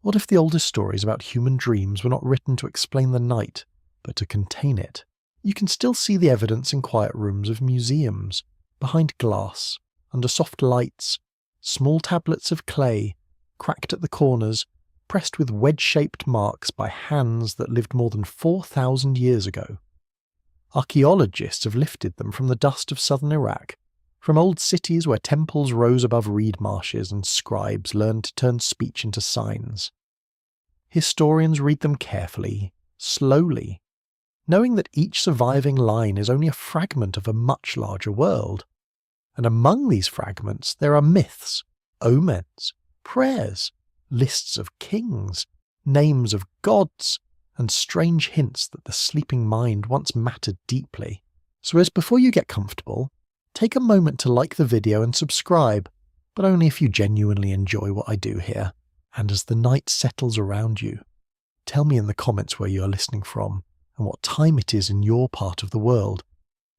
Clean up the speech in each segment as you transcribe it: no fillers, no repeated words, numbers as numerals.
What if the oldest stories about human dreams were not written to explain the night, but to contain it? You can still see the evidence in quiet rooms of museums, behind glass, under soft lights, small tablets of clay, cracked at the corners, pressed with wedge-shaped marks by hands that lived more than 4,000 years ago. Archaeologists have lifted them from the dust of southern Iraq, from old cities where temples rose above reed marshes and scribes learned to turn speech into signs. Historians read them carefully, slowly, knowing that each surviving line is only a fragment of a much larger world. And among these fragments there are myths, omens, prayers, lists of kings, names of gods, and strange hints that the sleeping mind once mattered deeply. So before you get comfortable, take a moment to like the video and subscribe, but only if you genuinely enjoy what I do here. And as the night settles around you, tell me in the comments where you are listening from and what time it is in your part of the world.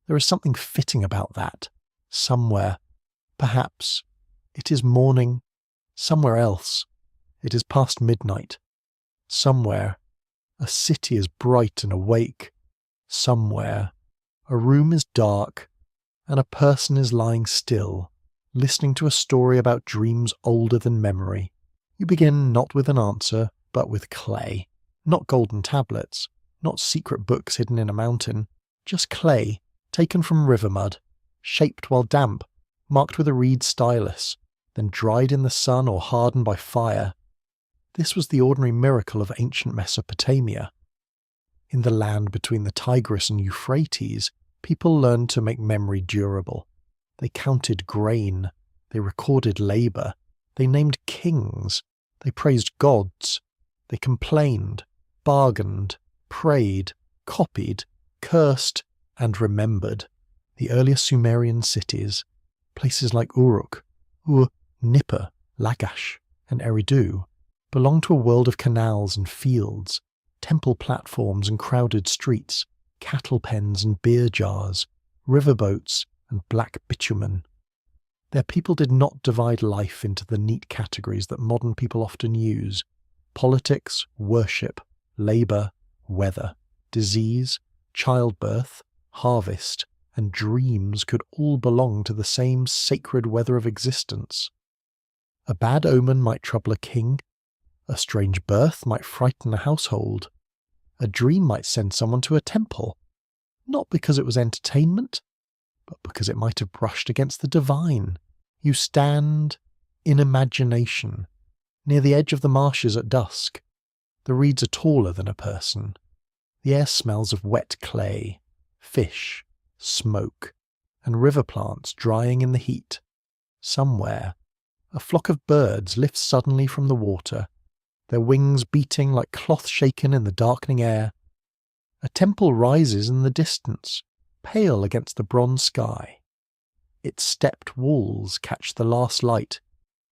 There is something fitting about that. Somewhere, perhaps, it is morning. Somewhere else, it is past midnight. Somewhere, a city is bright and awake. Somewhere, a room is dark and a person is lying still, listening to a story about dreams older than memory. You begin not with an answer, but with clay. Not golden tablets, not secret books hidden in a mountain, just clay, taken from river mud, shaped while damp, marked with a reed stylus, then dried in the sun or hardened by fire. This was the ordinary miracle of ancient Mesopotamia. In the land between the Tigris and Euphrates, people learned to make memory durable. They counted grain, they recorded labour, they named kings, they praised gods, they complained, bargained, prayed, copied, cursed, and remembered. The earlier Sumerian cities, places like Uruk, Nippur, Lagash, and Eridu, belonged to a world of canals and fields, temple platforms and crowded streets, cattle pens and beer jars, riverboats and black bitumen. Their people did not divide life into the neat categories that modern people often use: politics, worship, labour, weather, disease, childbirth, harvest, and dreams could all belong to the same sacred weather of existence. A bad omen might trouble a king, a strange birth might frighten a household, a dream might send someone to a temple, not because it was entertainment, but because it might have brushed against the divine. You stand, in imagination, near the edge of the marshes at dusk. The reeds are taller than a person. The air smells of wet clay, fish, smoke, and river plants drying in the heat. Somewhere, a flock of birds lifts suddenly from the water, their wings beating like cloth shaken in the darkening air. A temple rises in the distance, pale against the bronze sky. Its stepped walls catch the last light.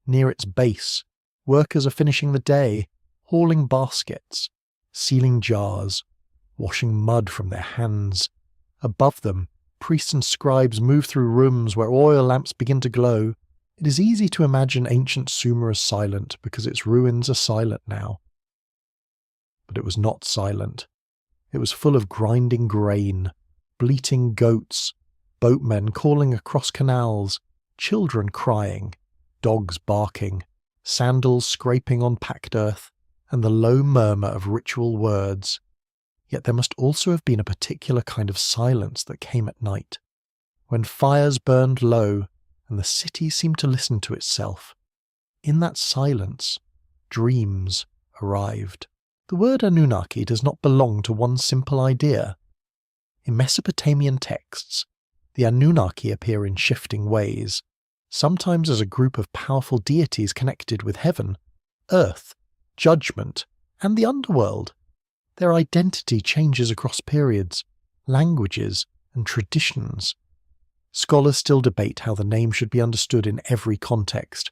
Near its base, workers are finishing the day, hauling baskets, sealing jars, washing mud from their hands. Above them, priests and scribes move through rooms where oil lamps begin to glow. It is easy to imagine ancient Sumer as silent because its ruins are silent now. But it was not silent. It was full of grinding grain, bleating goats, boatmen calling across canals, children crying, dogs barking, sandals scraping on packed earth, and the low murmur of ritual words. Yet there must also have been a particular kind of silence that came at night, when fires burned low and the city seemed to listen to itself. In that silence, dreams arrived. The word Anunnaki does not belong to one simple idea. In Mesopotamian texts, the Anunnaki appear in shifting ways, sometimes as a group of powerful deities connected with heaven, earth, judgment, and the underworld. Their identity changes across periods, languages, and traditions. Scholars still debate how the name should be understood in every context,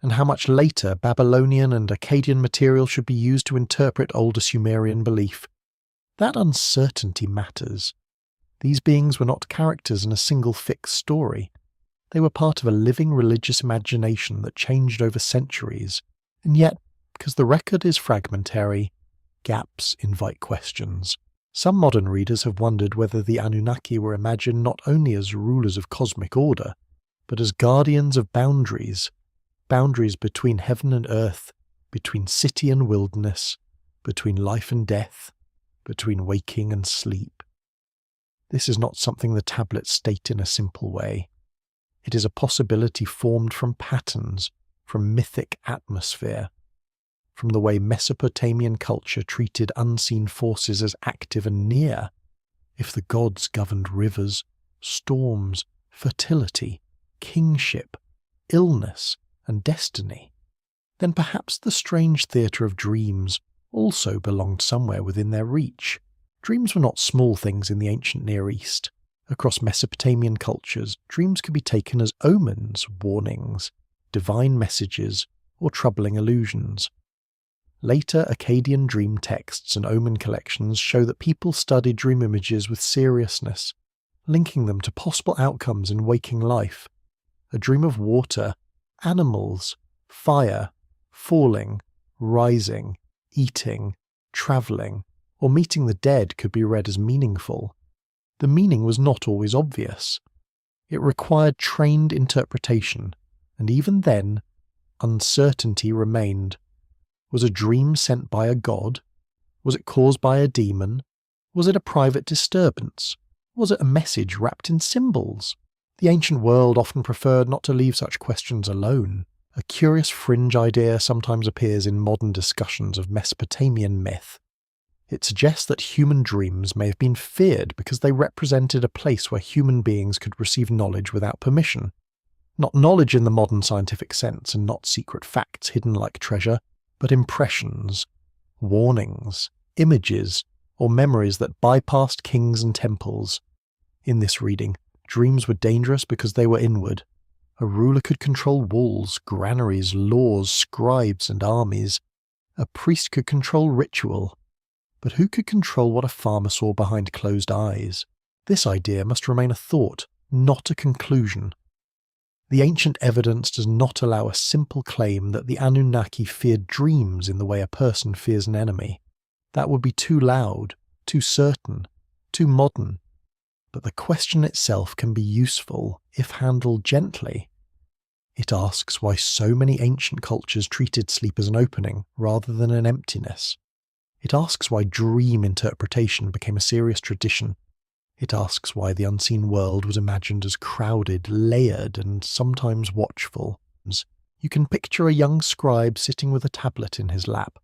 and how much later Babylonian and Akkadian material should be used to interpret older Sumerian belief. That uncertainty matters. These beings were not characters in a single fixed story. They were part of a living religious imagination that changed over centuries, and yet Because the record is fragmentary, gaps invite questions. Some modern readers have wondered whether the Anunnaki were imagined not only as rulers of cosmic order, but as guardians of boundaries between heaven and earth, between city and wilderness, between life and death, between waking and sleep. This is not something the tablets state in a simple way. It is a possibility formed from patterns, from mythic atmosphere, from the way Mesopotamian culture treated unseen forces as active and near. If the gods governed rivers, storms, fertility, kingship, illness, and destiny, then perhaps the strange theatre of dreams also belonged somewhere within their reach. Dreams were not small things in the ancient Near East. Across Mesopotamian cultures, dreams could be taken as omens, warnings, divine messages, or troubling illusions. Later Akkadian dream texts and omen collections show that people studied dream images with seriousness, linking them to possible outcomes in waking life. A dream of water, animals, fire, falling, rising, eating, travelling, or meeting the dead could be read as meaningful. The meaning was not always obvious. It required trained interpretation, and even then, uncertainty remained. Was a dream sent by a god? Was it caused by a demon? Was it a private disturbance? Was it a message wrapped in symbols? The ancient world often preferred not to leave such questions alone. A curious fringe idea sometimes appears in modern discussions of Mesopotamian myth. It suggests that human dreams may have been feared because they represented a place where human beings could receive knowledge without permission. Not knowledge in the modern scientific sense, and not secret facts hidden like treasure, but impressions, warnings, images, or memories that bypassed kings and temples. In this reading, dreams were dangerous because they were inward. A ruler could control walls, granaries, laws, scribes, and armies. A priest could control ritual. But who could control what a farmer saw behind closed eyes? This idea must remain a thought, not a conclusion. The ancient evidence does not allow a simple claim that the Anunnaki feared dreams in the way a person fears an enemy. That would be too loud, too certain, too modern. But the question itself can be useful if handled gently. It asks why so many ancient cultures treated sleep as an opening rather than an emptiness. It asks why dream interpretation became a serious tradition. It asks why the unseen world was imagined as crowded, layered, and sometimes watchful. You can picture a young scribe sitting with a tablet in his lap,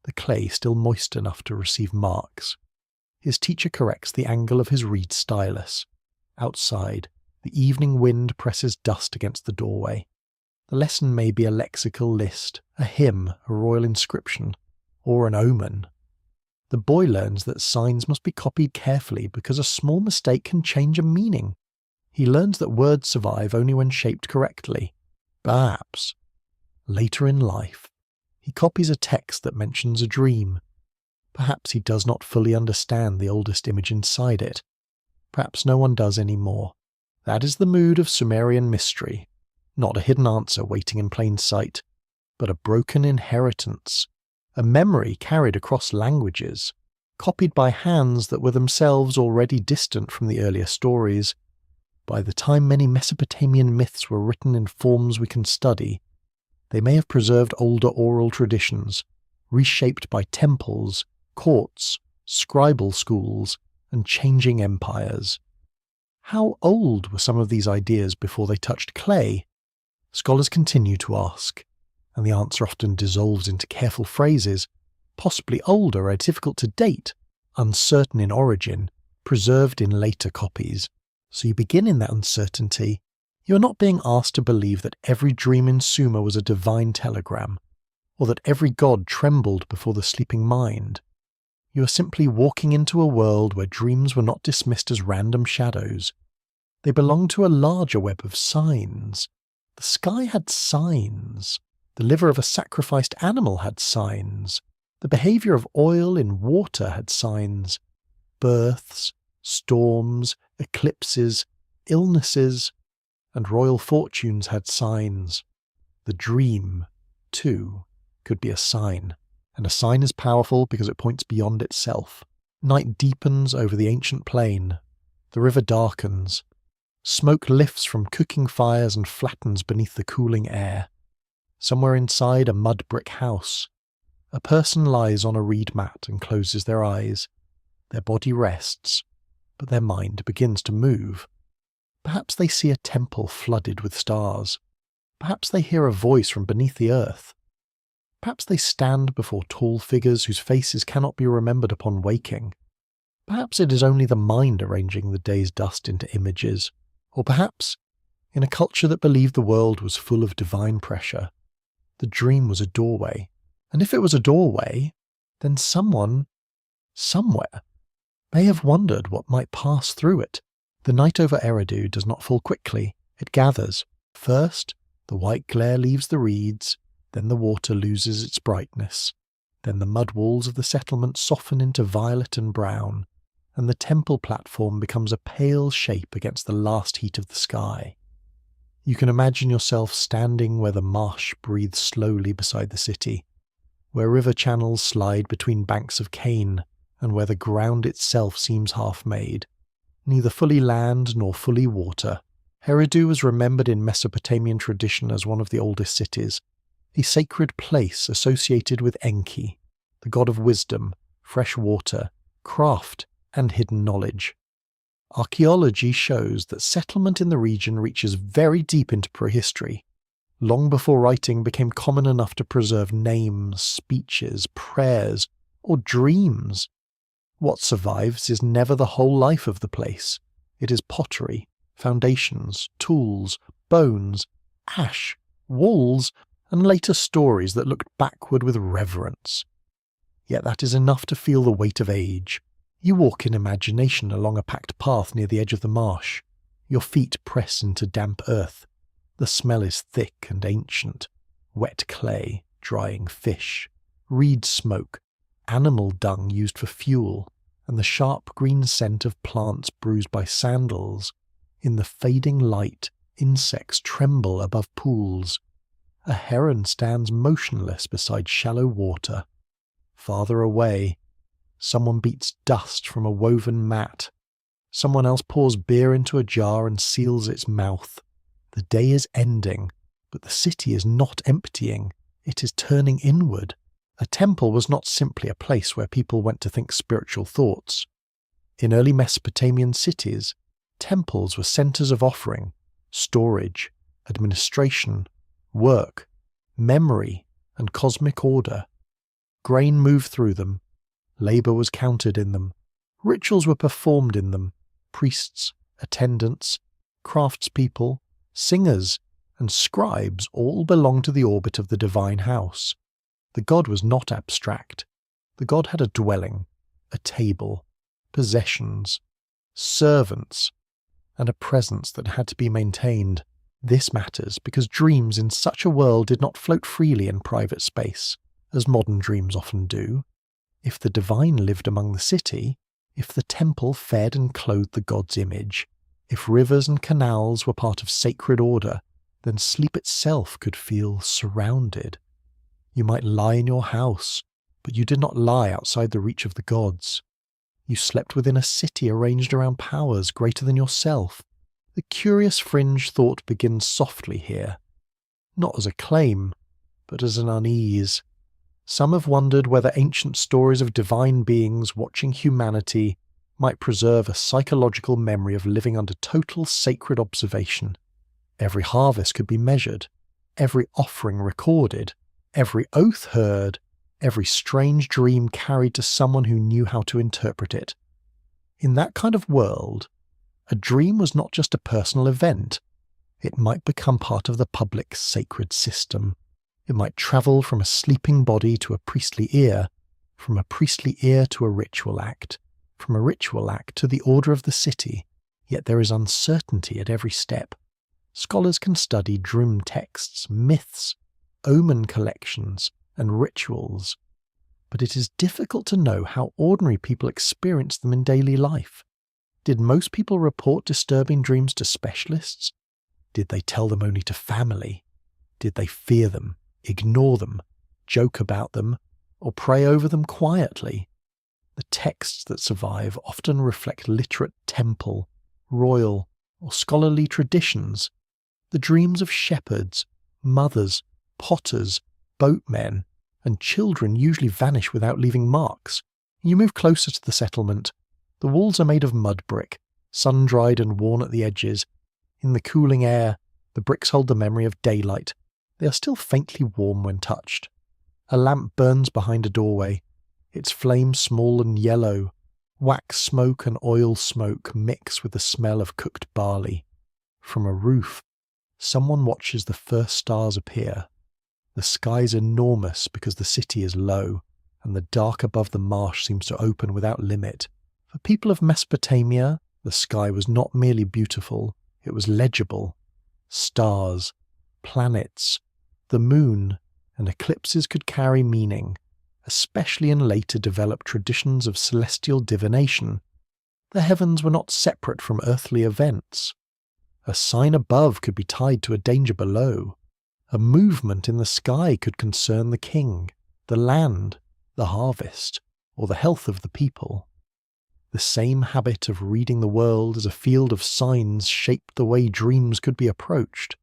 the clay still moist enough to receive marks. His teacher corrects the angle of his reed stylus. Outside, the evening wind presses dust against the doorway. The lesson may be a lexical list, a hymn, a royal inscription, or an omen. The boy learns that signs must be copied carefully because a small mistake can change a meaning. He learns that words survive only when shaped correctly. Perhaps, later in life, he copies a text that mentions a dream. Perhaps he does not fully understand the oldest image inside it. Perhaps no one does anymore. That is the mood of Sumerian mystery. Not a hidden answer waiting in plain sight, but a broken inheritance. A memory carried across languages, copied by hands that were themselves already distant from the earlier stories. By the time many Mesopotamian myths were written in forms we can study, they may have preserved older oral traditions, reshaped by temples, courts, scribal schools, and changing empires. How old were some of these ideas before they touched clay? Scholars continue to ask, and the answer often dissolves into careful phrases, possibly older or difficult to date, uncertain in origin, preserved in later copies. So you begin in that uncertainty. You are not being asked to believe that every dream in Sumer was a divine telegram, or that every god trembled before the sleeping mind. You are simply walking into a world where dreams were not dismissed as random shadows. They belonged to a larger web of signs. The sky had signs. The liver of a sacrificed animal had signs. The behaviour of oil in water had signs. Births, storms, eclipses, illnesses, and royal fortunes had signs. The dream, too. could be a sign, and a sign is powerful because it points beyond itself. Night deepens over the ancient plain. The river darkens. Smoke lifts from cooking fires and flattens beneath the cooling air. Somewhere inside a mud brick house, a person lies on a reed mat and closes their eyes. Their body rests, but their mind begins to move. Perhaps they see a temple flooded with stars. Perhaps they hear a voice from beneath the earth. Perhaps they stand before tall figures whose faces cannot be remembered upon waking. Perhaps it is only the mind arranging the day's dust into images. Or perhaps, in a culture that believed the world was full of divine pressure, the dream was a doorway. And if it was a doorway, then someone, somewhere, may have wondered what might pass through it. The night over Eridu does not fall quickly. It gathers. First, the white glare leaves the reeds, then the water loses its brightness. Then the mud walls of the settlement soften into violet and brown, and the temple platform becomes a pale shape against the last heat of the sky. You can imagine yourself standing where the marsh breathes slowly beside the city, where river channels slide between banks of cane, and where the ground itself seems half-made, neither fully land nor fully water. Eridu was remembered in Mesopotamian tradition as one of the oldest cities, a sacred place associated with Enki, the god of wisdom, fresh water, craft, and hidden knowledge. Archaeology shows that settlement in the region reaches very deep into prehistory, long before writing became common enough to preserve names, speeches, prayers, or dreams. What survives is never the whole life of the place. It is pottery, foundations, tools, bones, ash, walls, and later stories that looked backward with reverence. Yet that is enough to feel the weight of age. You walk in imagination along a packed path near the edge of the marsh. Your feet press into damp earth. The smell is thick and ancient. Wet clay, drying fish, reed smoke, animal dung used for fuel, and the sharp green scent of plants bruised by sandals. In the fading light, insects tremble above pools. A heron stands motionless beside shallow water. Farther away, someone beats dust from a woven mat. Someone else pours beer into a jar and seals its mouth. The day is ending, but the city is not emptying. It is turning inward. A temple was not simply a place where people went to think spiritual thoughts. In early Mesopotamian cities, temples were centers of offering, storage, administration, work, memory, and cosmic order. Grain moved through them. Labour was counted in them. Rituals were performed in them. Priests, attendants, craftspeople, singers, and scribes all belonged to the orbit of the divine house. The god was not abstract. The god had a dwelling, a table, possessions, servants, and a presence that had to be maintained. This matters because dreams in such a world did not float freely in private space, as modern dreams often do. If the divine lived among the city, if the temple fed and clothed the god's image, if rivers and canals were part of sacred order, then sleep itself could feel surrounded. You might lie in your house, but you did not lie outside the reach of the gods. You slept within a city arranged around powers greater than yourself. The curious fringe thought begins softly here, not as a claim, but as an unease. Some have wondered whether ancient stories of divine beings watching humanity might preserve a psychological memory of living under total sacred observation. Every harvest could be measured, every offering recorded, every oath heard, every strange dream carried to someone who knew how to interpret it. In that kind of world, a dream was not just a personal event. It might become part of the public sacred system. It might travel from a sleeping body to a priestly ear, from a priestly ear to a ritual act, from a ritual act to the order of the city, yet there is uncertainty at every step. Scholars can study dream texts, myths, omen collections, and rituals, but it is difficult to know how ordinary people experience them in daily life. Did most people report disturbing dreams to specialists? Did they tell them only to family? Did they fear them, ignore them, joke about them, or pray over them quietly. The texts that survive often reflect literate temple, royal, or scholarly traditions. The dreams of shepherds, mothers, potters, boatmen, and children usually vanish without leaving marks. You move closer to the settlement. The walls are made of mud brick, sun-dried and worn at the edges. In the cooling air, the bricks hold the memory of daylight. They are still faintly warm when touched. A lamp burns behind a doorway, its flame small and yellow. Wax smoke and oil smoke mix with the smell of cooked barley. From a roof, someone watches the first stars appear. The sky's enormous because the city is low, and the dark above the marsh seems to open without limit. For people of Mesopotamia, the sky was not merely beautiful, it was legible. Stars, planets, the moon, and eclipses could carry meaning, especially in later developed traditions of celestial divination. The heavens were not separate from earthly events. A sign above could be tied to a danger below. A movement in the sky could concern the king, the land, the harvest, or the health of the people. The same habit of reading the world as a field of signs shaped the way dreams could be approached.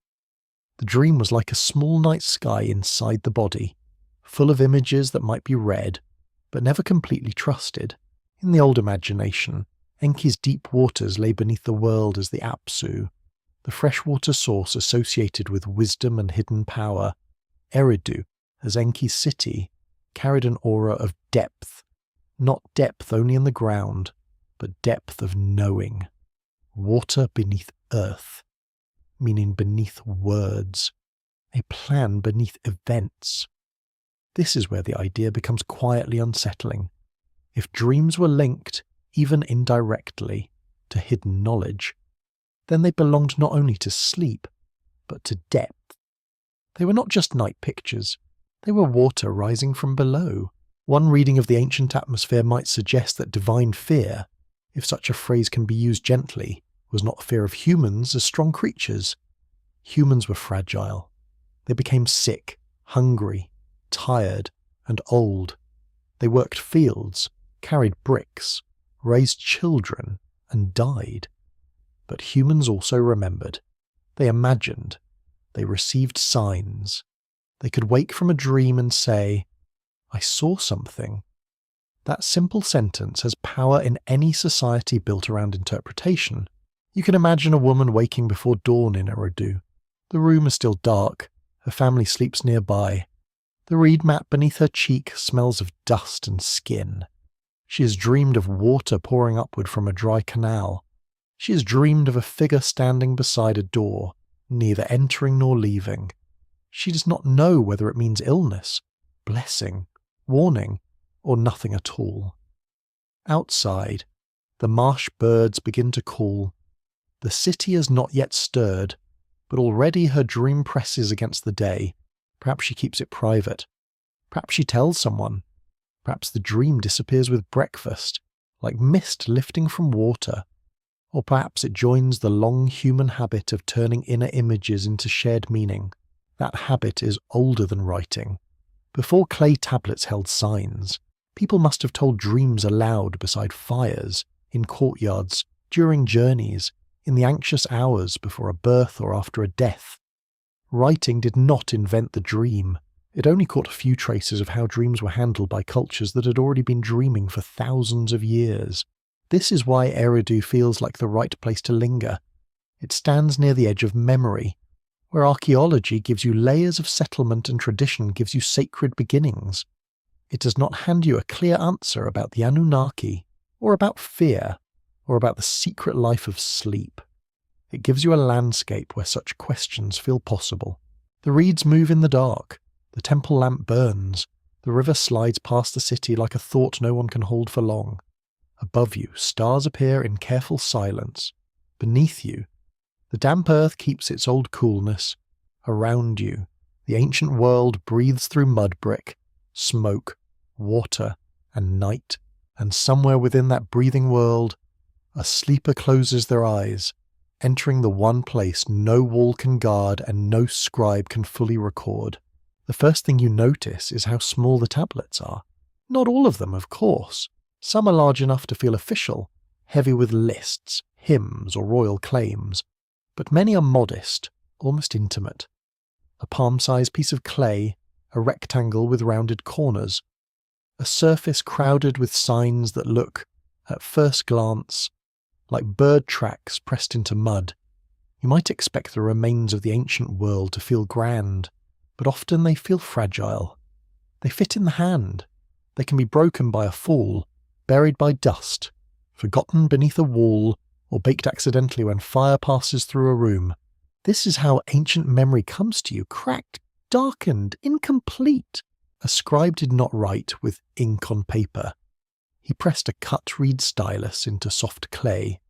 The dream was like a small night sky inside the body, full of images that might be read, but never completely trusted. In the old imagination, Enki's deep waters lay beneath the world as the Apsu, the freshwater source associated with wisdom and hidden power. Eridu, as Enki's city, carried an aura of depth, not depth only in the ground, but depth of knowing. Water beneath earth, meaning beneath words, a plan beneath events. This is where the idea becomes quietly unsettling. If dreams were linked, even indirectly, to hidden knowledge, then they belonged not only to sleep, but to depth. They were not just night pictures, they were water rising from below. One reading of the ancient atmosphere might suggest that divine fear, if such a phrase can be used gently, was not fear of humans as strong creatures. Humans were fragile. They became sick, hungry, tired, and old. They worked fields, carried bricks, raised children, and died. But humans also remembered. They imagined. They received signs. They could wake from a dream and say, "I saw something." That simple sentence has power in any society built around interpretation. You can imagine a woman waking before dawn in Eridu. The room is still dark. Her family sleeps nearby. The reed mat beneath her cheek smells of dust and skin. She has dreamed of water pouring upward from a dry canal. She has dreamed of a figure standing beside a door, neither entering nor leaving. She does not know whether it means illness, blessing, warning, or nothing at all. Outside, the marsh birds begin to call. The city has not yet stirred, but already her dream presses against the day. Perhaps she keeps it private. Perhaps she tells someone. Perhaps the dream disappears with breakfast, like mist lifting from water. Or perhaps it joins the long human habit of turning inner images into shared meaning. That habit is older than writing. Before clay tablets held signs, people must have told dreams aloud beside fires, in courtyards, during journeys, in the anxious hours before a birth or after a death. Writing did not invent the dream. It only caught a few traces of how dreams were handled by cultures that had already been dreaming for thousands of years. This is why Eridu feels like the right place to linger. It stands near the edge of memory, where archaeology gives you layers of settlement and tradition gives you sacred beginnings. It does not hand you a clear answer about the Anunnaki, or about fear, or about the secret life of sleep. It gives you a landscape where such questions feel possible. The reeds move in the dark, the temple lamp burns, the river slides past the city like a thought no one can hold for long. Above you, stars appear in careful silence. Beneath you, the damp earth keeps its old coolness. Around you, the ancient world breathes through mud brick, smoke, water, and night, and somewhere within that breathing world, a sleeper closes their eyes, entering the one place no wall can guard and no scribe can fully record, The first thing you notice is how small the tablets are. Not all of them, of course. Some are large enough to feel official, heavy with lists, hymns, or royal claims. But many are modest, almost intimate. A palm-sized piece of clay, a rectangle with rounded corners, a surface crowded with signs that look, at first glance, like bird tracks pressed into mud. You might expect the remains of the ancient world to feel grand, but often they feel fragile. They fit in the hand. They can be broken by a fall, buried by dust, forgotten beneath a wall, or baked accidentally when fire passes through a room. This is how ancient memory comes to you, cracked, darkened, incomplete. A scribe did not write with ink on paper. He pressed a cut reed stylus into soft clay,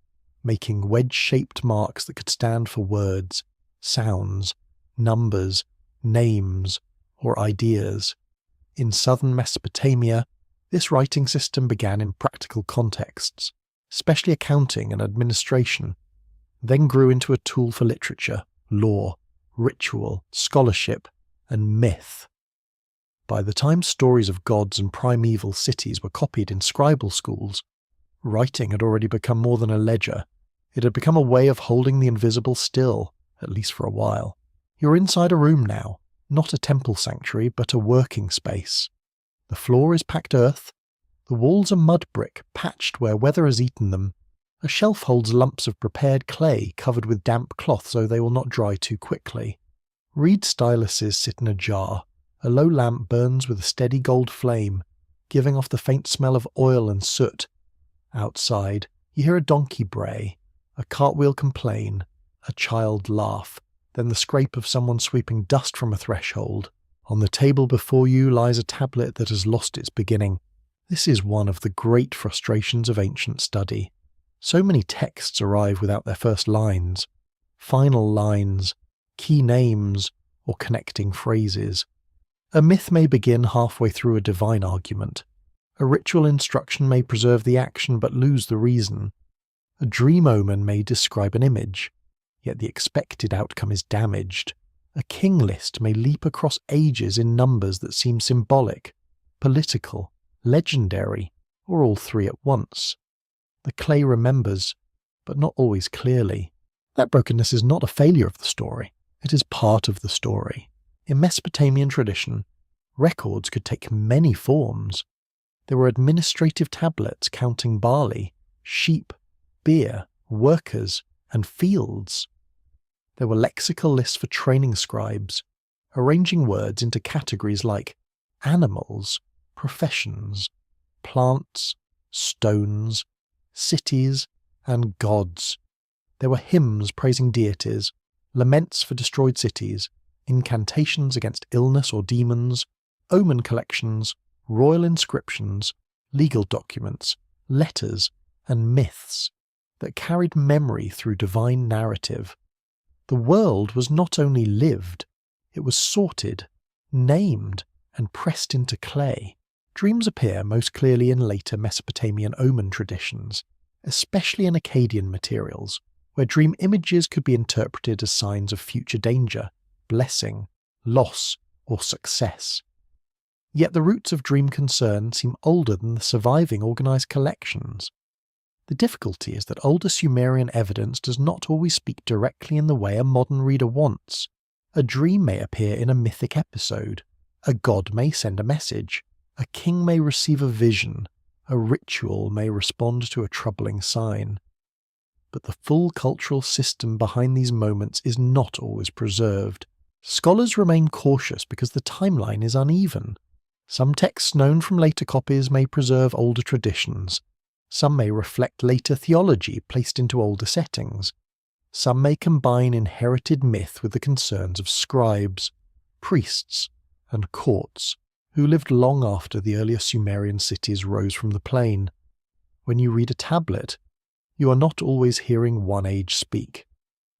making wedge-shaped marks that could stand for words, sounds, numbers, names, or ideas. In southern Mesopotamia, this writing system began in practical contexts, especially accounting and administration, then grew into a tool for literature, law, ritual, scholarship, and myth. By the time stories of gods and primeval cities were copied in scribal schools, writing had already become more than a ledger. It had become a way of holding the invisible still, at least for a while. You're inside a room now, not a temple sanctuary, but a working space. The floor is packed earth. The walls are mud brick, patched where weather has eaten them. A shelf holds lumps of prepared clay covered with damp cloth so they will not dry too quickly. Reed styluses sit in a jar. A low lamp burns with a steady gold flame, giving off the faint smell of oil and soot. Outside, you hear a donkey bray, a cartwheel complain, a child laugh, then the scrape of someone sweeping dust from a threshold. On the table before you lies a tablet that has lost its beginning. This is one of the great frustrations of ancient study. So many texts arrive without their first lines, final lines, key names, or connecting phrases. A myth may begin halfway through a divine argument. A ritual instruction may preserve the action but lose the reason. A dream omen may describe an image, yet the expected outcome is damaged. A king list may leap across ages in numbers that seem symbolic, political, legendary, or all three at once. The clay remembers, but not always clearly. That brokenness is not a failure of the story. It is part of the story. In Mesopotamian tradition, records could take many forms. There were administrative tablets counting barley, sheep, beer, workers, and fields. There were lexical lists for training scribes, arranging words into categories like animals, professions, plants, stones, cities, and gods. There were hymns praising deities, laments for destroyed cities, incantations against illness or demons, omen collections, royal inscriptions, legal documents, letters, and myths that carried memory through divine narrative. The world was not only lived, it was sorted, named, and pressed into clay. Dreams appear most clearly in later Mesopotamian omen traditions, especially in Akkadian materials, where dream images could be interpreted as signs of future danger, blessing, loss, or success. Yet the roots of dream concern seem older than the surviving organized collections. The difficulty is that older Sumerian evidence does not always speak directly in the way a modern reader wants. A dream may appear in a mythic episode, a god may send a message, a king may receive a vision, a ritual may respond to a troubling sign. But the full cultural system behind these moments is not always preserved. Scholars remain cautious because the timeline is uneven. Some texts known from later copies may preserve older traditions. Some may reflect later theology placed into older settings. Some may combine inherited myth with the concerns of scribes, priests, and courts, who lived long after the earlier Sumerian cities rose from the plain. When you read a tablet, you are not always hearing one age speak.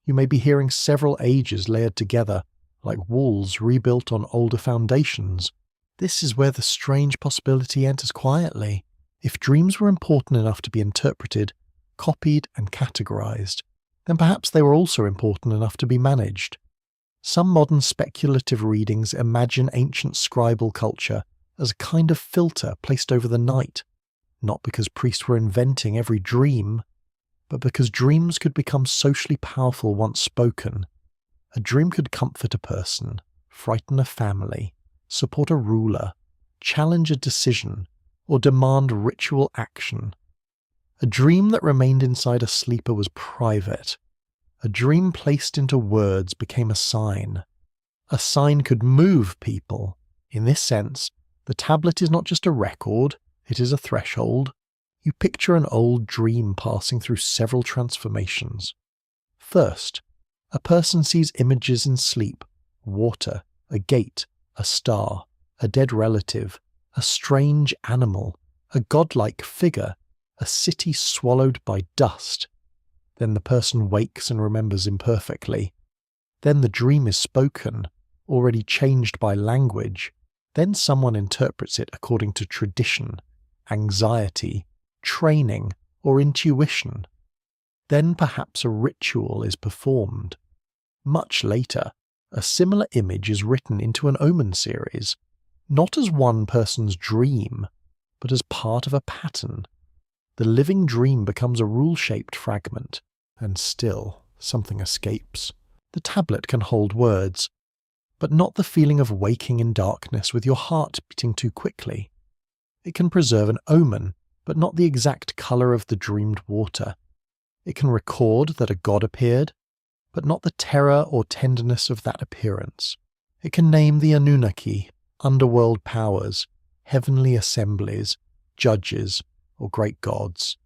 You may be hearing several ages layered together, like walls rebuilt on older foundations. This is where the strange possibility enters quietly. If dreams were important enough to be interpreted, copied, and categorized, then perhaps they were also important enough to be managed. Some modern speculative readings imagine ancient scribal culture as a kind of filter placed over the night, not because priests were inventing every dream, but because dreams could become socially powerful once spoken. A dream could comfort a person, frighten a family, support a ruler, challenge a decision, or demand ritual action. A dream that remained inside a sleeper was private. A dream placed into words became a sign. A sign could move people. In this sense, the tablet is not just a record, it is a threshold. You picture an old dream passing through several transformations. First, a person sees images in sleep: water, a gate, a star, a dead relative, a strange animal, a godlike figure, a city swallowed by dust. Then the person wakes and remembers imperfectly. Then the dream is spoken, already changed by language. Then someone interprets it according to tradition, anxiety, training, or intuition. Then perhaps a ritual is performed. Much later, a similar image is written into an omen series, not as one person's dream, but as part of a pattern. The living dream becomes a rule-shaped fragment, and still something escapes. The tablet can hold words, but not the feeling of waking in darkness with your heart beating too quickly. It can preserve an omen, but not the exact colour of the dreamed water. It can record that a god appeared, but not the terror or tenderness of that appearance. It can name the Anunnaki, underworld powers, heavenly assemblies, judges, or great gods.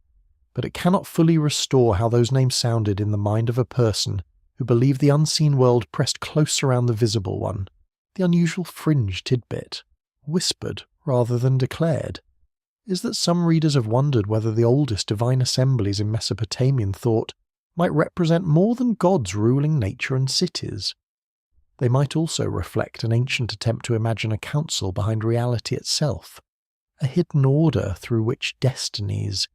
But it cannot fully restore how those names sounded in the mind of a person who believed the unseen world pressed close around the visible one, the unusual fringe tidbit, whispered rather than declared, is that some readers have wondered whether the oldest divine assemblies in Mesopotamian thought might represent more than gods ruling nature and cities. They might also reflect an ancient attempt to imagine a council behind reality itself, a hidden order through which destinies,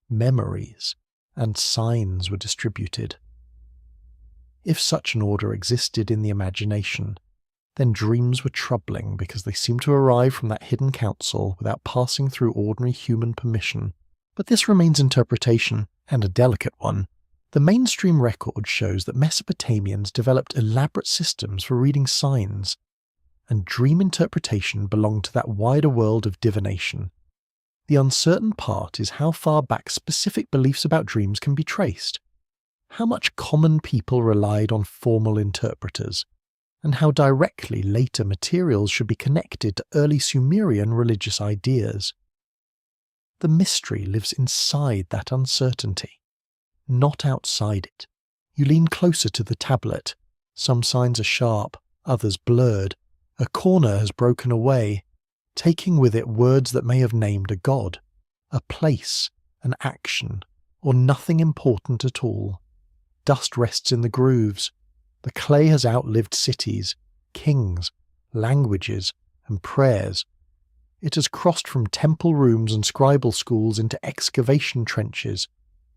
memories, and signs were distributed. If such an order existed in the imagination, then dreams were troubling because they seemed to arrive from that hidden council without passing through ordinary human permission. But this remains interpretation, and a delicate one. The mainstream record shows that Mesopotamians developed elaborate systems for reading signs, and dream interpretation belonged to that wider world of divination. The uncertain part is how far back specific beliefs about dreams can be traced, how much common people relied on formal interpreters, and how directly later materials should be connected to early Sumerian religious ideas. The mystery lives inside that uncertainty, not outside it. You lean closer to the tablet. Some signs are sharp, others blurred. A corner has broken away, taking with it words that may have named a god, a place, an action, or nothing important at all. Dust rests in the grooves. The clay has outlived cities, kings, languages, and prayers. It has crossed from temple rooms and scribal schools into excavation trenches,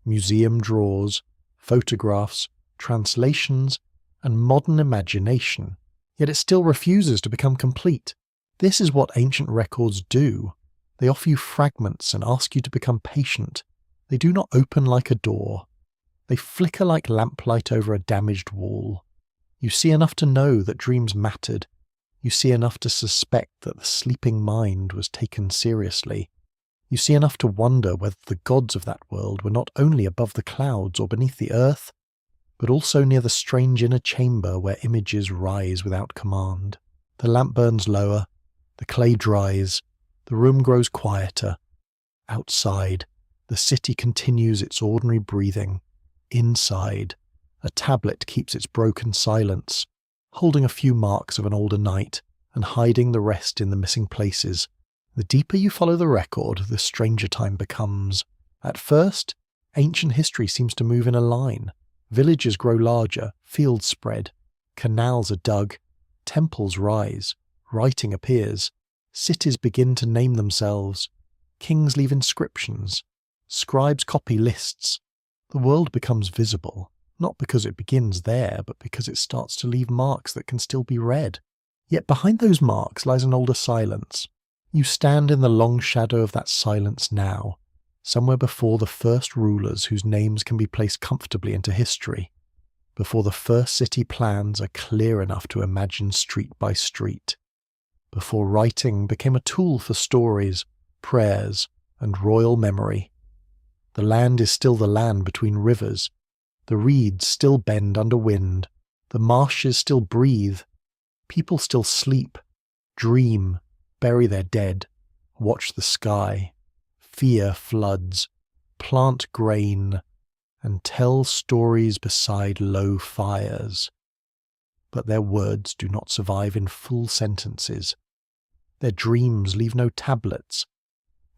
museum drawers, photographs, translations, and modern imagination. Yet it still refuses to become complete. This is what ancient records do. They offer you fragments and ask you to become patient. They do not open like a door. They flicker like lamplight over a damaged wall. You see enough to know that dreams mattered. You see enough to suspect that the sleeping mind was taken seriously. You see enough to wonder whether the gods of that world were not only above the clouds or beneath the earth, but also near the strange inner chamber where images rise without command. The lamp burns lower, the clay dries, the room grows quieter. Outside, the city continues its ordinary breathing. Inside, a tablet keeps its broken silence, holding a few marks of an older night and hiding the rest in the missing places. The deeper you follow the record, the stranger time becomes. At first, ancient history seems to move in a line. Villages grow larger, fields spread, canals are dug, temples rise, writing appears, cities begin to name themselves, kings leave inscriptions, scribes copy lists. The world becomes visible, not because it begins there, but because it starts to leave marks that can still be read. Yet behind those marks lies an older silence. You stand in the long shadow of that silence now, somewhere before the first rulers whose names can be placed comfortably into history, before the first city plans are clear enough to imagine street by street, before writing became a tool for stories, prayers, and royal memory. The land is still the land between rivers. The reeds still bend under wind. The marshes still breathe. People still sleep, dream, bury their dead, watch the sky, fear floods, plant grain, and tell stories beside low fires. But their words do not survive in full sentences. Their dreams leave no tablets.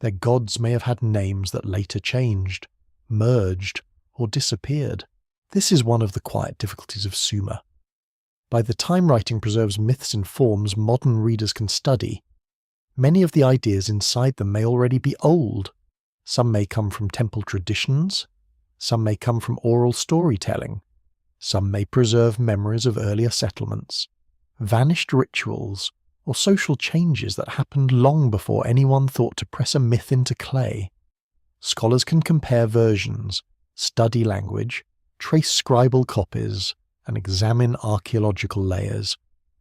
Their gods may have had names that later changed, merged, or disappeared. This is one of the quiet difficulties of Sumer. By the time writing preserves myths in forms modern readers can study, many of the ideas inside them may already be old. Some may come from temple traditions, some may come from oral storytelling, some may preserve memories of earlier settlements, vanished rituals, or social changes that happened long before anyone thought to press a myth into clay. Scholars can compare versions, study language, trace scribal copies, and examine archaeological layers,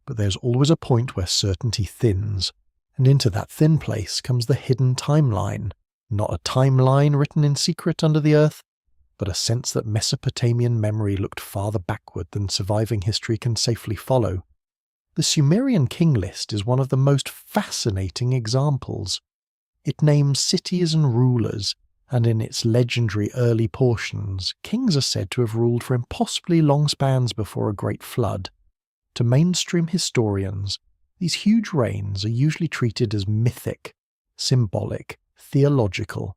but there's always a point where certainty thins, and into that thin place comes the hidden timeline, not a timeline written in secret under the earth, but a sense that Mesopotamian memory looked farther backward than surviving history can safely follow. The Sumerian king list is one of the most fascinating examples. It names cities and rulers, and in its legendary early portions, kings are said to have ruled for impossibly long spans before a great flood. To mainstream historians, these huge reigns are usually treated as mythic, symbolic, theological,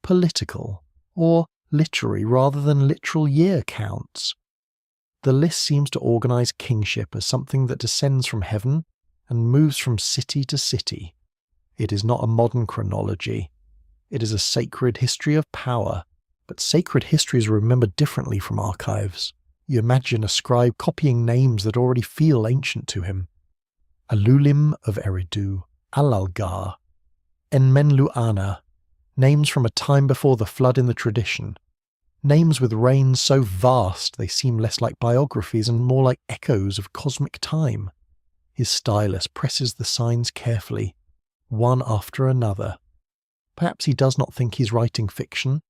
political, or literary rather than literal year counts. The list seems to organize kingship as something that descends from heaven and moves from city to city. It is not a modern chronology. It is a sacred history of power, but sacred histories are remembered differently from archives. You imagine a scribe copying names that already feel ancient to him. Alulim of Eridu, Alalgar, Enmenluana, names from a time before the flood in the tradition. Names with reigns so vast they seem less like biographies and more like echoes of cosmic time. His stylus presses the signs carefully, one after another. Perhaps he does not think he's writing fiction.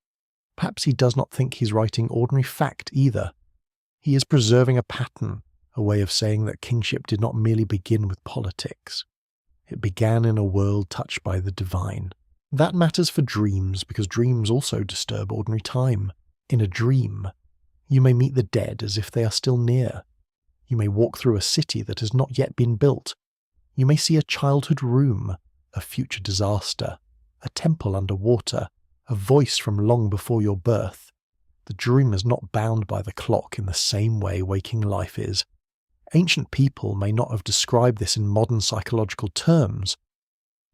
Perhaps he does not think he's writing ordinary fact either. He is preserving a pattern, a way of saying that kingship did not merely begin with politics. It began in a world touched by the divine. That matters for dreams, because dreams also disturb ordinary time. In a dream, you may meet the dead as if they are still near. You may walk through a city that has not yet been built. You may see a childhood room, a future disaster, a temple underwater, a voice from long before your birth. The dream is not bound by the clock in the same way waking life is. Ancient people may not have described this in modern psychological terms,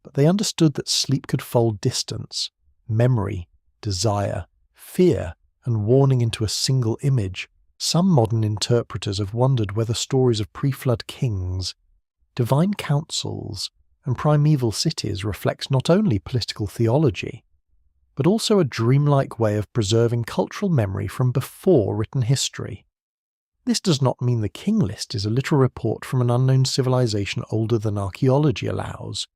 but they understood that sleep could fold distance, memory, desire, fear, and warning into a single image. Some modern interpreters have wondered whether stories of pre-flood kings, divine councils, and primeval cities reflects not only political theology, but also a dreamlike way of preserving cultural memory from before written history. This does not mean the king list is a literal report from an unknown civilization older than archaeology allows.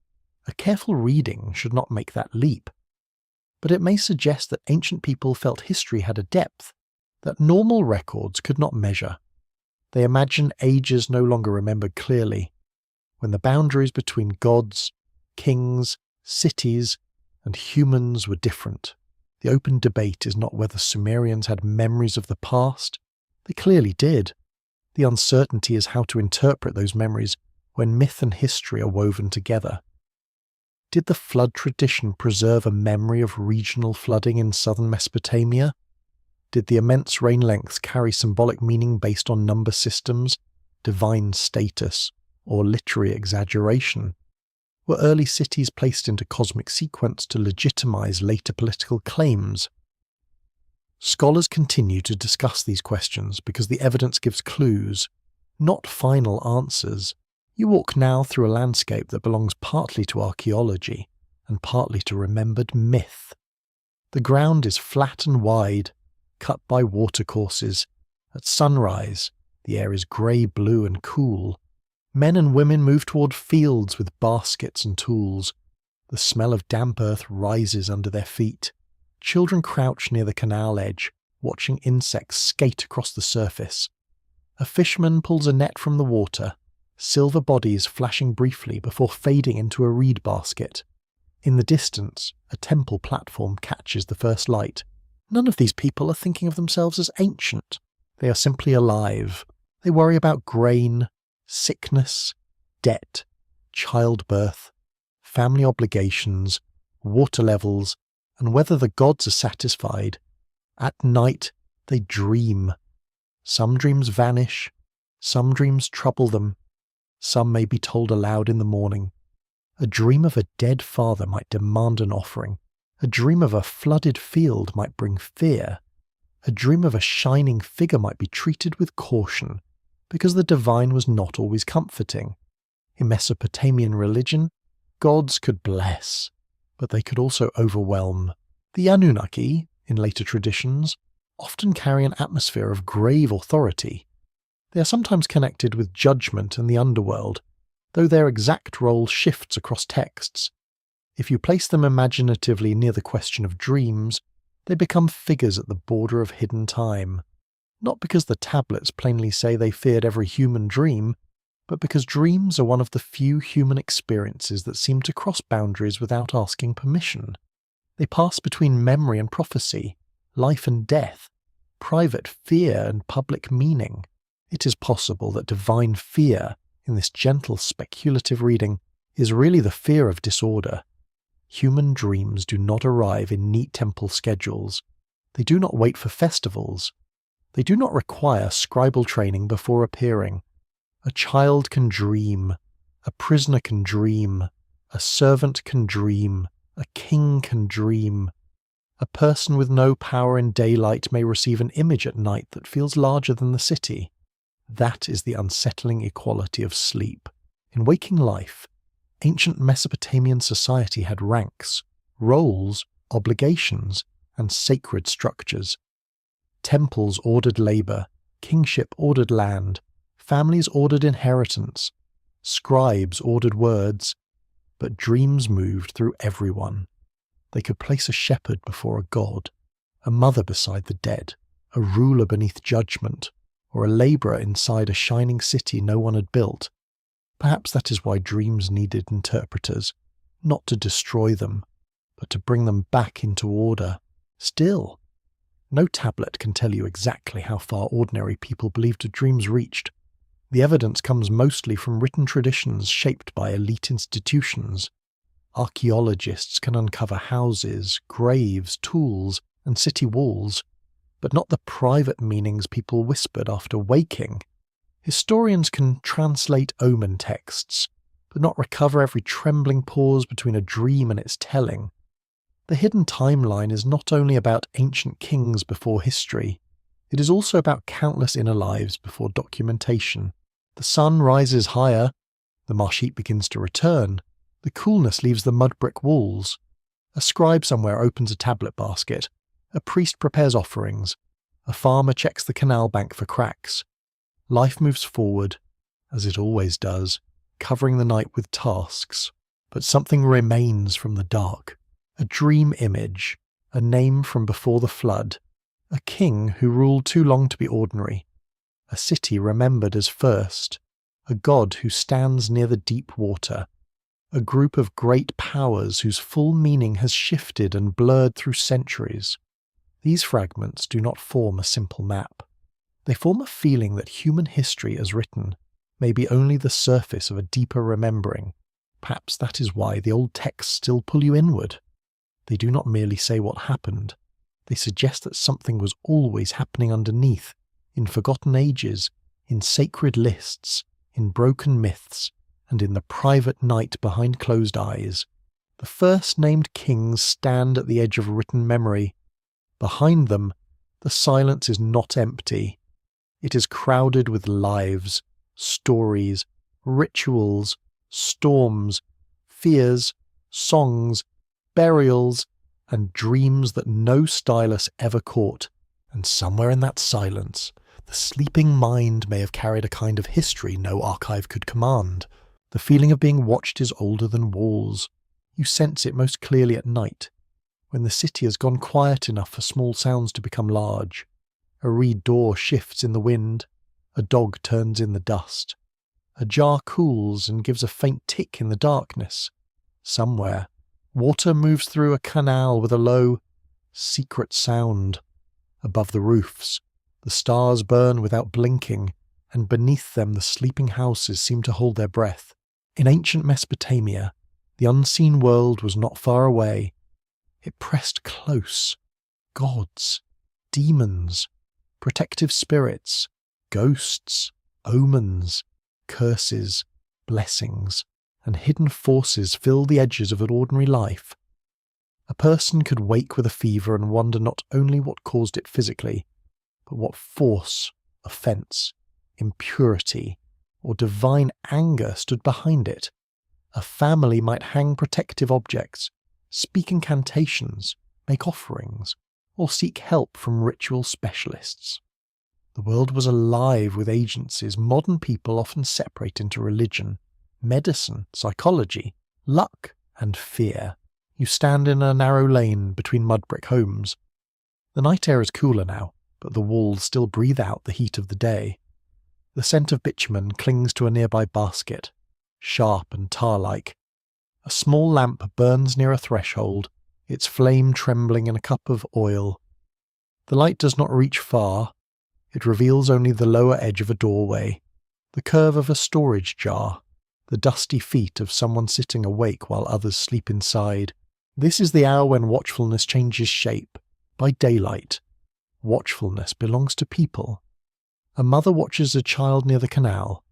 A careful reading should not make that leap. But it may suggest that ancient people felt history had a depth that normal records could not measure. They imagined ages no longer remembered clearly, when the boundaries between gods, kings, cities, and humans were different. The open debate is not whether Sumerians had memories of the past. They clearly did. The uncertainty is how to interpret those memories when myth and history are woven together. Did the flood tradition preserve a memory of regional flooding in southern Mesopotamia? Did the immense rain lengths carry symbolic meaning based on number systems, divine status, or literary exaggeration? Were early cities placed into cosmic sequence to legitimize later political claims? Scholars continue to discuss these questions because the evidence gives clues, not final answers. You walk now through a landscape that belongs partly to archaeology and partly to remembered myth. The ground is flat and wide, cut by watercourses. At sunrise, the air is grey-blue and cool. Men and women move toward fields with baskets and tools. The smell of damp earth rises under their feet. Children crouch near the canal edge, watching insects skate across the surface. A fisherman pulls a net from the water, silver bodies flashing briefly before fading into a reed basket. In the distance, a temple platform catches the first light. None of these people are thinking of themselves as ancient. They are simply alive. They worry about grain, sickness, debt, childbirth, family obligations, water levels, and whether the gods are satisfied. At night, they dream. Some dreams vanish, some dreams trouble them, some may be told aloud in the morning. A dream of a dead father might demand an offering. A dream of a flooded field might bring fear. A dream of a shining figure might be treated with caution, because the divine was not always comforting. In Mesopotamian religion, gods could bless, but they could also overwhelm. The Anunnaki, in later traditions, often carry an atmosphere of grave authority. They are sometimes connected with judgment and the underworld, though their exact role shifts across texts. If you place them imaginatively near the question of dreams, they become figures at the border of hidden time. Not because the tablets plainly say they feared every human dream, but because dreams are one of the few human experiences that seem to cross boundaries without asking permission. They pass between memory and prophecy, life and death, private fear and public meaning. It is possible that divine fear, in this gentle speculative reading, is really the fear of disorder. Human dreams do not arrive in neat temple schedules. They do not wait for festivals. They do not require scribal training before appearing. A child can dream. A prisoner can dream. A servant can dream. A king can dream. A person with no power in daylight may receive an image at night that feels larger than the city. That is the unsettling equality of sleep. In waking life, ancient Mesopotamian society had ranks, roles, obligations, and sacred structures. Temples ordered labor, kingship ordered land, families ordered inheritance, scribes ordered words, but dreams moved through everyone. They could place a shepherd before a god, a mother beside the dead, a ruler beneath judgment, or a laborer inside a shining city no one had built. Perhaps that is why dreams needed interpreters, not to destroy them, but to bring them back into order. Still, no tablet can tell you exactly how far ordinary people believed dreams reached. The evidence comes mostly from written traditions shaped by elite institutions. Archaeologists can uncover houses, graves, tools, and city walls, but not the private meanings people whispered after waking. Historians can translate omen texts, but not recover every trembling pause between a dream and its telling. The hidden timeline is not only about ancient kings before history, it is also about countless inner lives before documentation. The sun rises higher, the marsh heat begins to return, the coolness leaves the mud brick walls. A scribe somewhere opens a tablet basket, a priest prepares offerings, a farmer checks the canal bank for cracks. Life moves forward, as it always does, covering the night with tasks, but something remains from the dark. A dream image, a name from before the flood, a king who ruled too long to be ordinary, a city remembered as first, a god who stands near the deep water, a group of great powers whose full meaning has shifted and blurred through centuries. These fragments do not form a simple map. They form a feeling that human history as written may be only the surface of a deeper remembering. Perhaps that is why the old texts still pull you inward. They do not merely say what happened. They suggest that something was always happening underneath, in forgotten ages, in sacred lists, in broken myths, and in the private night behind closed eyes. The first named kings stand at the edge of written memory. Behind them, the silence is not empty. It is crowded with lives, stories, rituals, storms, fears, songs, burials, and dreams that no stylus ever caught. And somewhere in that silence, the sleeping mind may have carried a kind of history no archive could command. The feeling of being watched is older than walls. You sense it most clearly at night, when the city has gone quiet enough for small sounds to become large. A reed door shifts in the wind, a dog turns in the dust. A jar cools and gives a faint tick in the darkness. Somewhere, water moves through a canal with a low, secret sound. Above the roofs, the stars burn without blinking, and beneath them the sleeping houses seem to hold their breath. In ancient Mesopotamia, the unseen world was not far away. It pressed close. Gods, demons, protective spirits, ghosts, omens, curses, blessings, and hidden forces fill the edges of an ordinary life. A person could wake with a fever and wonder not only what caused it physically, but what force, offence, impurity, or divine anger stood behind it. A family might hang protective objects, speak incantations, make offerings, or seek help from ritual specialists. The world was alive with agencies modern people often separate into religion, medicine, psychology, luck, and fear. You stand in a narrow lane between mud brick homes. The night air is cooler now, but the walls still breathe out the heat of the day. The scent of bitumen clings to a nearby basket, sharp and tar-like. A small lamp burns near a threshold, its flame trembling in a cup of oil. The light does not reach far. It reveals only the lower edge of a doorway, the curve of a storage jar, the dusty feet of someone sitting awake while others sleep inside. This is the hour when watchfulness changes shape. By daylight, watchfulness belongs to people. A mother watches a child near the canal.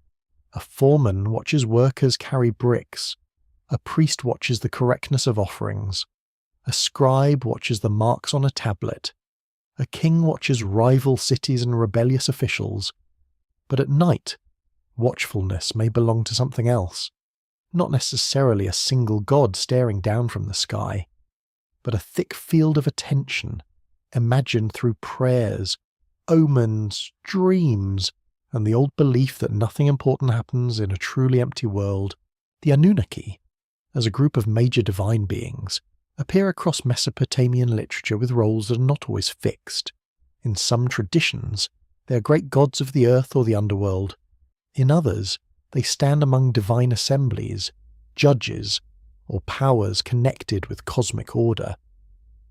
A foreman watches workers carry bricks. A priest watches the correctness of offerings. A scribe watches the marks on a tablet. A king watches rival cities and rebellious officials. But at night, watchfulness may belong to something else. Not necessarily a single god staring down from the sky, but a thick field of attention, imagined through prayers, omens, dreams, and the old belief that nothing important happens in a truly empty world. The Anunnaki, as a group of major divine beings, appear across Mesopotamian literature with roles that are not always fixed. In some traditions, they are great gods of the earth or the underworld. In others, they stand among divine assemblies, judges, or powers connected with cosmic order.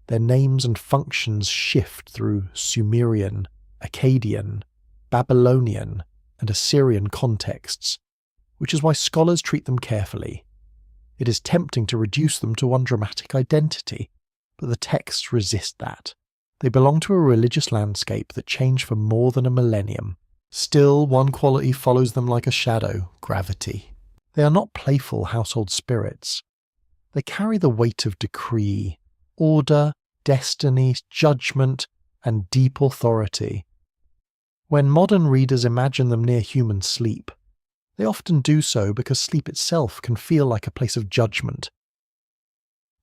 Their names and functions shift through Sumerian, Akkadian, Babylonian, and Assyrian contexts, which is why scholars treat them carefully. It is tempting to reduce them to one dramatic identity, but the texts resist that. They belong to a religious landscape that changed for more than a millennium. Still, one quality follows them like a shadow: gravity. They are not playful household spirits. They carry the weight of decree, order, destiny, judgment, and deep authority. When modern readers imagine them near human sleep, they often do so because sleep itself can feel like a place of judgment.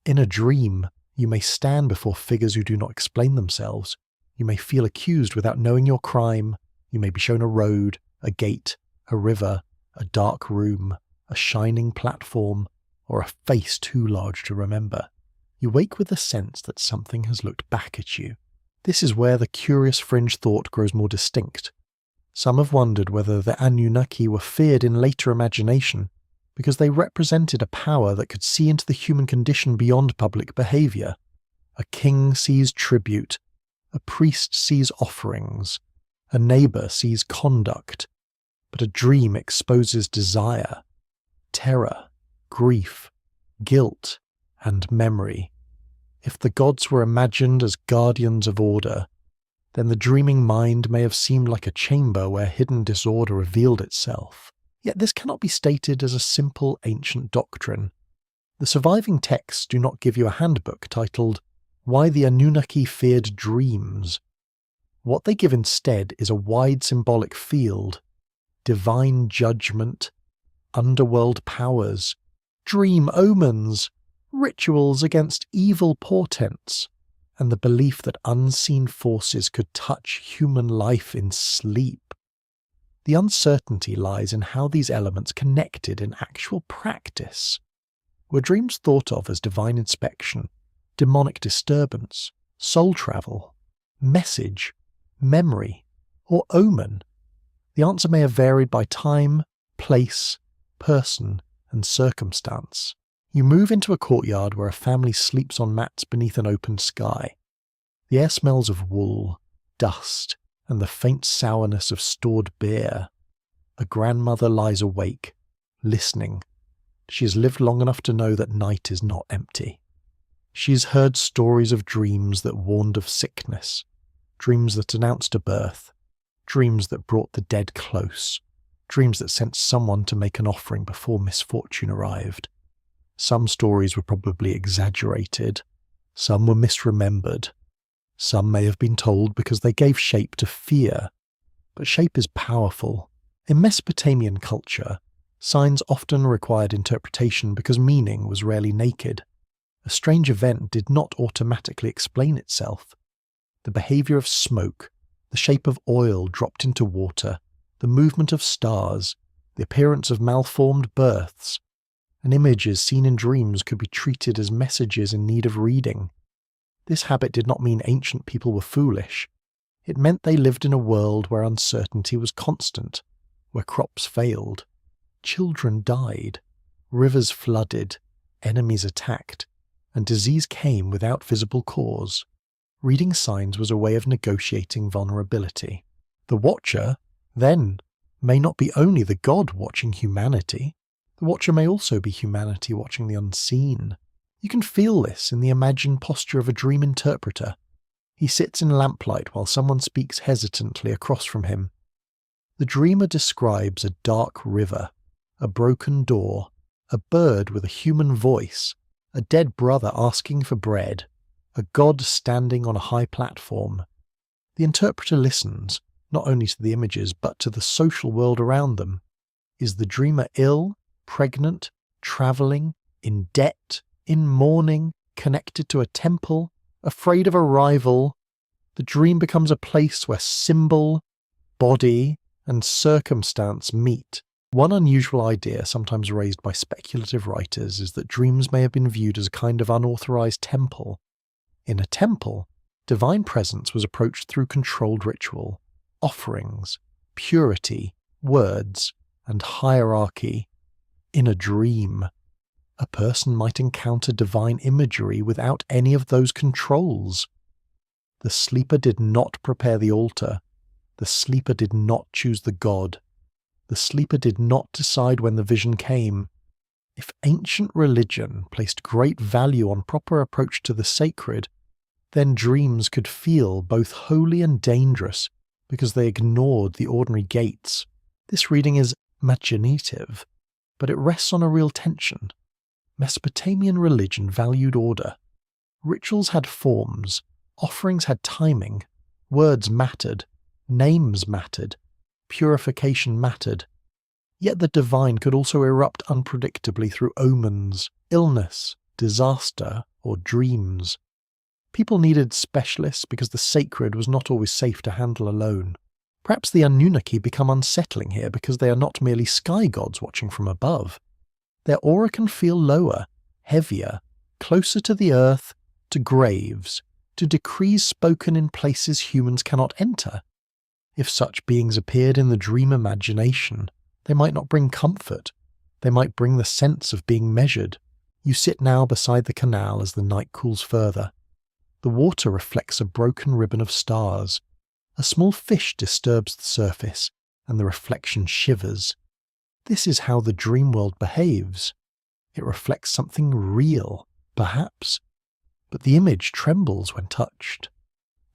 In a dream, you may stand before figures who do not explain themselves. You may feel accused without knowing your crime. You may be shown a road, a gate, a river, a dark room, a shining platform, or a face too large to remember. You wake with the sense that something has looked back at you. This is where the curious fringe thought grows more distinct. Some have wondered whether the Anunnaki were feared in later imagination because they represented a power that could see into the human condition beyond public behaviour. A king sees tribute, a priest sees offerings, a neighbour sees conduct, but a dream exposes desire, terror, grief, guilt, and memory. If the gods were imagined as guardians of order, then the dreaming mind may have seemed like a chamber where hidden disorder revealed itself. Yet this cannot be stated as a simple ancient doctrine. The surviving texts do not give you a handbook titled "Why the Anunnaki Feared Dreams." What they give instead is a wide symbolic field: divine judgment, underworld powers, dream omens, rituals against evil portents, and the belief that unseen forces could touch human life in sleep. The uncertainty lies in how these elements connected in actual practice. Were dreams thought of as divine inspection, demonic disturbance, soul travel, message, memory, or omen? The answer may have varied by time, place, person, and circumstance. You move into a courtyard where a family sleeps on mats beneath an open sky. The air smells of wool, dust, and the faint sourness of stored beer. A grandmother lies awake, listening. She has lived long enough to know that night is not empty. She has heard stories of dreams that warned of sickness, dreams that announced a birth, dreams that brought the dead close, dreams that sent someone to make an offering before misfortune arrived. Some stories were probably exaggerated, some were misremembered, some may have been told because they gave shape to fear. But shape is powerful. In Mesopotamian culture, signs often required interpretation because meaning was rarely naked. A strange event did not automatically explain itself. The behavior of smoke, the shape of oil dropped into water, the movement of stars, the appearance of malformed births, and images seen in dreams could be treated as messages in need of reading. This habit did not mean ancient people were foolish. It meant they lived in a world where uncertainty was constant, where crops failed, children died, rivers flooded, enemies attacked, and disease came without visible cause. Reading signs was a way of negotiating vulnerability. The Watcher, then, may not be only the god watching humanity. The Watcher may also be humanity watching the unseen. You can feel this in the imagined posture of a dream interpreter. He sits in lamplight while someone speaks hesitantly across from him. The dreamer describes a dark river, a broken door, a bird with a human voice, a dead brother asking for bread, a god standing on a high platform. The interpreter listens, not only to the images but to the social world around them. Is the dreamer ill, pregnant, travelling, in debt, in mourning, connected to a temple, afraid of a rival? The dream becomes a place where symbol, body, and circumstance meet. One unusual idea sometimes raised by speculative writers is that dreams may have been viewed as a kind of unauthorized temple. In a temple, divine presence was approached through controlled ritual, offerings, purity, words, and hierarchy. In a dream, a person might encounter divine imagery without any of those controls. The sleeper did not prepare the altar. The sleeper did not choose the god. The sleeper did not decide when the vision came. If ancient religion placed great value on proper approach to the sacred, then dreams could feel both holy and dangerous because they ignored the ordinary gates. This reading is imaginative, but it rests on a real tension. Mesopotamian religion valued order. Rituals had forms, offerings had timing, words mattered, names mattered, purification mattered. Yet the divine could also erupt unpredictably through omens, illness, disaster, or dreams. People needed specialists because the sacred was not always safe to handle alone. Perhaps the Anunnaki become unsettling here because they are not merely sky gods watching from above. Their aura can feel lower, heavier, closer to the earth, to graves, to decrees spoken in places humans cannot enter. If such beings appeared in the dream imagination, they might not bring comfort. They might bring the sense of being measured. You sit now beside the canal as the night cools further. The water reflects a broken ribbon of stars. A small fish disturbs the surface, and the reflection shivers. This is how the dream world behaves. It reflects something real, perhaps, but the image trembles when touched.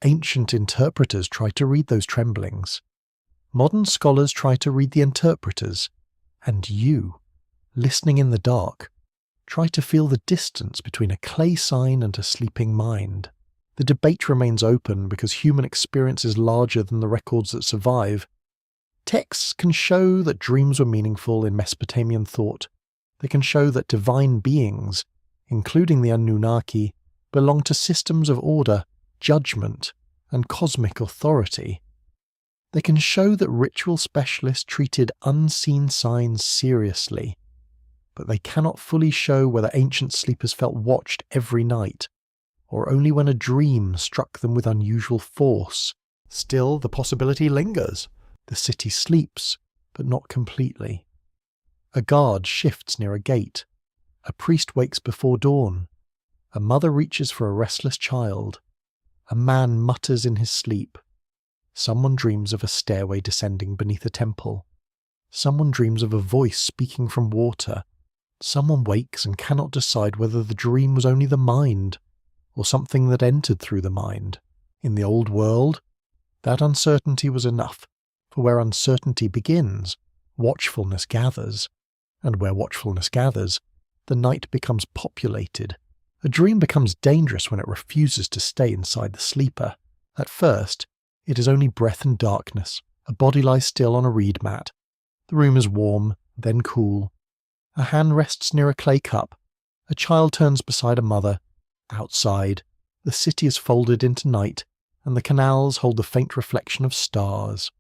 Ancient interpreters try to read those tremblings. Modern scholars try to read the interpreters, and you, listening in the dark, try to feel the distance between a clay sign and a sleeping mind. The debate remains open because human experience is larger than the records that survive. Texts can show that dreams were meaningful in Mesopotamian thought. They can show that divine beings, including the Anunnaki, belong to systems of order, judgment, and cosmic authority. They can show that ritual specialists treated unseen signs seriously, but they cannot fully show whether ancient sleepers felt watched every night, or only when a dream struck them with unusual force. Still, the possibility lingers. The city sleeps, but not completely. A guard shifts near a gate. A priest wakes before dawn. A mother reaches for a restless child. A man mutters in his sleep. Someone dreams of a stairway descending beneath a temple. Someone dreams of a voice speaking from water. Someone wakes and cannot decide whether the dream was only the mind, or something that entered through the mind. In the old world, that uncertainty was enough, for where uncertainty begins, watchfulness gathers, and where watchfulness gathers, the night becomes populated. A dream becomes dangerous when it refuses to stay inside the sleeper. At first, it is only breath and darkness. A body lies still on a reed mat. The room is warm, then cool. A hand rests near a clay cup. A child turns beside a mother. Outside, the city is folded into night, and the canals hold the faint reflection of stars.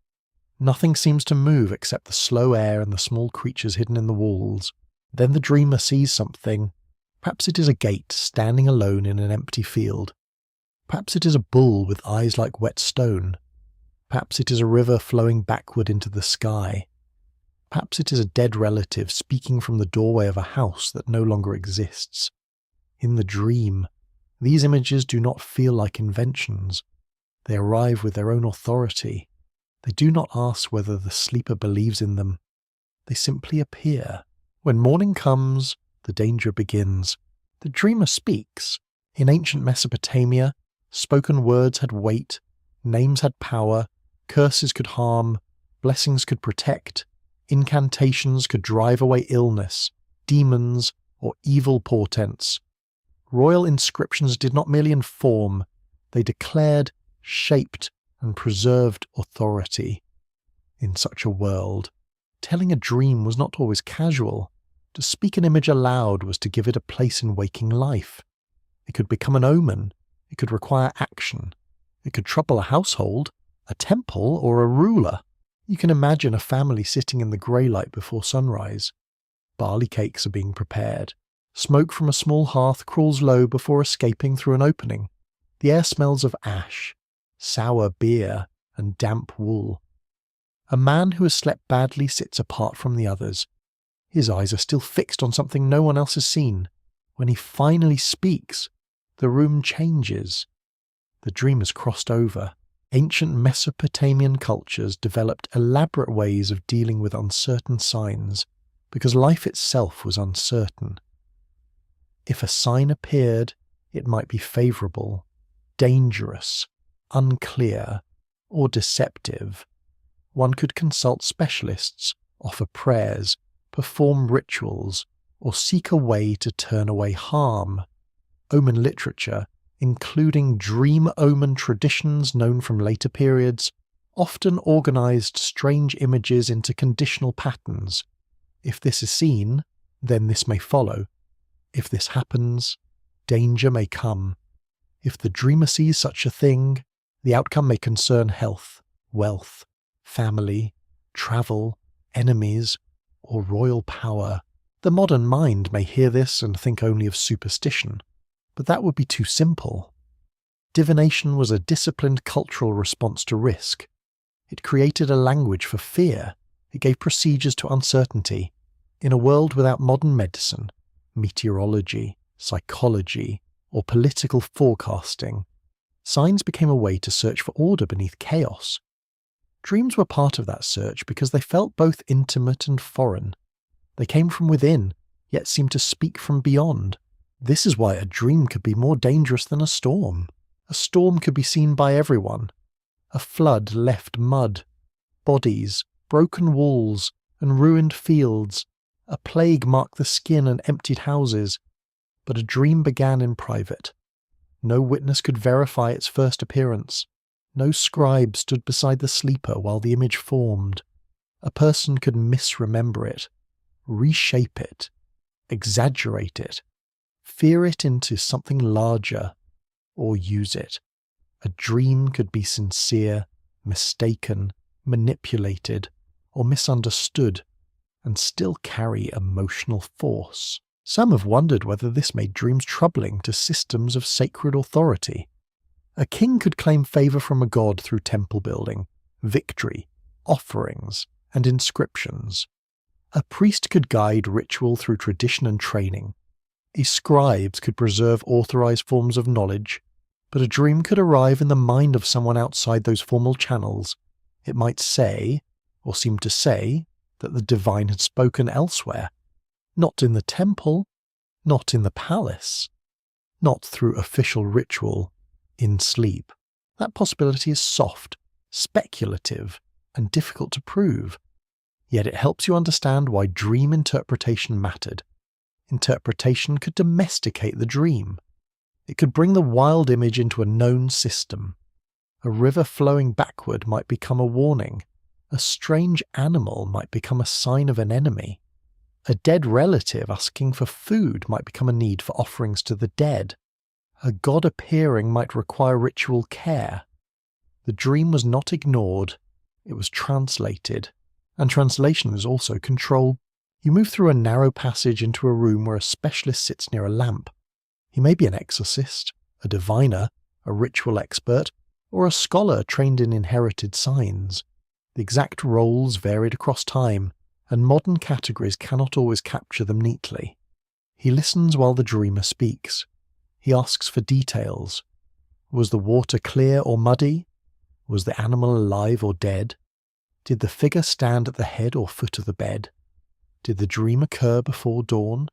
Nothing seems to move except the slow air and the small creatures hidden in the walls. Then the dreamer sees something. Perhaps it is a gate standing alone in an empty field. Perhaps it is a bull with eyes like wet stone. Perhaps it is a river flowing backward into the sky. Perhaps it is a dead relative speaking from the doorway of a house that no longer exists. In the dream, these images do not feel like inventions. They arrive with their own authority. They do not ask whether the sleeper believes in them. They simply appear. When morning comes, the danger begins. The dreamer speaks. In ancient Mesopotamia, spoken words had weight, names had power, curses could harm, blessings could protect, incantations could drive away illness, demons, or evil portents. Royal inscriptions did not merely inform, they declared, shaped, and preserved authority. In such a world, telling a dream was not always casual. To speak an image aloud was to give it a place in waking life. It could become an omen. It could require action. It could trouble a household, a temple, or a ruler. You can imagine a family sitting in the grey light before sunrise. Barley cakes are being prepared. Smoke from a small hearth crawls low before escaping through an opening. The air smells of ash, sour beer, and damp wool. A man who has slept badly sits apart from the others. His eyes are still fixed on something no one else has seen. When he finally speaks, the room changes. The dream has crossed over. Ancient Mesopotamian cultures developed elaborate ways of dealing with uncertain signs, because life itself was uncertain. If a sign appeared, it might be favourable, dangerous, unclear, or deceptive. One could consult specialists, offer prayers, perform rituals, or seek a way to turn away harm. Omen literature, including dream omen traditions known from later periods, often organised strange images into conditional patterns. If this is seen, then this may follow. If this happens, danger may come. If the dreamer sees such a thing, the outcome may concern health, wealth, family, travel, enemies, or royal power. The modern mind may hear this and think only of superstition, but that would be too simple. Divination was a disciplined cultural response to risk. It created a language for fear. It gave procedures to uncertainty. In a world without modern medicine, meteorology, psychology, or political forecasting, signs became a way to search for order beneath chaos. Dreams were part of that search because they felt both intimate and foreign. They came from within, yet seemed to speak from beyond. This is why a dream could be more dangerous than a storm. A storm could be seen by everyone. A flood left mud, bodies, broken walls, and ruined fields. A plague marked the skin and emptied houses. But a dream began in private. No witness could verify its first appearance. No scribe stood beside the sleeper while the image formed. A person could misremember it, reshape it, exaggerate it, fear it into something larger, or use it. A dream could be sincere, mistaken, manipulated, or misunderstood, and still carry emotional force. Some have wondered whether this made dreams troubling to systems of sacred authority. A king could claim favour from a god through temple building, victory, offerings, and inscriptions. A priest could guide ritual through tradition and training. Scribes could preserve authorised forms of knowledge, but a dream could arrive in the mind of someone outside those formal channels. It might say, or seem to say, that the divine had spoken elsewhere. Not in the temple, not in the palace, not through official ritual, in sleep. That possibility is soft, speculative, and difficult to prove. Yet it helps you understand why dream interpretation mattered. Interpretation could domesticate the dream. It could bring the wild image into a known system. A river flowing backward might become a warning. A strange animal might become a sign of an enemy. A dead relative asking for food might become a need for offerings to the dead. A god appearing might require ritual care. The dream was not ignored, it was translated. And translation is also control. You move through a narrow passage into a room where a specialist sits near a lamp. He may be an exorcist, a diviner, a ritual expert, or a scholar trained in inherited signs. The exact roles varied across time, and modern categories cannot always capture them neatly. He listens while the dreamer speaks. He asks for details. Was the water clear or muddy? Was the animal alive or dead? Did the figure stand at the head or foot of the bed? Did the dream occur before dawn?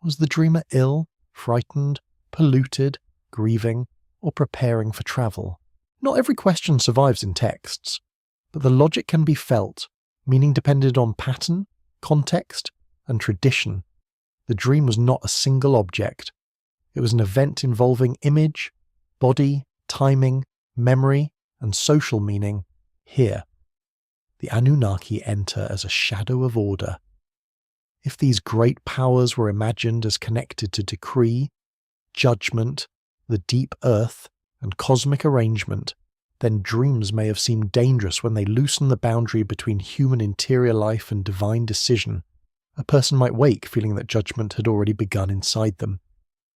Was the dreamer ill, frightened, polluted, grieving, or preparing for travel? Not every question survives in texts, but the logic can be felt, meaning depended on pattern, context, and tradition. The dream was not a single object. It was an event involving image, body, timing, memory, and social meaning. Here, the Anunnaki enter as a shadow of order. If these great powers were imagined as connected to decree, judgment, the deep earth, and cosmic arrangement, then dreams may have seemed dangerous when they loosen the boundary between human interior life and divine decision. A person might wake feeling that judgment had already begun inside them.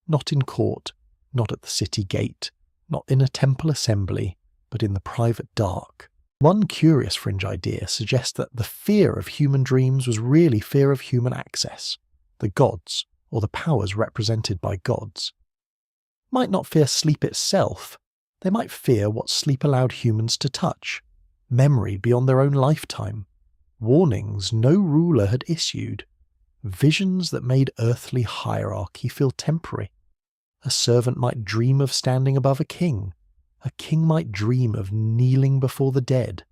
Not in court, not at the city gate, not in a temple assembly, but in the private dark. One curious fringe idea suggests that the fear of human dreams was really fear of human access. The gods, or the powers represented by gods, might not fear sleep itself. They might fear what sleep allowed humans to touch, memory beyond their own lifetime, warnings no ruler had issued, visions that made earthly hierarchy feel temporary. A servant might dream of standing above a king might dream of kneeling before the dead,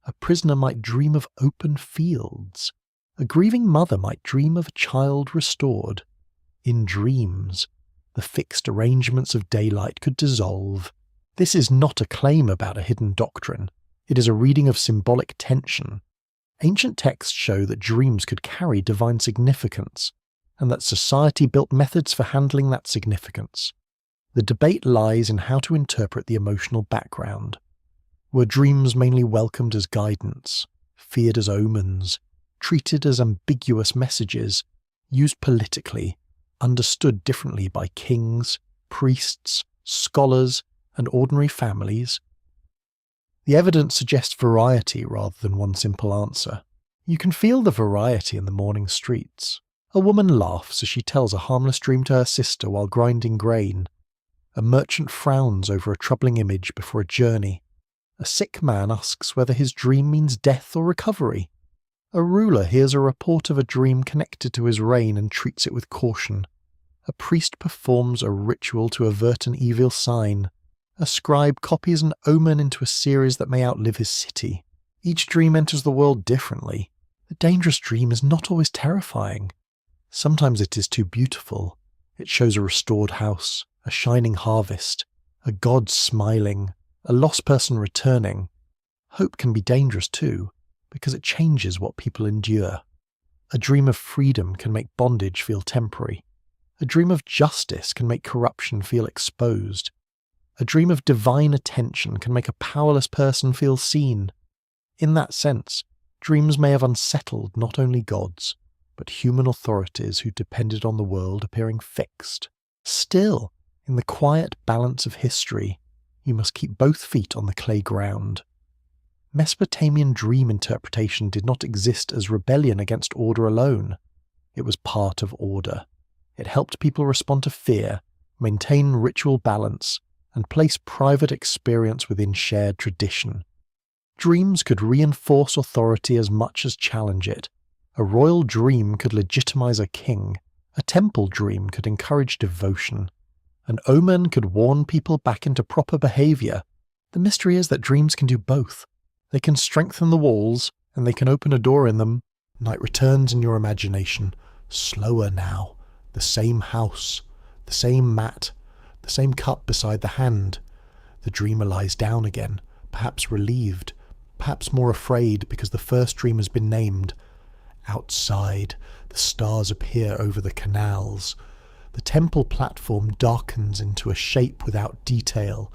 a prisoner might dream of open fields, a grieving mother might dream of a child restored. In dreams, the fixed arrangements of daylight could dissolve. This is not a claim about a hidden doctrine. It is a reading of symbolic tension. Ancient texts show that dreams could carry divine significance, and that society built methods for handling that significance. The debate lies in how to interpret the emotional background. Were dreams mainly welcomed as guidance, feared as omens, treated as ambiguous messages, used politically, understood differently by kings, priests, scholars, and ordinary families? The evidence suggests variety rather than one simple answer. You can feel the variety in the morning streets. A woman laughs as she tells a harmless dream to her sister while grinding grain. A merchant frowns over a troubling image before a journey. A sick man asks whether his dream means death or recovery. A ruler hears a report of a dream connected to his reign and treats it with caution. A priest performs a ritual to avert an evil sign. A scribe copies an omen into a series that may outlive his city. Each dream enters the world differently. The dangerous dream is not always terrifying. Sometimes it is too beautiful. It shows a restored house, a shining harvest, a god smiling, a lost person returning. Hope can be dangerous too, because it changes what people endure. A dream of freedom can make bondage feel temporary. A dream of justice can make corruption feel exposed. A dream of divine attention can make a powerless person feel seen. In that sense, dreams may have unsettled not only gods, but human authorities who depended on the world appearing fixed. Still, in the quiet balance of history, you must keep both feet on the clay ground. Mesopotamian dream interpretation did not exist as rebellion against order alone. It was part of order. It helped people respond to fear, maintain ritual balance, and place private experience within shared tradition. Dreams could reinforce authority as much as challenge it. A royal dream could legitimize a king. A temple dream could encourage devotion. An omen could warn people back into proper behavior. The mystery is that dreams can do both. They can strengthen the walls, and they can open a door in them. Night returns in your imagination, slower now. The same house, the same mat, the same cup beside the hand. The dreamer lies down again, perhaps relieved, perhaps more afraid because the first dream has been named. Outside, the stars appear over the canals. The temple platform darkens into a shape without detail.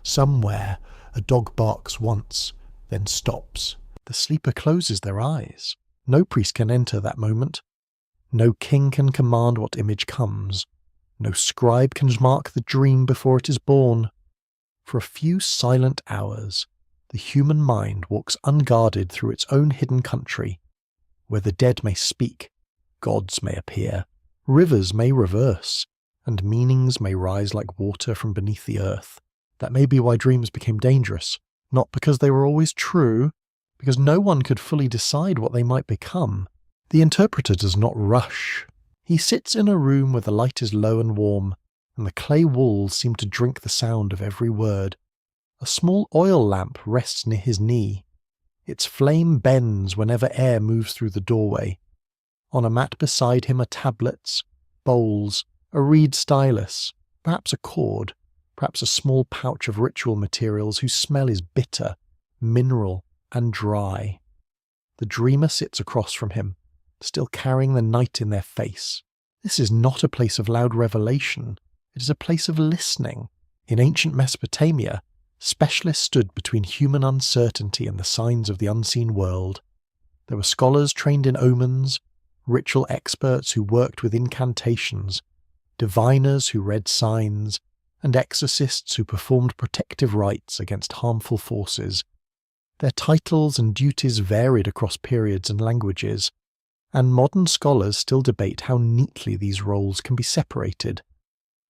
Somewhere, a dog barks once, then stops. The sleeper closes their eyes. No priest can enter that moment. No king can command what image comes. No scribe can mark the dream before it is born. For a few silent hours, the human mind walks unguarded through its own hidden country, where the dead may speak, gods may appear, rivers may reverse, and meanings may rise like water from beneath the earth. That may be why dreams became dangerous, not because they were always true, because no one could fully decide what they might become. The interpreter does not rush. He sits in a room where the light is low and warm, and the clay walls seem to drink the sound of every word. A small oil lamp rests near his knee. Its flame bends whenever air moves through the doorway. On a mat beside him are tablets, bowls, a reed stylus, perhaps a cord, perhaps a small pouch of ritual materials whose smell is bitter, mineral, and dry. The dreamer sits across from him, still carrying the night in their face. This is not a place of loud revelation. It is a place of listening. In ancient Mesopotamia, specialists stood between human uncertainty and the signs of the unseen world. There were scholars trained in omens, ritual experts who worked with incantations, diviners who read signs, and exorcists who performed protective rites against harmful forces. Their titles and duties varied across periods and languages, and modern scholars still debate how neatly these roles can be separated.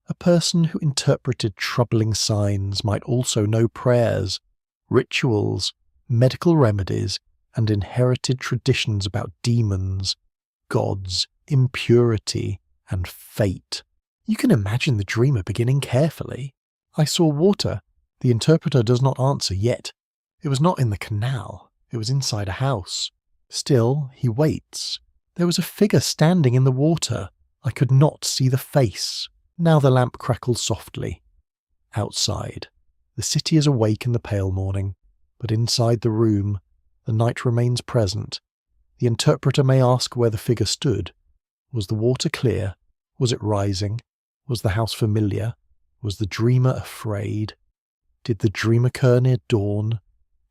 A person who interpreted troubling signs might also know prayers, rituals, medical remedies, and inherited traditions about demons, gods, impurity, and fate. You can imagine the dreamer beginning carefully. I saw water. The interpreter does not answer yet. It was not in the canal. It was inside a house. Still, he waits. There was a figure standing in the water. I could not see the face. Now the lamp crackles softly. Outside, the city is awake in the pale morning, but inside the room, the night remains present. The interpreter may ask where the figure stood. Was the water clear? Was it rising? Was the house familiar? Was the dreamer afraid? Did the dream occur near dawn?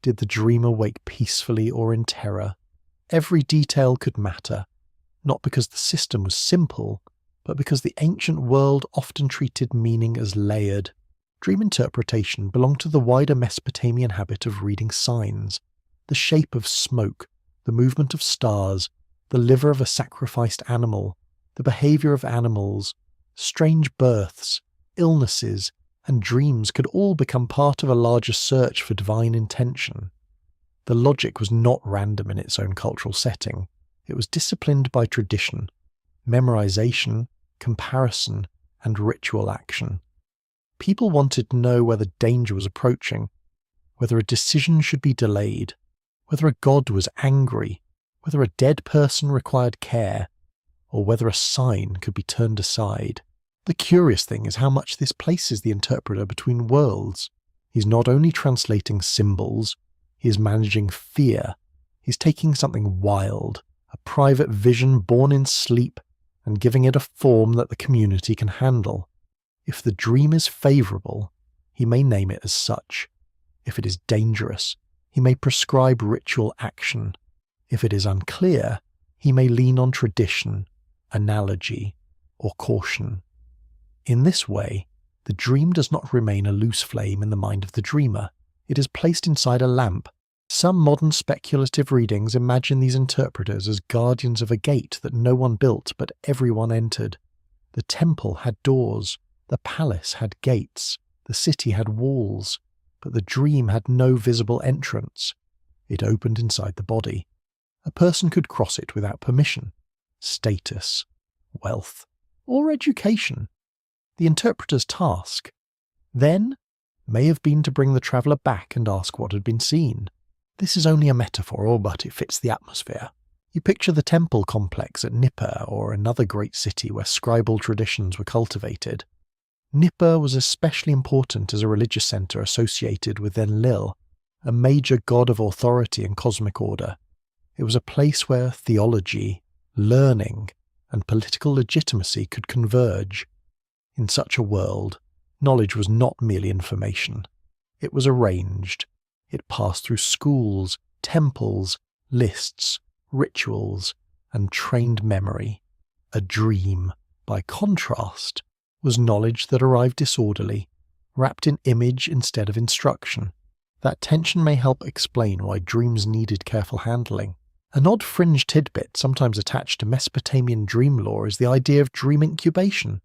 Did the dreamer wake peacefully or in terror? Every detail could matter, not because the system was simple, but because the ancient world often treated meaning as layered. Dream interpretation belonged to the wider Mesopotamian habit of reading signs, the shape of smoke, the movement of stars, the liver of a sacrificed animal, the behavior of animals, strange births, illnesses, and dreams could all become part of a larger search for divine intention. The logic was not random in its own cultural setting. It was disciplined by tradition, memorization, comparison, and ritual action. People wanted to know whether danger was approaching, whether a decision should be delayed, whether a god was angry, whether a dead person required care, or whether a sign could be turned aside. The curious thing is how much this places the interpreter between worlds. He's not only translating symbols, he is managing fear. He's taking something wild, a private vision born in sleep, and giving it a form that the community can handle. If the dream is favourable, he may name it as such. If it is dangerous, he may prescribe ritual action. If it is unclear, he may lean on tradition, analogy, or caution. In this way, the dream does not remain a loose flame in the mind of the dreamer. It is placed inside a lamp. Some modern speculative readings imagine these interpreters as guardians of a gate that no one built but everyone entered. The temple had doors, the palace had gates, the city had walls, but the dream had no visible entrance. It opened inside the body. A person could cross it without permission, status, wealth, or education. The interpreter's task, then, may have been to bring the traveller back and ask what had been seen. This is only a metaphor, but it fits the atmosphere. You picture the temple complex at Nippur or another great city where scribal traditions were cultivated. Nippur was especially important as a religious centre associated with Enlil, a major god of authority and cosmic order. It was a place where theology, learning, and political legitimacy could converge. In such a world, knowledge was not merely information. It was arranged. It passed through schools, temples, lists, rituals, and trained memory. A dream, by contrast, was knowledge that arrived disorderly, wrapped in image instead of instruction. That tension may help explain why dreams needed careful handling. An odd fringe tidbit sometimes attached to Mesopotamian dream lore is the idea of dream incubation,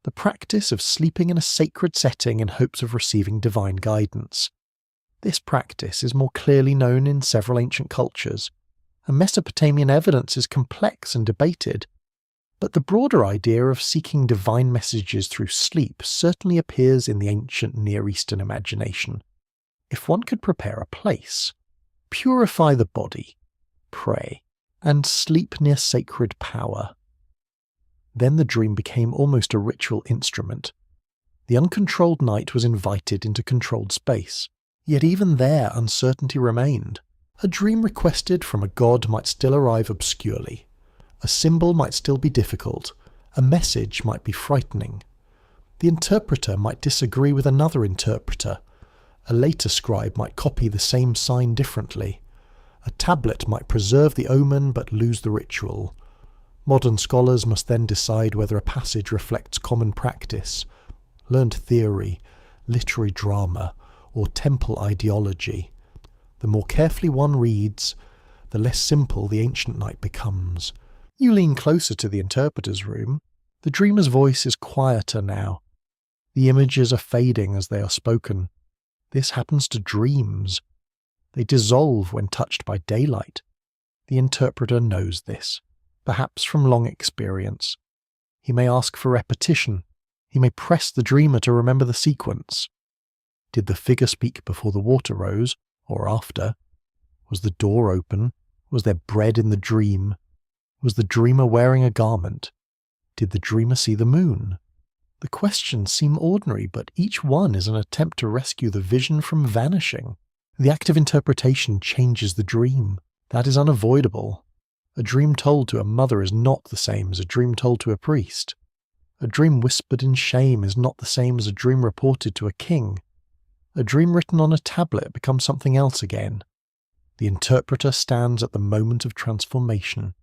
the practice of sleeping in a sacred setting in hopes of receiving divine guidance. This practice is more clearly known in several ancient cultures, and Mesopotamian evidence is complex and debated, but the broader idea of seeking divine messages through sleep certainly appears in the ancient Near Eastern imagination. If one could prepare a place, purify the body, pray, and sleep near sacred power, then the dream became almost a ritual instrument. The uncontrolled night was invited into controlled space, yet even there uncertainty remained. A dream requested from a god might still arrive obscurely. A symbol might still be difficult. A message might be frightening. The interpreter might disagree with another interpreter. A later scribe might copy the same sign differently. A tablet might preserve the omen but lose the ritual. Modern scholars must then decide whether a passage reflects common practice, learned theory, literary drama, or temple ideology. The more carefully one reads, the less simple the ancient night becomes. You lean closer to the interpreter's room. The dreamer's voice is quieter now. The images are fading as they are spoken. This happens to dreams. They dissolve when touched by daylight. The interpreter knows this, perhaps from long experience. He may ask for repetition. He may press the dreamer to remember the sequence. Did the figure speak before the water rose, or after? Was the door open? Was there bread in the dream? Was the dreamer wearing a garment? Did the dreamer see the moon? The questions seem ordinary, but each one is an attempt to rescue the vision from vanishing. The act of interpretation changes the dream. That is unavoidable. A dream told to a mother is not the same as a dream told to a priest. A dream whispered in shame is not the same as a dream reported to a king. A dream written on a tablet becomes something else again. The interpreter stands at the moment of transformation.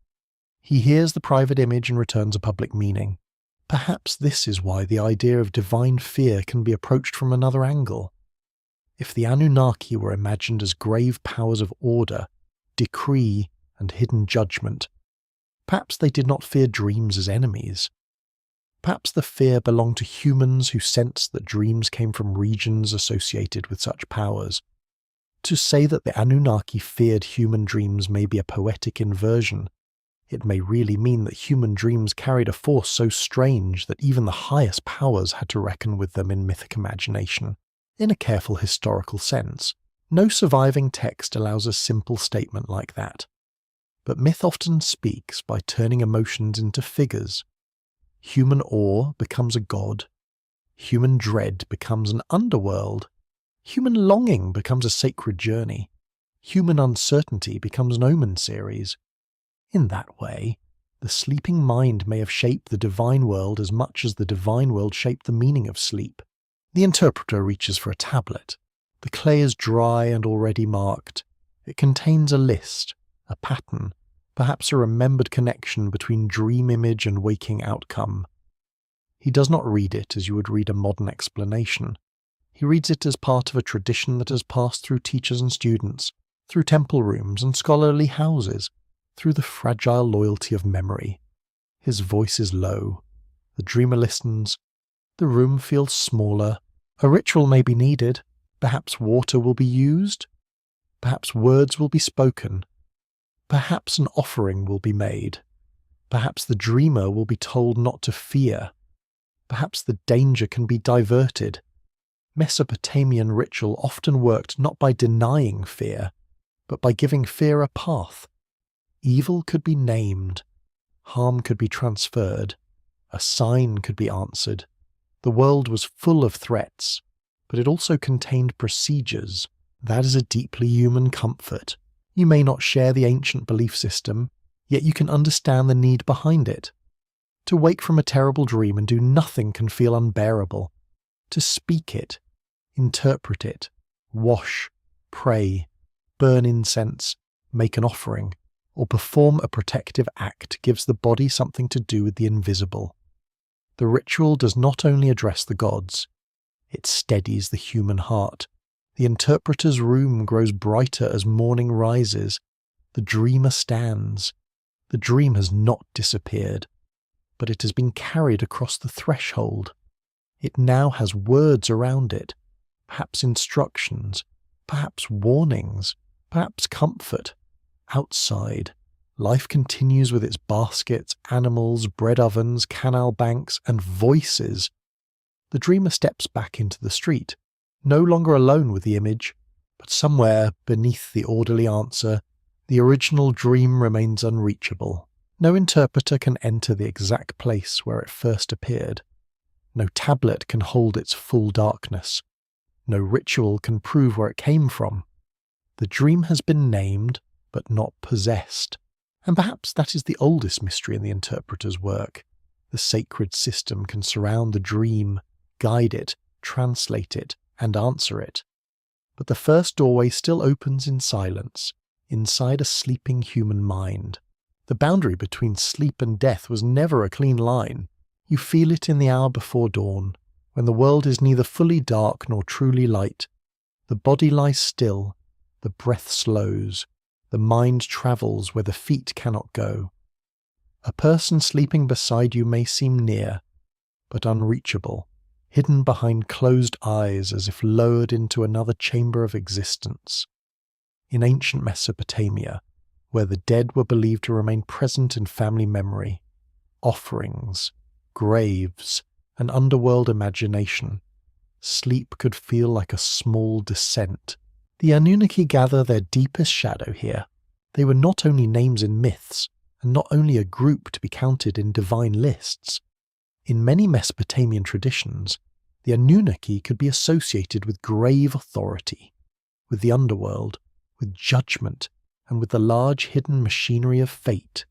He hears the private image and returns a public meaning. Perhaps this is why the idea of divine fear can be approached from another angle. If the Anunnaki were imagined as grave powers of order, decree, and hidden judgment, perhaps they did not fear dreams as enemies. Perhaps the fear belonged to humans who sensed that dreams came from regions associated with such powers. To say that the Anunnaki feared human dreams may be a poetic inversion. It may really mean that human dreams carried a force so strange that even the highest powers had to reckon with them in mythic imagination. In a careful historical sense, no surviving text allows a simple statement like that. But myth often speaks by turning emotions into figures. Human awe becomes a god. Human dread becomes an underworld. Human longing becomes a sacred journey. Human uncertainty becomes an omen series. In that way, the sleeping mind may have shaped the divine world as much as the divine world shaped the meaning of sleep. The interpreter reaches for a tablet. The clay is dry and already marked. It contains a list, a pattern, perhaps a remembered connection between dream image and waking outcome. He does not read it as you would read a modern explanation. He reads it as part of a tradition that has passed through teachers and students, through temple rooms and scholarly houses, through the fragile loyalty of memory. His voice is low. The dreamer listens. The room feels smaller. A ritual may be needed. Perhaps water will be used. Perhaps words will be spoken. Perhaps an offering will be made. Perhaps the dreamer will be told not to fear. Perhaps the danger can be diverted. Mesopotamian ritual often worked not by denying fear, but by giving fear a path. Evil could be named. Harm could be transferred. A sign could be answered. The world was full of threats, but it also contained procedures. That is a deeply human comfort. You may not share the ancient belief system, yet you can understand the need behind it. To wake from a terrible dream and do nothing can feel unbearable. To speak it, interpret it, wash, pray, burn incense, make an offering, or perform a protective act gives the body something to do with the invisible. The ritual does not only address the gods, it steadies the human heart. The interpreter's room grows brighter as morning rises. The dreamer stands. The dream has not disappeared, but it has been carried across the threshold. It now has words around it, perhaps instructions, perhaps warnings, perhaps comfort. Outside, life continues with its baskets, animals, bread ovens, canal banks, and voices. The dreamer steps back into the street, no longer alone with the image, but somewhere beneath the orderly answer, the original dream remains unreachable. No interpreter can enter the exact place where it first appeared. No tablet can hold its full darkness. No ritual can prove where it came from. The dream has been named, but not possessed. And perhaps that is the oldest mystery in the interpreter's work. The sacred system can surround the dream, guide it, translate it, and answer it. But the first doorway still opens in silence, inside a sleeping human mind. The boundary between sleep and death was never a clean line. You feel it in the hour before dawn, when the world is neither fully dark nor truly light. The body lies still, the breath slows, the mind travels where the feet cannot go. A person sleeping beside you may seem near, but unreachable, hidden behind closed eyes as if lowered into another chamber of existence. In ancient Mesopotamia, where the dead were believed to remain present in family memory, offerings, graves, an underworld imagination, sleep could feel like a small descent. The Anunnaki gather their deepest shadow here. They were not only names in myths, and not only a group to be counted in divine lists. In many Mesopotamian traditions, the Anunnaki could be associated with grave authority, with the underworld, with judgment, and with the large hidden machinery of fate.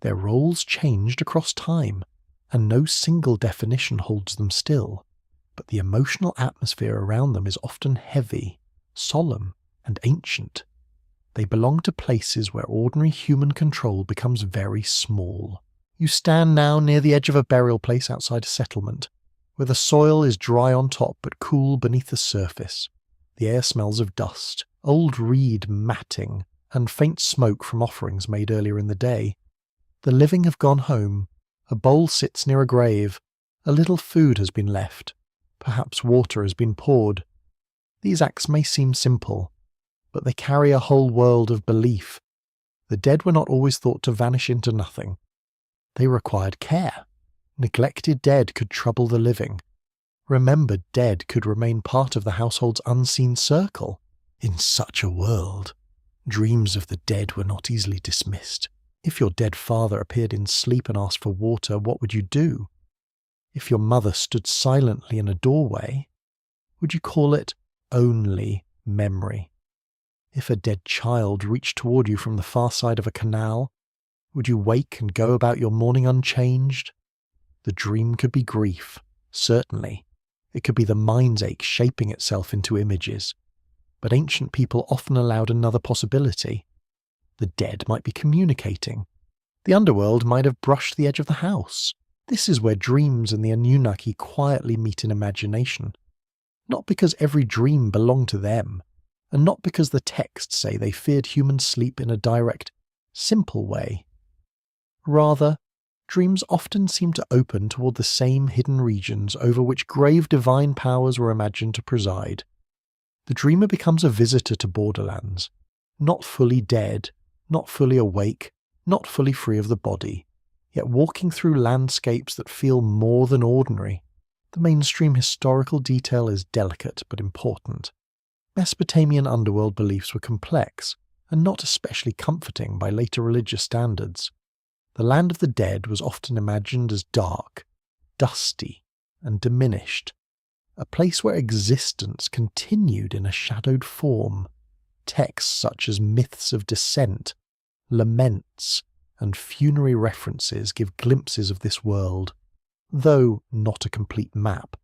Their roles changed across time, and no single definition holds them still, but the emotional atmosphere around them is often heavy, solemn, and ancient. They belong to places where ordinary human control becomes very small. You stand now near the edge of a burial place outside a settlement, where the soil is dry on top but cool beneath the surface. The air smells of dust, old reed matting, and faint smoke from offerings made earlier in the day. The living have gone home. A bowl sits near a grave. A little food has been left. Perhaps water has been poured. These acts may seem simple, but they carry a whole world of belief. The dead were not always thought to vanish into nothing. They required care. Neglected dead could trouble the living. Remembered dead could remain part of the household's unseen circle. In such a world, dreams of the dead were not easily dismissed. If your dead father appeared in sleep and asked for water, what would you do? If your mother stood silently in a doorway, would you call it only memory? If a dead child reached toward you from the far side of a canal, would you wake and go about your morning unchanged? The dream could be grief, certainly. It could be the mind's ache shaping itself into images. But ancient people often allowed another possibility. The dead might be communicating. The underworld might have brushed the edge of the house. This is where dreams and the Anunnaki quietly meet in imagination. Not because every dream belonged to them, and not because the texts say they feared human sleep in a direct, simple way. Rather, dreams often seem to open toward the same hidden regions over which grave divine powers were imagined to preside. The dreamer becomes a visitor to borderlands, not fully dead, not fully awake, not fully free of the body, yet walking through landscapes that feel more than ordinary. The mainstream historical detail is delicate but important. Mesopotamian underworld beliefs were complex and not especially comforting by later religious standards. The land of the dead was often imagined as dark, dusty, and diminished, a place where existence continued in a shadowed form. Texts such as myths of descent, laments, and funerary references give glimpses of this world, though not a complete map.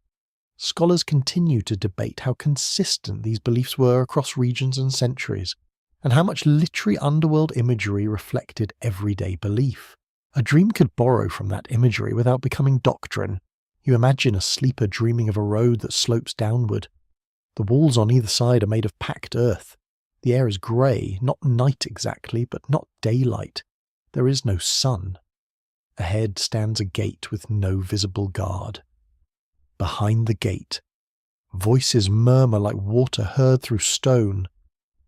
Scholars continue to debate how consistent these beliefs were across regions and centuries, and how much literary underworld imagery reflected everyday belief. A dream could borrow from that imagery without becoming doctrine. You imagine a sleeper dreaming of a road that slopes downward. The walls on either side are made of packed earth. The air is grey, not night exactly, but not daylight. There is no sun. Ahead stands a gate with no visible guard. Behind the gate, voices murmur like water heard through stone.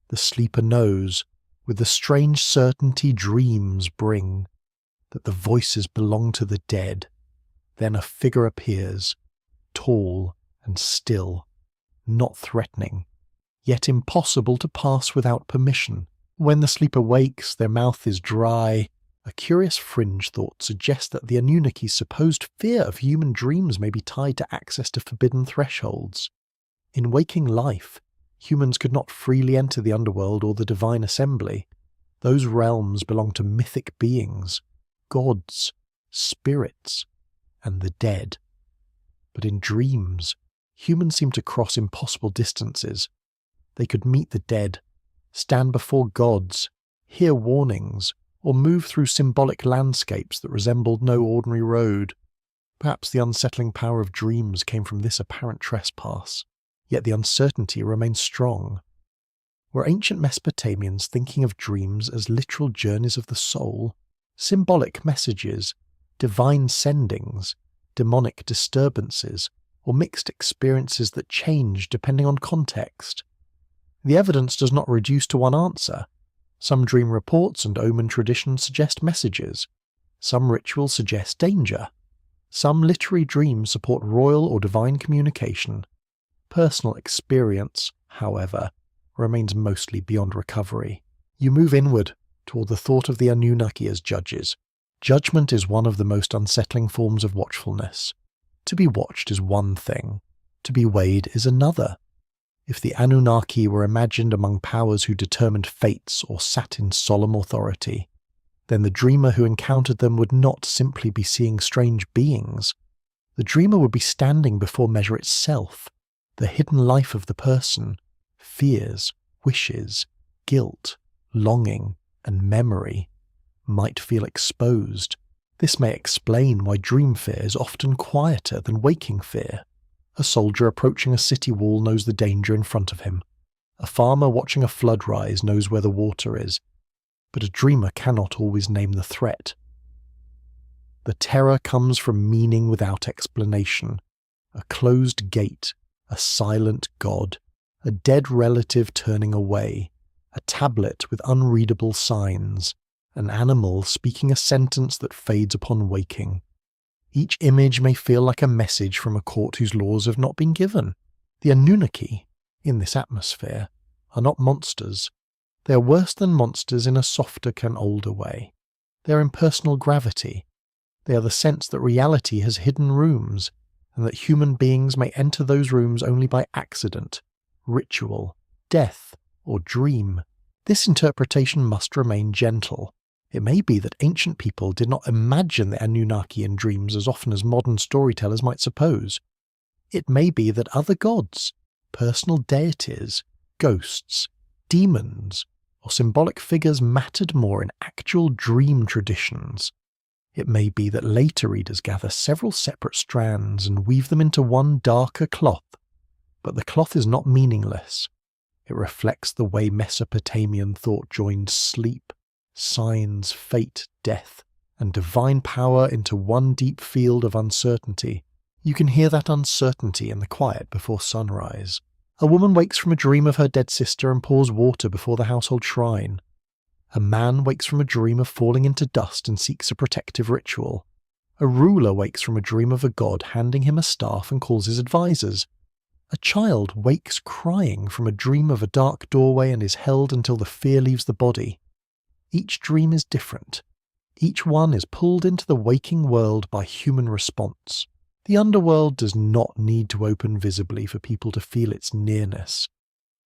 The sleeper knows, with the strange certainty dreams bring, that the voices belong to the dead. Then a figure appears, tall and still, not threatening, yet impossible to pass without permission. When the sleeper wakes, their mouth is dry. A curious fringe thought suggests that the Anunnaki's supposed fear of human dreams may be tied to access to forbidden thresholds. In waking life, humans could not freely enter the underworld or the divine assembly. Those realms belong to mythic beings, gods, spirits, and the dead. But in dreams, humans seem to cross impossible distances. They could meet the dead, stand before gods, hear warnings, or move through symbolic landscapes that resembled no ordinary road. Perhaps the unsettling power of dreams came from this apparent trespass, yet the uncertainty remains strong. Were ancient Mesopotamians thinking of dreams as literal journeys of the soul, symbolic messages, divine sendings, demonic disturbances, or mixed experiences that change depending on context? The evidence does not reduce to one answer. Some dream reports and omen traditions suggest messages. Some rituals suggest danger. Some literary dreams support royal or divine communication. Personal experience, however, remains mostly beyond recovery. You move inward toward the thought of the Anunnaki as judges. Judgment is one of the most unsettling forms of watchfulness. To be watched is one thing. To be weighed is another. If the Anunnaki were imagined among powers who determined fates or sat in solemn authority, then the dreamer who encountered them would not simply be seeing strange beings. The dreamer would be standing before measure itself, the hidden life of the person, fears, wishes, guilt, longing, and memory might feel exposed. This may explain why dream fear is often quieter than waking fear. A soldier approaching a city wall knows the danger in front of him. A farmer watching a flood rise knows where the water is. But a dreamer cannot always name the threat. The terror comes from meaning without explanation. A closed gate, a silent god, a dead relative turning away, a tablet with unreadable signs, an animal speaking a sentence that fades upon waking. Each image may feel like a message from a court whose laws have not been given. The Anunnaki, in this atmosphere, are not monsters. They are worse than monsters in a softer can older way. They are impersonal gravity. They are the sense that reality has hidden rooms, and that human beings may enter those rooms only by accident, ritual, death, or dream. This interpretation must remain gentle. It may be that ancient people did not imagine the Anunnaki in dreams as often as modern storytellers might suppose. It may be that other gods, personal deities, ghosts, demons, or symbolic figures mattered more in actual dream traditions. It may be that later readers gather several separate strands and weave them into one darker cloth, but the cloth is not meaningless. It reflects the way Mesopotamian thought joined sleep, signs, fate, death, and divine power into one deep field of uncertainty. You can hear that uncertainty in the quiet before sunrise. A woman wakes from a dream of her dead sister and pours water before the household shrine. A man wakes from a dream of falling into dust and seeks a protective ritual. A ruler wakes from a dream of a god handing him a staff and calls his advisors. A child wakes crying from a dream of a dark doorway and is held until the fear leaves the body. Each dream is different. Each one is pulled into the waking world by human response. The underworld does not need to open visibly for people to feel its nearness.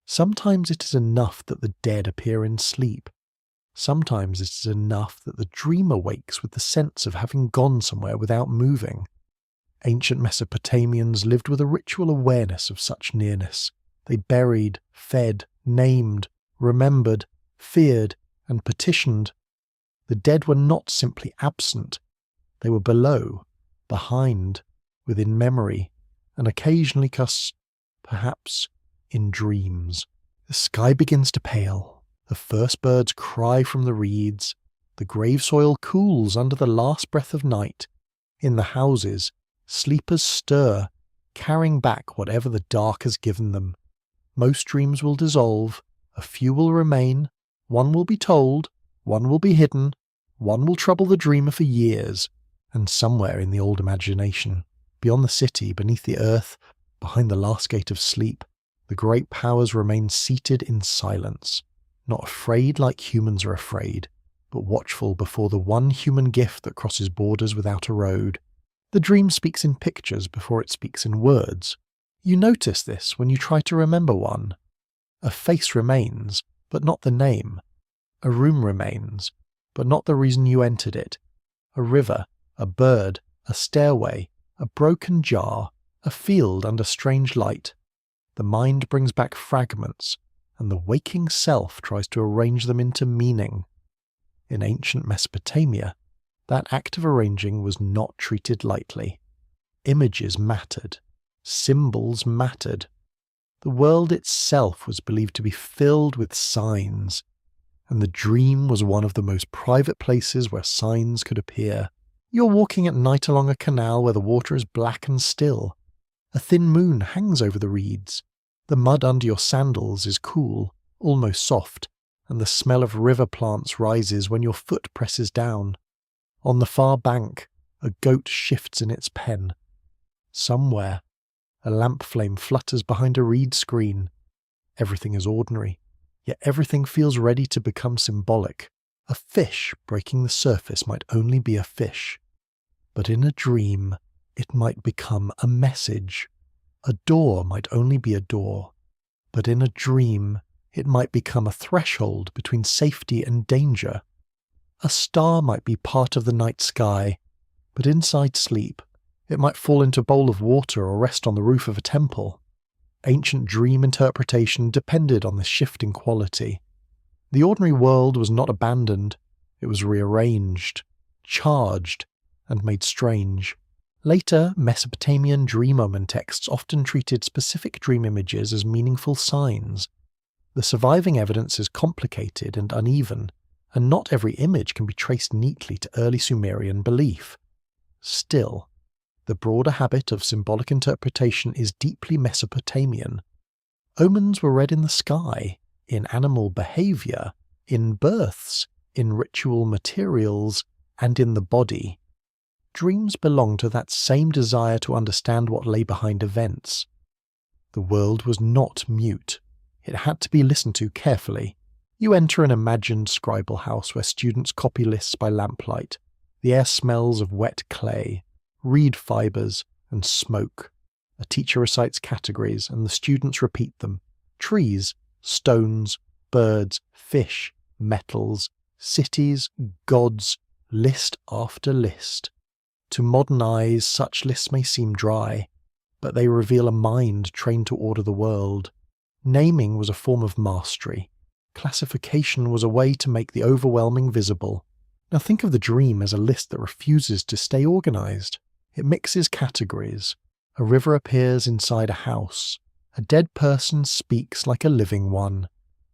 Sometimes it is enough that the dead appear in sleep. Sometimes it is enough that the dreamer wakes with the sense of having gone somewhere without moving. Ancient Mesopotamians lived with a ritual awareness of such nearness. They buried, fed, named, remembered, feared, and petitioned. The dead were not simply absent. They were below, behind, within memory, and occasionally perhaps in dreams. The sky begins to pale. The first birds cry from the reeds. The grave soil cools under the last breath of night. In the houses, sleepers stir, carrying back whatever the dark has given them. Most dreams will dissolve, a few will remain, one will be told, one will be hidden, one will trouble the dreamer for years, and somewhere in the old imagination, beyond the city, beneath the earth, behind the last gate of sleep, the great powers remain seated in silence, not afraid like humans are afraid, but watchful before the one human gift that crosses borders without a road. The dream speaks in pictures before it speaks in words. You notice this when you try to remember one. A face remains, but not the name. A room remains, but not the reason you entered it. A river, a bird, a stairway, a broken jar, a field under strange light. The mind brings back fragments, and the waking self tries to arrange them into meaning. In ancient Mesopotamia, that act of arranging was not treated lightly. Images mattered. Symbols mattered. The world itself was believed to be filled with signs, and the dream was one of the most private places where signs could appear. You're walking at night along a canal where the water is black and still. A thin moon hangs over the reeds. The mud under your sandals is cool, almost soft, and the smell of river plants rises when your foot presses down. On the far bank, a goat shifts in its pen. Somewhere, a lamp flame flutters behind a reed screen. Everything is ordinary, yet everything feels ready to become symbolic. A fish breaking the surface might only be a fish, but in a dream, it might become a message. A door might only be a door, but in a dream, it might become a threshold between safety and danger. A star might be part of the night sky, but inside sleep, it might fall into a bowl of water or rest on the roof of a temple. Ancient dream interpretation depended on this shifting quality. The ordinary world was not abandoned, it was rearranged, charged, and made strange. Later, Mesopotamian dream omen texts often treated specific dream images as meaningful signs. The surviving evidence is complicated and uneven, and not every image can be traced neatly to early Sumerian belief. Still, the broader habit of symbolic interpretation is deeply Mesopotamian. Omens were read in the sky, in animal behavior, in births, in ritual materials, and in the body. Dreams belong to that same desire to understand what lay behind events. The world was not mute. It had to be listened to carefully. You enter an imagined scribal house where students copy lists by lamplight. The air smells of wet clay, reed fibres, and smoke. A teacher recites categories, and the students repeat them. Trees, stones, birds, fish, metals, cities, gods, list after list. To modern eyes, such lists may seem dry, but they reveal a mind trained to order the world. Naming was a form of mastery. Classification was a way to make the overwhelming visible. Now think of the dream as a list that refuses to stay organized. It mixes categories. A river appears inside a house. A dead person speaks like a living one.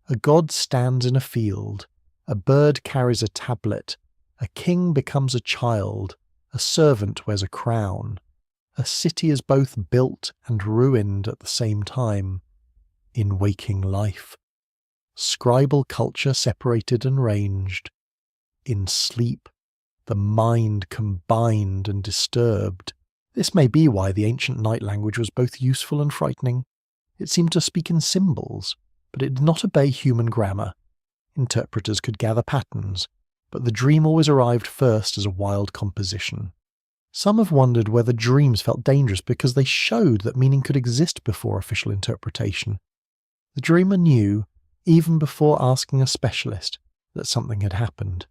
A god stands in a field. A bird carries a tablet. A king becomes a child. A servant wears a crown. A city is both built and ruined at the same time. In waking life. Scribal culture separated and ranged. In sleep, the mind combined and disturbed. This may be why the ancient night language was both useful and frightening. It seemed to speak in symbols, but it did not obey human grammar. Interpreters could gather patterns, but the dream always arrived first as a wild composition. Some have wondered whether dreams felt dangerous because they showed that meaning could exist before official interpretation. The dreamer knew, even before asking a specialist, that something had happened.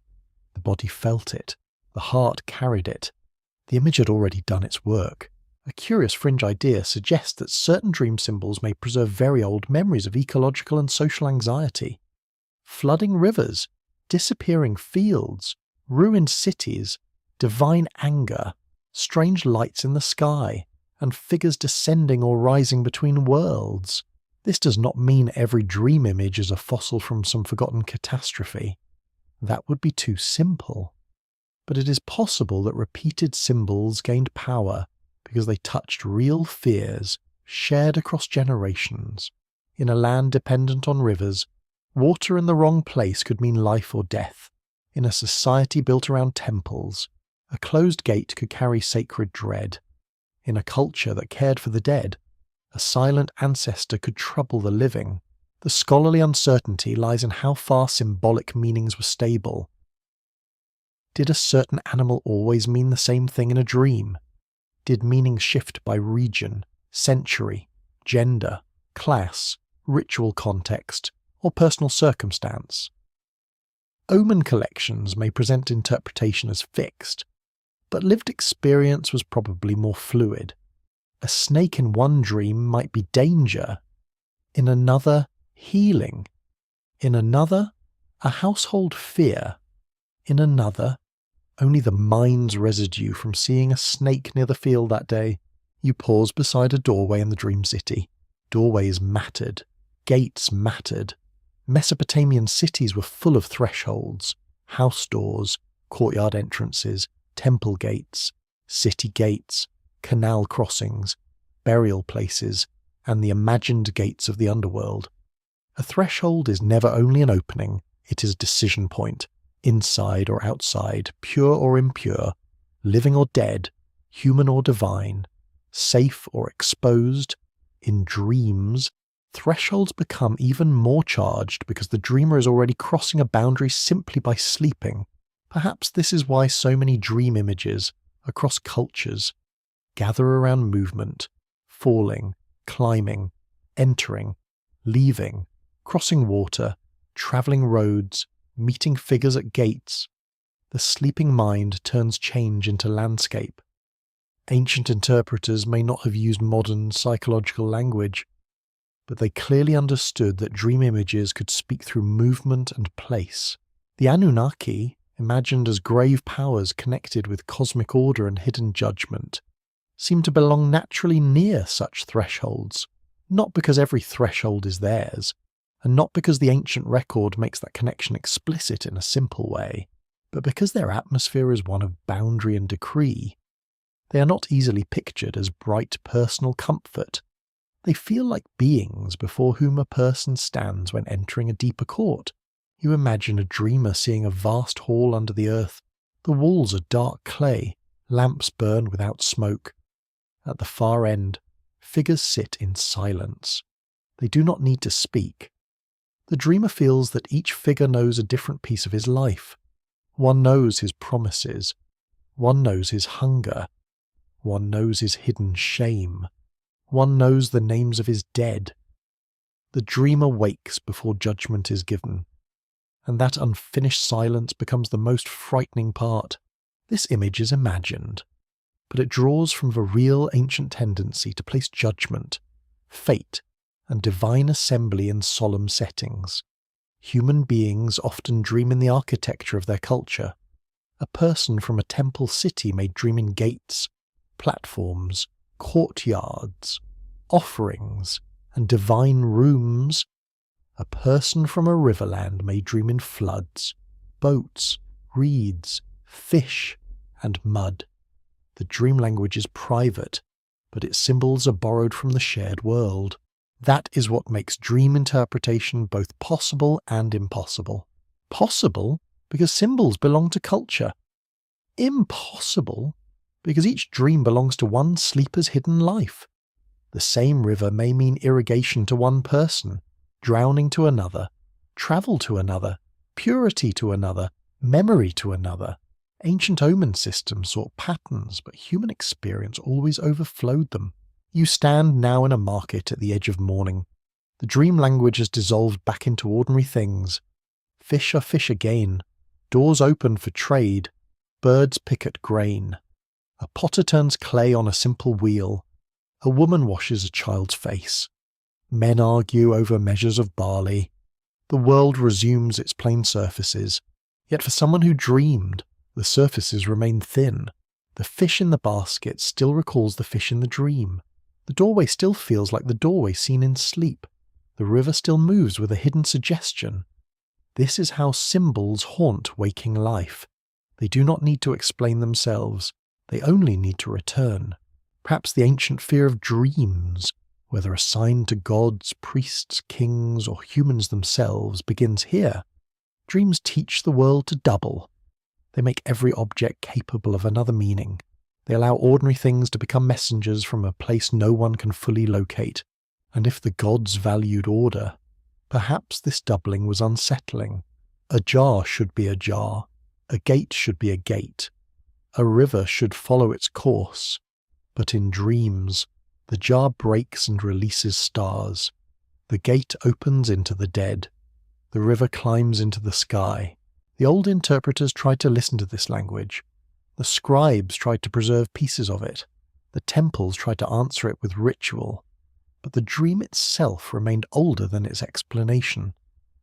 The body felt it. The heart carried it. The image had already done its work. A curious fringe idea suggests that certain dream symbols may preserve very old memories of ecological and social anxiety. Flooding rivers, disappearing fields, ruined cities, divine anger, strange lights in the sky, and figures descending or rising between worlds. This does not mean every dream image is a fossil from some forgotten catastrophe. That would be too simple. But it is possible that repeated symbols gained power because they touched real fears shared across generations. In a land dependent on rivers, water in the wrong place could mean life or death. In a society built around temples, a closed gate could carry sacred dread. In a culture that cared for the dead, a silent ancestor could trouble the living. The scholarly uncertainty lies in how far symbolic meanings were stable. Did a certain animal always mean the same thing in a dream? Did meanings shift by region, century, gender, class, ritual context, or personal circumstance? Omen collections may present interpretation as fixed, but lived experience was probably more fluid. A snake in one dream might be danger, in another, healing, in another, a household fear, in another, only the mind's residue from seeing a snake near the field that day. You pause beside a doorway in the dream city. Doorways mattered. Gates mattered. Mesopotamian cities were full of thresholds, house doors, courtyard entrances, temple gates, city gates, canal crossings, burial places, and the imagined gates of the underworld. A threshold is never only an opening, it is a decision point, inside or outside, pure or impure, living or dead, human or divine, safe or exposed. In dreams, thresholds become even more charged because the dreamer is already crossing a boundary simply by sleeping. Perhaps this is why so many dream images, across cultures, gather around movement, falling, climbing, entering, leaving, crossing water, travelling roads, meeting figures at gates. The sleeping mind turns change into landscape. Ancient interpreters may not have used modern psychological language, but they clearly understood that dream images could speak through movement and place. The Anunnaki, imagined as grave powers connected with cosmic order and hidden judgment, seem to belong naturally near such thresholds, not because every threshold is theirs, and not because the ancient record makes that connection explicit in a simple way, but because their atmosphere is one of boundary and decree. They are not easily pictured as bright personal comfort. They feel like beings before whom a person stands when entering a deeper court. You imagine a dreamer seeing a vast hall under the earth. The walls are dark clay, lamps burn without smoke. At the far end, figures sit in silence. They do not need to speak. The dreamer feels that each figure knows a different piece of his life. One knows his promises, One knows his hunger. One knows his hidden shame. One knows the names of his dead. The dreamer wakes before judgment is given, and that unfinished silence becomes the most frightening part. This image is imagined, but it draws from the real ancient tendency to place judgment, fate, and divine assembly in solemn settings. Human beings often dream in the architecture of their culture. A person from a temple city may dream in gates, platforms, courtyards, offerings, and divine rooms. A person from a riverland may dream in floods, boats, reeds, fish, and mud. The dream language is private, but its symbols are borrowed from the shared world. That is what makes dream interpretation both possible and impossible. Possible because symbols belong to culture. Impossible because each dream belongs to one sleeper's hidden life. The same river may mean irrigation to one person, drowning to another, travel to another, purity to another, memory to another. Ancient omen systems sought patterns, but human experience always overflowed them. You stand now in a market at the edge of morning. The dream language has dissolved back into ordinary things. Fish are fish again. Doors open for trade. Birds pick at grain. A potter turns clay on a simple wheel. A woman washes a child's face. Men argue over measures of barley. The world resumes its plain surfaces. Yet for someone who dreamed, the surfaces remain thin. The fish in the basket still recalls the fish in the dream. The doorway still feels like the doorway seen in sleep. The river still moves with a hidden suggestion. This is how symbols haunt waking life. They do not need to explain themselves. They only need to return. Perhaps the ancient fear of dreams, whether assigned to gods, priests, kings, or humans themselves, begins here. Dreams teach the world to double. They make every object capable of another meaning. They allow ordinary things to become messengers from a place no one can fully locate. And if the gods valued order, perhaps this doubling was unsettling. A jar should be a jar. A gate should be a gate. A river should follow its course. But in dreams, the jar breaks and releases stars. The gate opens into the dead. The river climbs into the sky. The old interpreters tried to listen to this language. The scribes tried to preserve pieces of it. The temples tried to answer it with ritual. But the dream itself remained older than its explanation,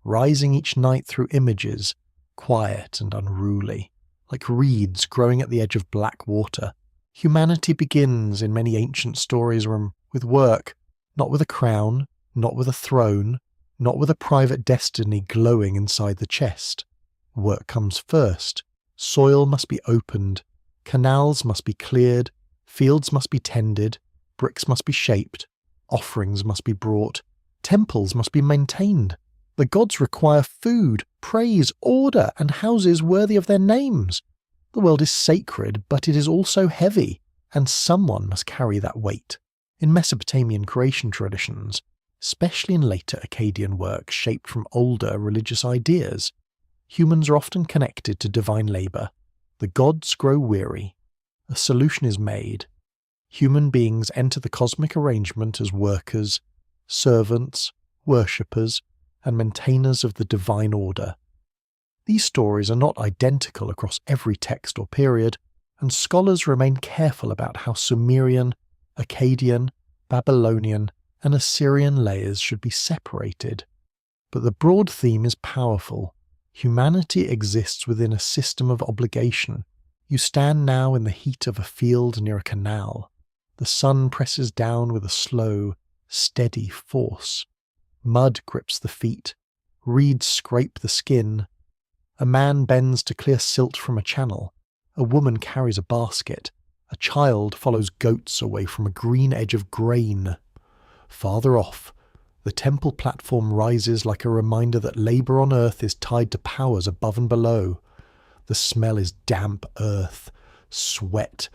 rising each night through images, quiet and unruly, like reeds growing at the edge of black water. Humanity begins in many ancient stories with work, not with a crown, not with a throne, not with a private destiny glowing inside the chest. Work comes first. Soil must be opened, canals must be cleared, fields must be tended, bricks must be shaped, offerings must be brought, temples must be maintained. The gods require food, praise, order, and houses worthy of their names. The world is sacred, but it is also heavy, and someone must carry that weight. In Mesopotamian creation traditions, especially in later Akkadian work shaped from older religious ideas, humans are often connected to divine labour. The gods grow weary. A solution is made. Human beings enter the cosmic arrangement as workers, servants, worshippers, and maintainers of the divine order. These stories are not identical across every text or period, and scholars remain careful about how Sumerian, Akkadian, Babylonian, and Assyrian layers should be separated. But the broad theme is powerful. Humanity exists within a system of obligation. You stand now in the heat of a field near a canal. The sun presses down with a slow, steady force. Mud grips the feet. Reeds scrape the skin. A man bends to clear silt from a channel. A woman carries a basket. A child follows goats away from a green edge of grain. Farther off, the temple platform rises like a reminder that labour on earth is tied to powers above and below. The smell is damp earth, sweat,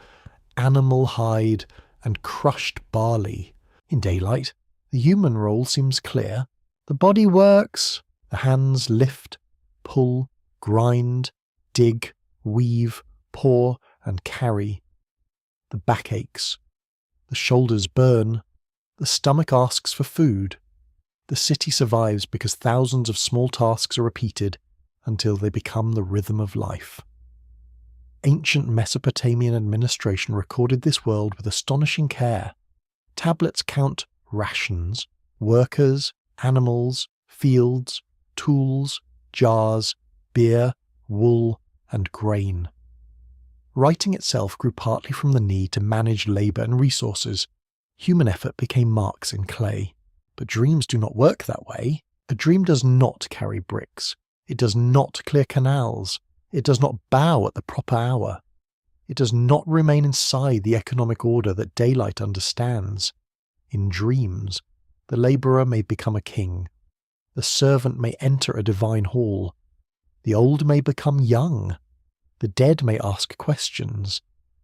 animal hide, and crushed barley. In daylight, the human role seems clear. The body works. The hands lift, pull, grind, dig, weave, pour, and carry. The back aches. The shoulders burn. The stomach asks for food. The city survives because thousands of small tasks are repeated until they become the rhythm of life. Ancient Mesopotamian administration recorded this world with astonishing care. Tablets count rations, workers, animals, fields, tools, jars, beer, wool, and grain. Writing itself grew partly from the need to manage labour and resources. Human effort became marks in clay. But dreams do not work that way. A dream does not carry bricks. It does not clear canals. It does not bow at the proper hour. It does not remain inside the economic order that daylight understands. In dreams, the labourer may become a king. The servant may enter a divine hall. The old may become young. The dead may ask questions.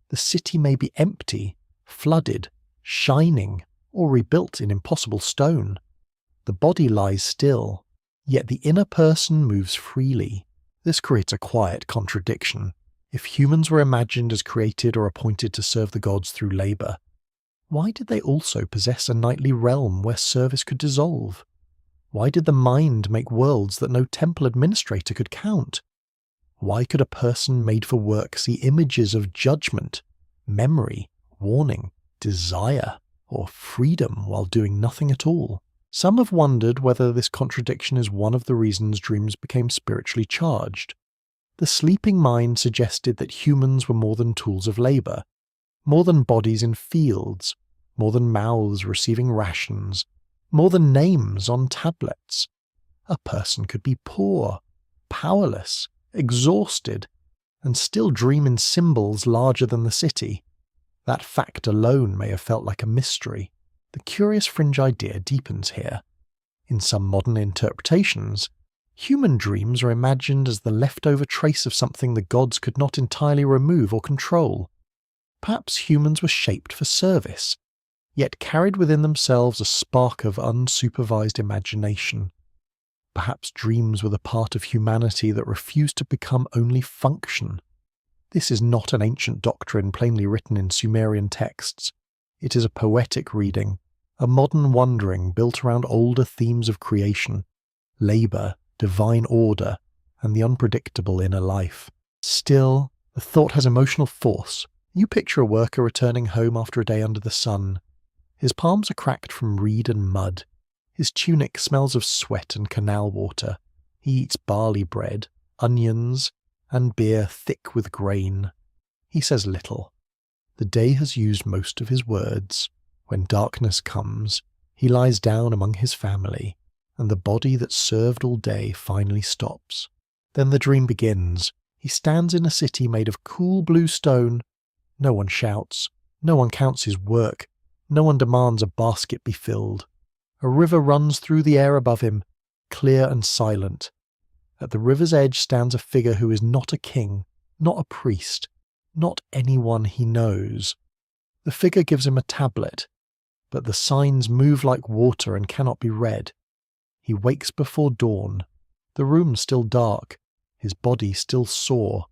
The city may be empty, flooded, shining, or rebuilt in impossible stone. The body lies still, yet the inner person moves freely. This creates a quiet contradiction. If humans were imagined as created or appointed to serve the gods through labour, why did they also possess a nightly realm where service could dissolve? Why did the mind make worlds that no temple administrator could count? Why could a person made for work see images of judgment, memory, warning, desire, or freedom while doing nothing at all? Some have wondered whether this contradiction is one of the reasons dreams became spiritually charged. The sleeping mind suggested that humans were more than tools of labour, more than bodies in fields, more than mouths receiving rations, more than names on tablets. A person could be poor, powerless, exhausted, and still dream in symbols larger than the city. That fact alone may have felt like a mystery. The curious fringe idea deepens here. In some modern interpretations, human dreams are imagined as the leftover trace of something the gods could not entirely remove or control. Perhaps humans were shaped for service, yet carried within themselves a spark of unsupervised imagination. Perhaps dreams were the part of humanity that refused to become only function. This is not an ancient doctrine plainly written in Sumerian texts. It is a poetic reading, a modern wondering built around older themes of creation, labour, divine order, and the unpredictable inner life. Still, the thought has emotional force. You picture a worker returning home after a day under the sun. His palms are cracked from reed and mud. His tunic smells of sweat and canal water. He eats barley bread, onions, and beer thick with grain. He says little. The day has used most of his words. When darkness comes, he lies down among his family, and the body that served all day finally stops. Then the dream begins. He stands in a city made of cool blue stone. No one shouts. No one counts his work. No one demands a basket be filled. A river runs through the air above him, clear and silent. At the river's edge stands a figure who is not a king, not a priest, not anyone he knows. The figure gives him a tablet, but the signs move like water and cannot be read. He wakes before dawn. The room's still dark, his body still sore,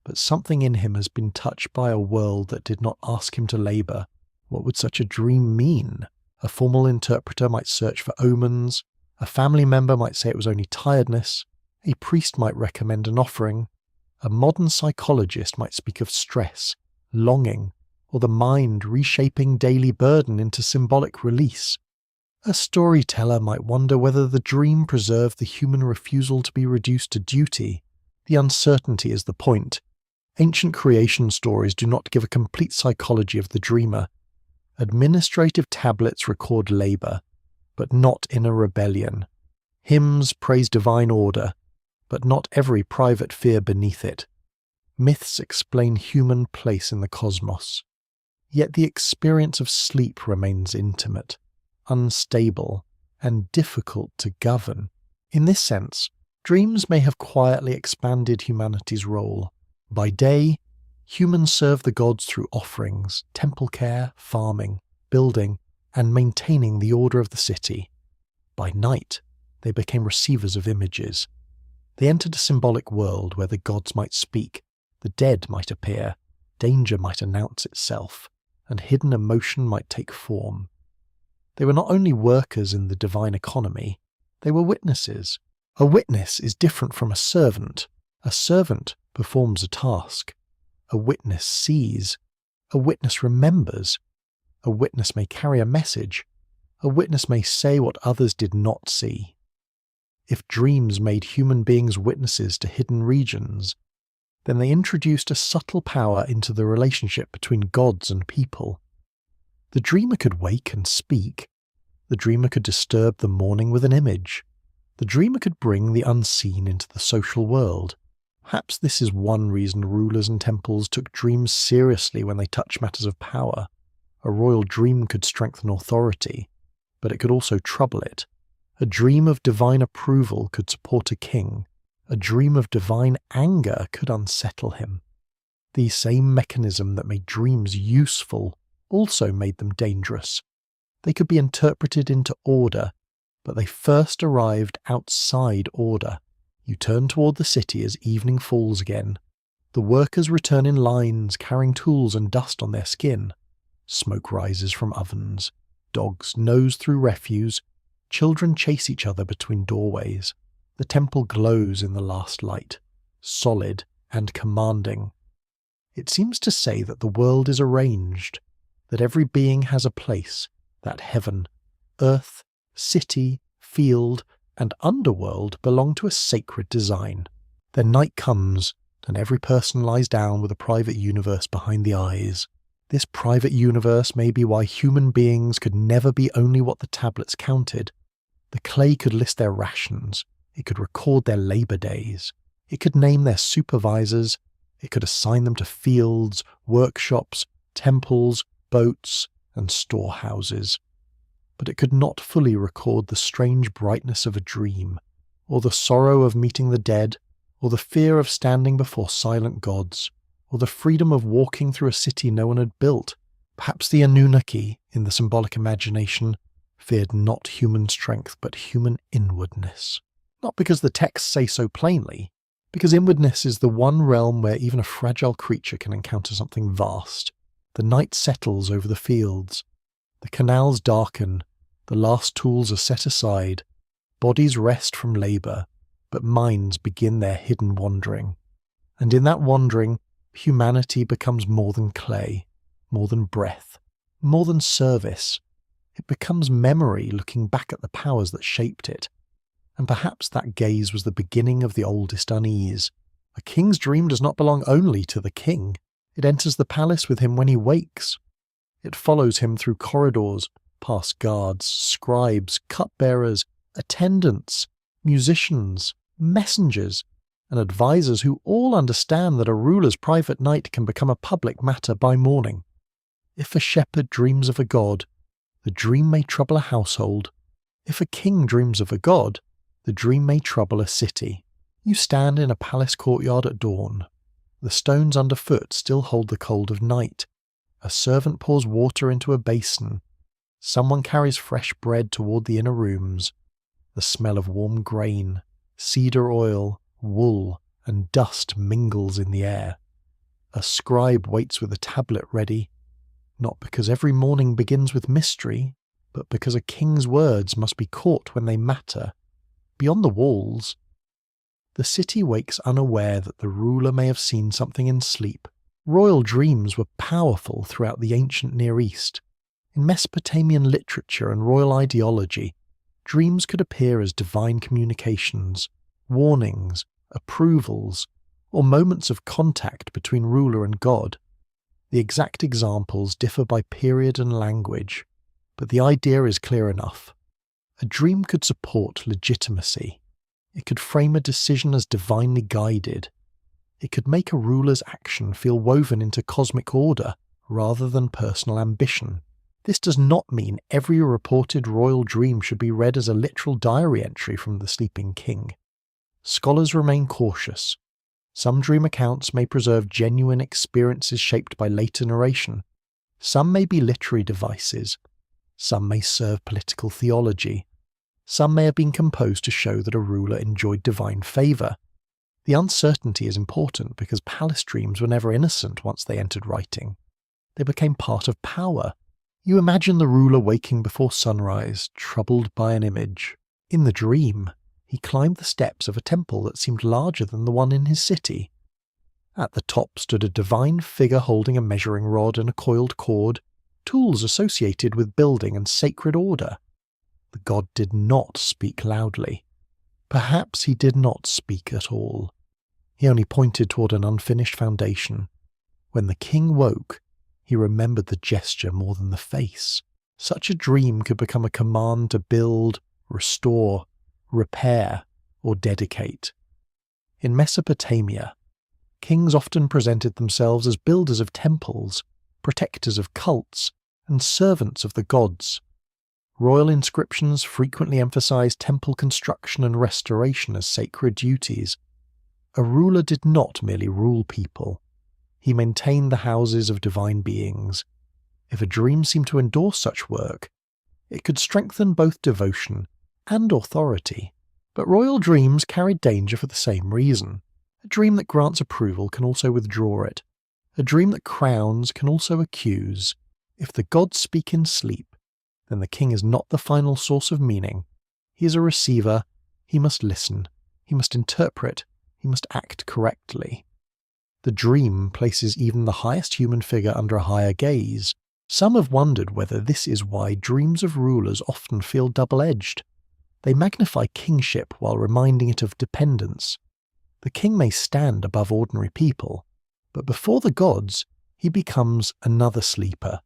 but something in him has been touched by a world that did not ask him to labour. What would such a dream mean? A formal interpreter might search for omens, a family member might say it was only tiredness, a priest might recommend an offering, a modern psychologist might speak of stress, longing, or the mind reshaping daily burden into symbolic release. A storyteller might wonder whether the dream preserved the human refusal to be reduced to duty. The uncertainty is the point. Ancient creation stories do not give a complete psychology of the dreamer. Administrative tablets record labour, but not inner rebellion. Hymns praise divine order, but not every private fear beneath it. Myths explain human place in the cosmos. Yet the experience of sleep remains intimate, unstable, and difficult to govern. In this sense, dreams may have quietly expanded humanity's role. By day, humans serve the gods through offerings, temple care, farming, building, and maintaining the order of the city. By night, they became receivers of images. They entered a symbolic world where the gods might speak, the dead might appear, danger might announce itself, and hidden emotion might take form. They were not only workers in the divine economy, they were witnesses. A witness is different from a servant. A servant performs a task. A witness sees. A witness remembers. A witness may carry a message. A witness may say what others did not see. If dreams made human beings witnesses to hidden regions, then they introduced a subtle power into the relationship between gods and people. The dreamer could wake and speak. The dreamer could disturb the morning with an image. The dreamer could bring the unseen into the social world. Perhaps this is one reason rulers and temples took dreams seriously when they touched matters of power. A royal dream could strengthen authority, but it could also trouble it. A dream of divine approval could support a king. A dream of divine anger could unsettle him. The same mechanism that made dreams useful also made them dangerous. They could be interpreted into order, but they first arrived outside order. You turn toward the city as evening falls again. The workers return in lines, carrying tools and dust on their skin. Smoke rises from ovens. Dogs nose through refuse. Children chase each other between doorways. The temple glows in the last light, solid and commanding. It seems to say that the world is arranged, that every being has a place, that heaven, earth, city, field, and underworld belong to a sacred design. Then night comes, and every person lies down with a private universe behind the eyes. This private universe may be why human beings could never be only what the tablets counted. The clay could list their rations. It could record their labor days. It could name their supervisors. It could assign them to fields, workshops, temples, boats, and storehouses. But it could not fully record the strange brightness of a dream, or the sorrow of meeting the dead, or the fear of standing before silent gods, or the freedom of walking through a city no one had built. Perhaps the Anunnaki, in the symbolic imagination, feared not human strength but human inwardness. Not because the texts say so plainly, because inwardness is the one realm where even a fragile creature can encounter something vast. The night settles over the fields. The canals darken. The last tools are set aside. Bodies rest from labour, but minds begin their hidden wandering. And in that wandering, humanity becomes more than clay, more than breath, more than service. It becomes memory looking back at the powers that shaped it. And perhaps that gaze was the beginning of the oldest unease. A king's dream does not belong only to the king. It enters the palace with him when he wakes. It follows him through corridors, past guards, scribes, cupbearers, attendants, musicians, messengers, and advisors who all understand that a ruler's private night can become a public matter by morning. If a shepherd dreams of a god, the dream may trouble a household. If a king dreams of a god, the dream may trouble a city. You stand in a palace courtyard at dawn. The stones underfoot still hold the cold of night. A servant pours water into a basin. Someone carries fresh bread toward the inner rooms. The smell of warm grain, cedar oil, wool, and dust mingles in the air. A scribe waits with a tablet ready, not because every morning begins with mystery, but because a king's words must be caught when they matter. Beyond the walls, the city wakes unaware that the ruler may have seen something in sleep. Royal dreams were powerful throughout the ancient Near East. In Mesopotamian literature and royal ideology, dreams could appear as divine communications, warnings, approvals, or moments of contact between ruler and god. The exact examples differ by period and language, but the idea is clear enough. A dream could support legitimacy. It could frame a decision as divinely guided. It could make a ruler's action feel woven into cosmic order rather than personal ambition. This does not mean every reported royal dream should be read as a literal diary entry from the sleeping king. Scholars remain cautious. Some dream accounts may preserve genuine experiences shaped by later narration. Some may be literary devices. Some may serve political theology. Some may have been composed to show that a ruler enjoyed divine favour. The uncertainty is important because palace dreams were never innocent once they entered writing. They became part of power. You imagine the ruler waking before sunrise, troubled by an image. In the dream, he climbed the steps of a temple that seemed larger than the one in his city. At the top stood a divine figure holding a measuring rod and a coiled cord, tools associated with building and sacred order. The god did not speak loudly. Perhaps he did not speak at all. He only pointed toward an unfinished foundation. When the king woke, he remembered the gesture more than the face. Such a dream could become a command to build, restore, repair, or dedicate. In Mesopotamia, kings often presented themselves as builders of temples, protectors of cults, and servants of the gods. Royal inscriptions frequently emphasized temple construction and restoration as sacred duties. A ruler did not merely rule people. He maintained the houses of divine beings. If a dream seemed to endorse such work, it could strengthen both devotion and authority. But royal dreams carried danger for the same reason. A dream that grants approval can also withdraw it. A dream that crowns can also accuse. If the gods speak in sleep, then the king is not the final source of meaning. He is a receiver. He must listen. He must interpret. He must act correctly. The dream places even the highest human figure under a higher gaze. Some have wondered whether this is why dreams of rulers often feel double-edged. They magnify kingship while reminding it of dependence. The king may stand above ordinary people, but before the gods, he becomes another sleeper.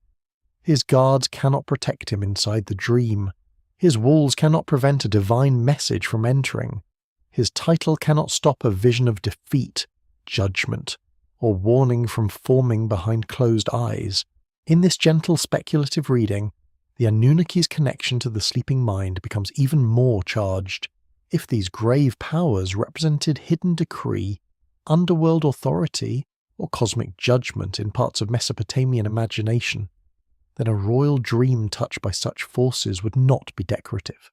His guards cannot protect him inside the dream. His walls cannot prevent a divine message from entering. His title cannot stop a vision of defeat, judgment, or warning from forming behind closed eyes. In this gentle speculative reading, the Anunnaki's connection to the sleeping mind becomes even more charged. If these grave powers represented hidden decree, underworld authority, or cosmic judgment in parts of Mesopotamian imagination, then a royal dream touched by such forces would not be decorative.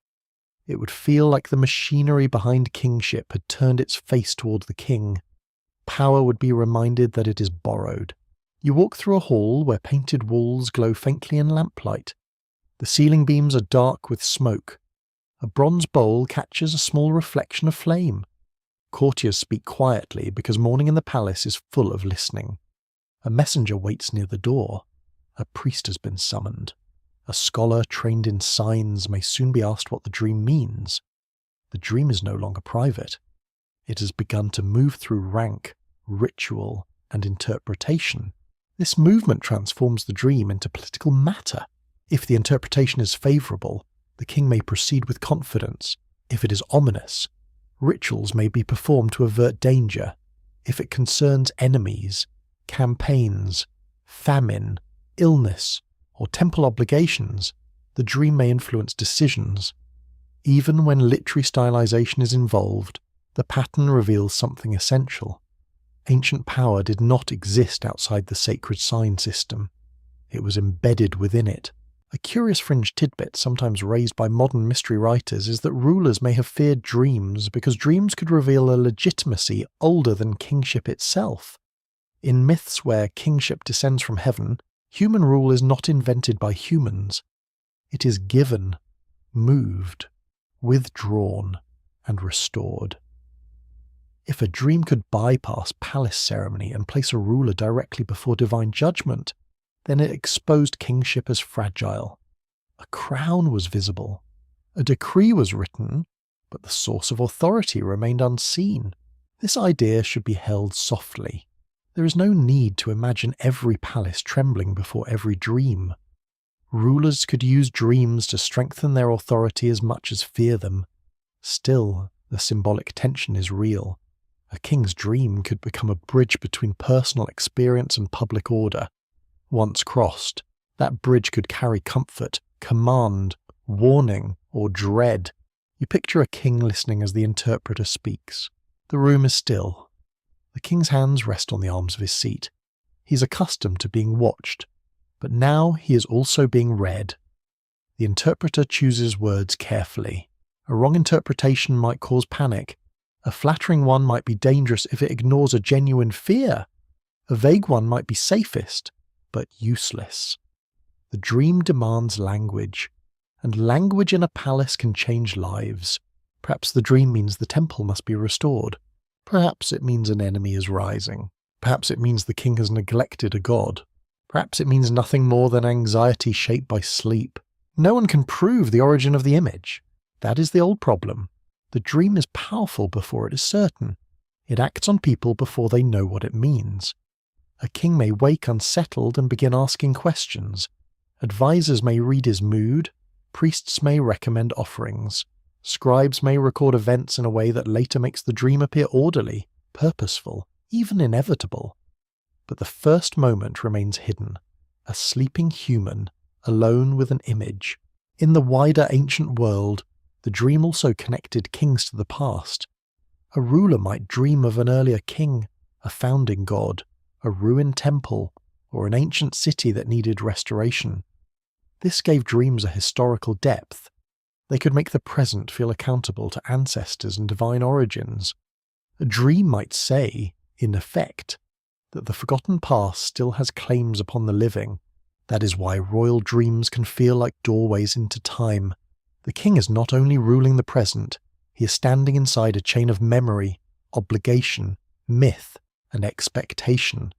It would feel like the machinery behind kingship had turned its face toward the king. Power would be reminded that it is borrowed. You walk through a hall where painted walls glow faintly in lamplight. The ceiling beams are dark with smoke. A bronze bowl catches a small reflection of flame. Courtiers speak quietly because morning in the palace is full of listening. A messenger waits near the door. A priest has been summoned. A scholar trained in signs may soon be asked what the dream means. The dream is no longer private. It has begun to move through rank, ritual, and interpretation. This movement transforms the dream into political matter. If the interpretation is favourable, the king may proceed with confidence. If it is ominous, rituals may be performed to avert danger. If it concerns enemies, campaigns, famine, illness, or temple obligations, the dream may influence decisions. Even when literary stylization is involved, the pattern reveals something essential. Ancient power did not exist outside the sacred sign system. It was embedded within it. A curious fringe tidbit sometimes raised by modern mystery writers is that rulers may have feared dreams because dreams could reveal a legitimacy older than kingship itself. In myths where kingship descends from heaven, human rule is not invented by humans. It is given, moved, withdrawn, and restored. If a dream could bypass palace ceremony and place a ruler directly before divine judgment, then it exposed kingship as fragile. A crown was visible. A decree was written, but the source of authority remained unseen. This idea should be held softly. There is no need to imagine every palace trembling before every dream. Rulers could use dreams to strengthen their authority as much as fear them. Still, the symbolic tension is real. A king's dream could become a bridge between personal experience and public order. Once crossed, that bridge could carry comfort, command, warning, or dread. You picture a king listening as the interpreter speaks. The room is still. The king's hands rest on the arms of his seat. He's accustomed to being watched, but now he is also being read. The interpreter chooses words carefully. A wrong interpretation might cause panic, A flattering one might be dangerous if it ignores a genuine fear. A vague one might be safest, but useless. The dream demands language, and language in a palace can change lives. Perhaps the dream means the temple must be restored. Perhaps it means an enemy is rising. Perhaps it means the king has neglected a god. Perhaps it means nothing more than anxiety shaped by sleep. No one can prove the origin of the image. That is the old problem. The dream is powerful before it is certain. It acts on people before they know what it means. A king may wake unsettled and begin asking questions. Advisors may read his mood. Priests may recommend offerings. Scribes may record events in a way that later makes the dream appear orderly, purposeful, even inevitable. But the first moment remains hidden. A sleeping human, alone with an image. In the wider ancient world, the dream also connected kings to the past. A ruler might dream of an earlier king, a founding god, a ruined temple, or an ancient city that needed restoration. This gave dreams a historical depth. They could make the present feel accountable to ancestors and divine origins. A dream might say, in effect, that the forgotten past still has claims upon the living. That is why royal dreams can feel like doorways into time. The king is not only ruling the present, he is standing inside a chain of memory, obligation, myth, and expectation.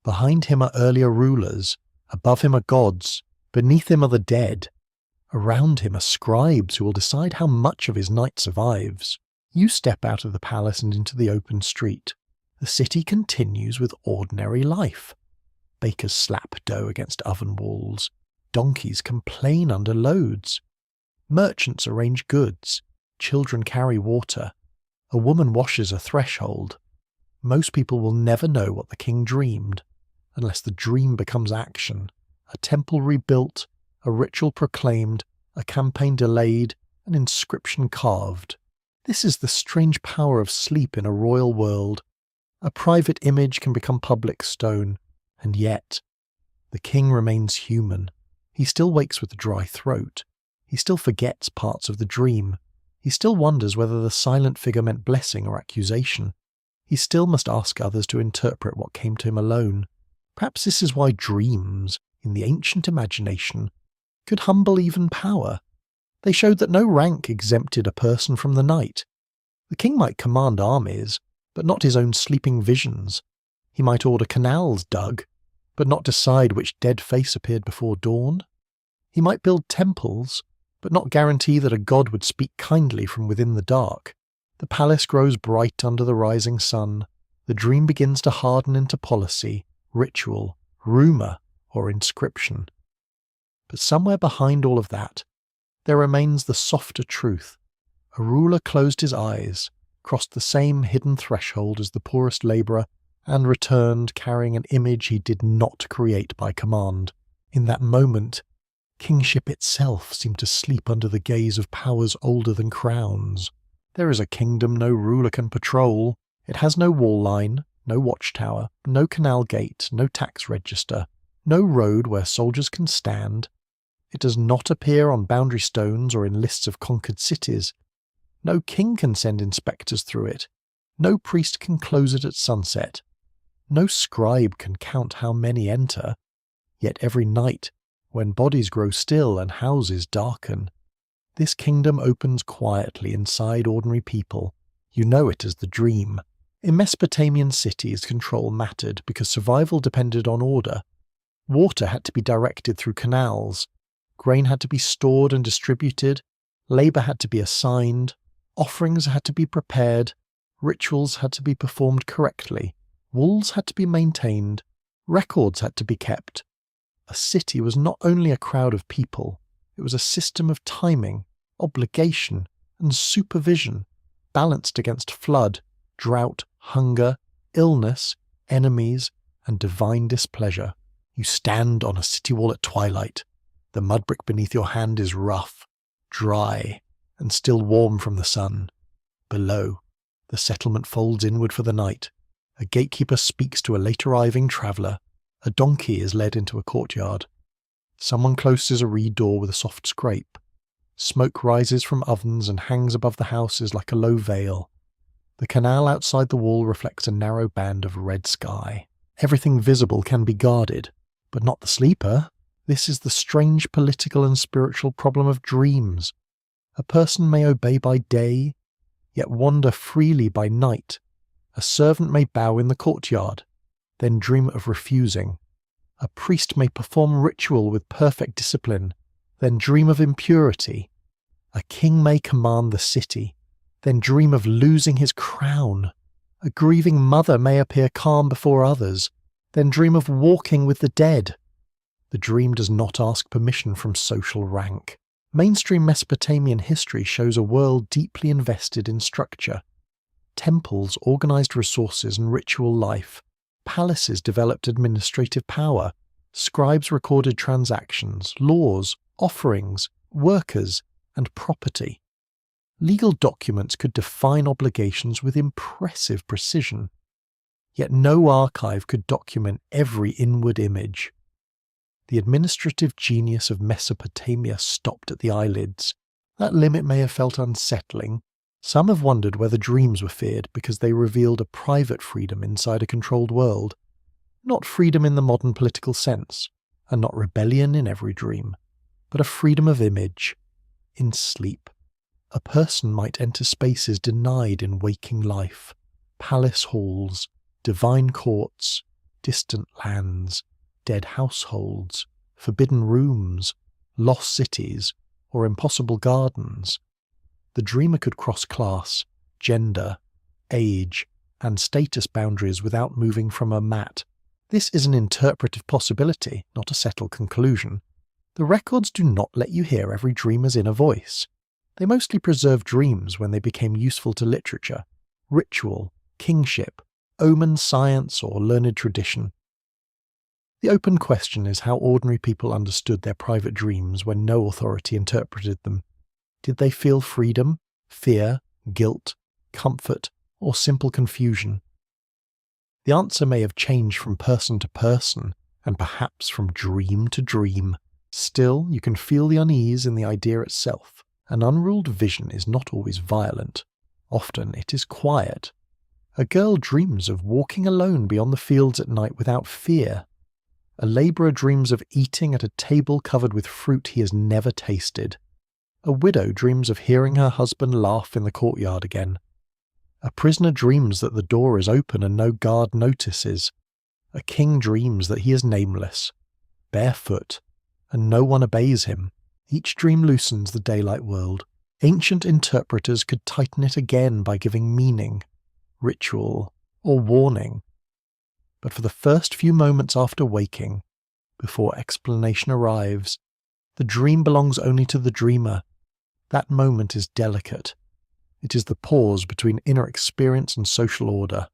Behind him are earlier rulers, above him are gods, beneath him are the dead. Around him are scribes who will decide how much of his night survives. You step out of the palace and into the open street. The city continues with ordinary life. Bakers slap dough against oven walls. Donkeys complain under loads. Merchants arrange goods. Children carry water. A woman washes a threshold. Most people will never know what the king dreamed, unless the dream becomes action. A temple rebuilt, a ritual proclaimed, a campaign delayed, an inscription carved. This is the strange power of sleep in a royal world. A private image can become public stone, and yet, the king remains human. He still wakes with a dry throat. He still forgets parts of the dream. He still wonders whether the silent figure meant blessing or accusation. He still must ask others to interpret what came to him alone. Perhaps this is why dreams, in the ancient imagination, could humble even power. They showed that no rank exempted a person from the night. The king might command armies, but not his own sleeping visions. He might order canals dug, but not decide which dead face appeared before dawn. He might build temples, but not guarantee that a god would speak kindly from within the dark. The palace grows bright under the rising sun. The dream begins to harden into policy, ritual, rumour, or inscription. But somewhere behind all of that, there remains the softer truth. A ruler closed his eyes, crossed the same hidden threshold as the poorest labourer, and returned carrying an image he did not create by command. In that moment, kingship itself seemed to sleep under the gaze of powers older than crowns. There is a kingdom no ruler can patrol. It has no wall line, no watchtower, no canal gate, no tax register, no road where soldiers can stand. It does not appear on boundary stones or in lists of conquered cities. No king can send inspectors through it. No priest can close it at sunset. No scribe can count how many enter. Yet every night, when bodies grow still and houses darken, this kingdom opens quietly inside ordinary people. You know it as the dream. In Mesopotamian cities, control mattered because survival depended on order. Water had to be directed through canals. Grain had to be stored and distributed. Labour had to be assigned. Offerings had to be prepared. Rituals had to be performed correctly. Walls had to be maintained. Records had to be kept. A city was not only a crowd of people, it was a system of timing, obligation, and supervision, balanced against flood, drought, hunger, illness, enemies, and divine displeasure. You stand on a city wall at twilight. The mud brick beneath your hand is rough, dry, and still warm from the sun. Below, the settlement folds inward for the night. A gatekeeper speaks to a late arriving traveller. A donkey is led into a courtyard. Someone closes a reed door with a soft scrape. Smoke rises from ovens and hangs above the houses like a low veil. The canal outside the wall reflects a narrow band of red sky. Everything visible can be guarded, but not the sleeper. This is the strange political and spiritual problem of dreams. A person may obey by day, yet wander freely by night. A servant may bow in the courtyard, then dream of refusing. A priest may perform ritual with perfect discipline, then dream of impurity. A king may command the city, then dream of losing his crown. A grieving mother may appear calm before others, then dream of walking with the dead. The dream does not ask permission from social rank. Mainstream Mesopotamian history shows a world deeply invested in structure. Temples organised resources and ritual life. Palaces developed administrative power. Scribes recorded transactions, laws, offerings, workers, and property. Legal documents could define obligations with impressive precision. Yet no archive could document every inward image. The administrative genius of Mesopotamia stopped at the eyelids. That limit may have felt unsettling. Some have wondered whether dreams were feared because they revealed a private freedom inside a controlled world. Not freedom in the modern political sense, and not rebellion in every dream, but a freedom of image. In sleep, a person might enter spaces denied in waking life. Palace halls, divine courts, distant lands, dead households, forbidden rooms, lost cities, or impossible gardens. The dreamer could cross class, gender, age, and status boundaries without moving from a mat. This is an interpretive possibility, not a settled conclusion. The records do not let you hear every dreamer's inner voice. They mostly preserve dreams when they became useful to literature, ritual, kingship, omen science, or learned tradition. The open question is how ordinary people understood their private dreams when no authority interpreted them. Did they feel freedom, fear, guilt, comfort, or simple confusion? The answer may have changed from person to person, and perhaps from dream to dream. Still, you can feel the unease in the idea itself. An unruled vision is not always violent. Often it is quiet. A girl dreams of walking alone beyond the fields at night without fear. A labourer dreams of eating at a table covered with fruit he has never tasted. A widow dreams of hearing her husband laugh in the courtyard again. A prisoner dreams that the door is open and no guard notices. A king dreams that he is nameless, barefoot, and no one obeys him. Each dream loosens the daylight world. Ancient interpreters could tighten it again by giving meaning, ritual, or warning. But for the first few moments after waking, before explanation arrives, the dream belongs only to the dreamer. That moment is delicate. It is the pause between inner experience and social order.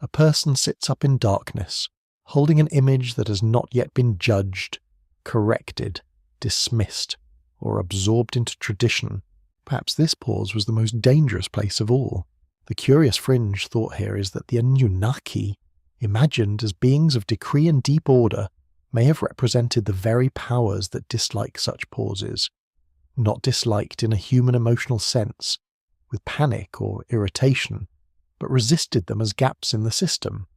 A person sits up in darkness, holding an image that has not yet been judged, corrected, dismissed, or absorbed into tradition. Perhaps this pause was the most dangerous place of all. The curious fringe thought here is that the Anunnaki, imagined as beings of decree and deep order, may have represented the very powers that dislike such pauses. Not disliked in a human emotional sense, with panic or irritation, but resisted them as gaps in the system.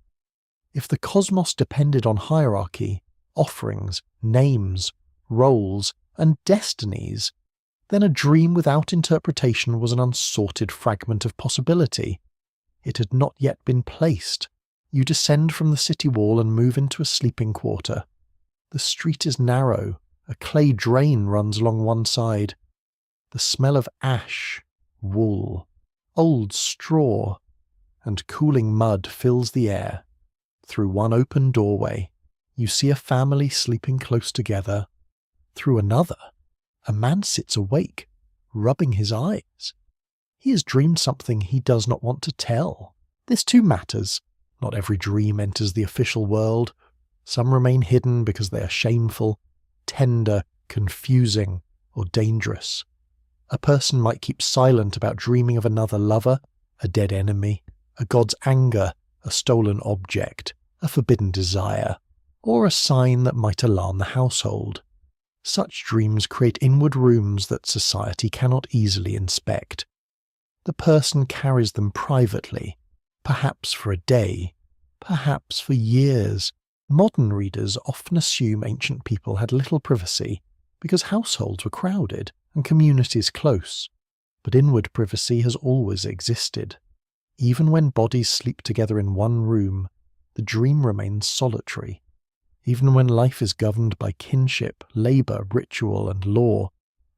If the cosmos depended on hierarchy, offerings, names, roles, and destinies, then a dream without interpretation was an unsorted fragment of possibility. It had not yet been placed. You descend from the city wall and move into a sleeping quarter. The street is narrow. A clay drain runs along one side. The smell of ash, wool, old straw, and cooling mud fills the air. Through one open doorway, you see a family sleeping close together. Through another, a man sits awake, rubbing his eyes. He has dreamed something he does not want to tell. This too matters. Not every dream enters the official world. Some remain hidden because they are shameful, tender, confusing, or dangerous. A person might keep silent about dreaming of another lover, a dead enemy, a god's anger, a stolen object, a forbidden desire, or a sign that might alarm the household. Such dreams create inward rooms that society cannot easily inspect. The person carries them privately, perhaps for a day, perhaps for years. Modern readers often assume ancient people had little privacy because households were crowded and communities close. But inward privacy has always existed. Even when bodies sleep together in one room, the dream remains solitary. Even when life is governed by kinship, labour, ritual, and law,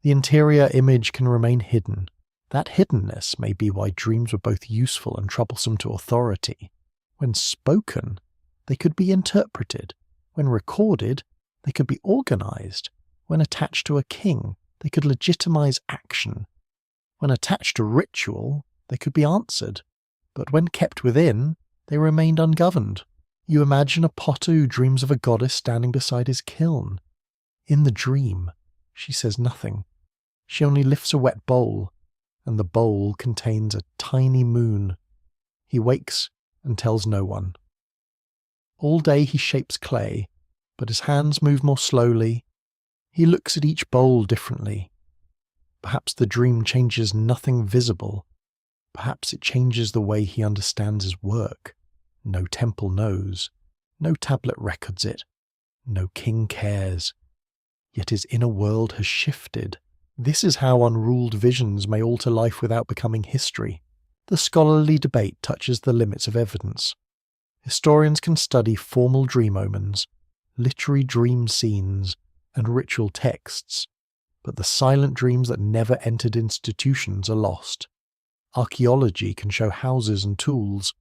the interior image can remain hidden. That hiddenness may be why dreams were both useful and troublesome to authority. When spoken, they could be interpreted. When recorded, they could be organised. When attached to a king, they could legitimise action. When attached to ritual, they could be answered. But when kept within, they remained ungoverned. You imagine a potter who dreams of a goddess standing beside his kiln. In the dream, she says nothing. She only lifts a wet bowl, and the bowl contains a tiny moon. He wakes and tells no one. All day he shapes clay, but his hands move more slowly. He looks at each bowl differently. Perhaps the dream changes nothing visible. Perhaps it changes the way he understands his work. No temple knows. No tablet records it. No king cares. Yet his inner world has shifted. This is how unruled visions may alter life without becoming history. The scholarly debate touches the limits of evidence. Historians can study formal dream omens, literary dream scenes, and ritual texts, but the silent dreams that never entered institutions are lost. Archaeology can show houses and tools,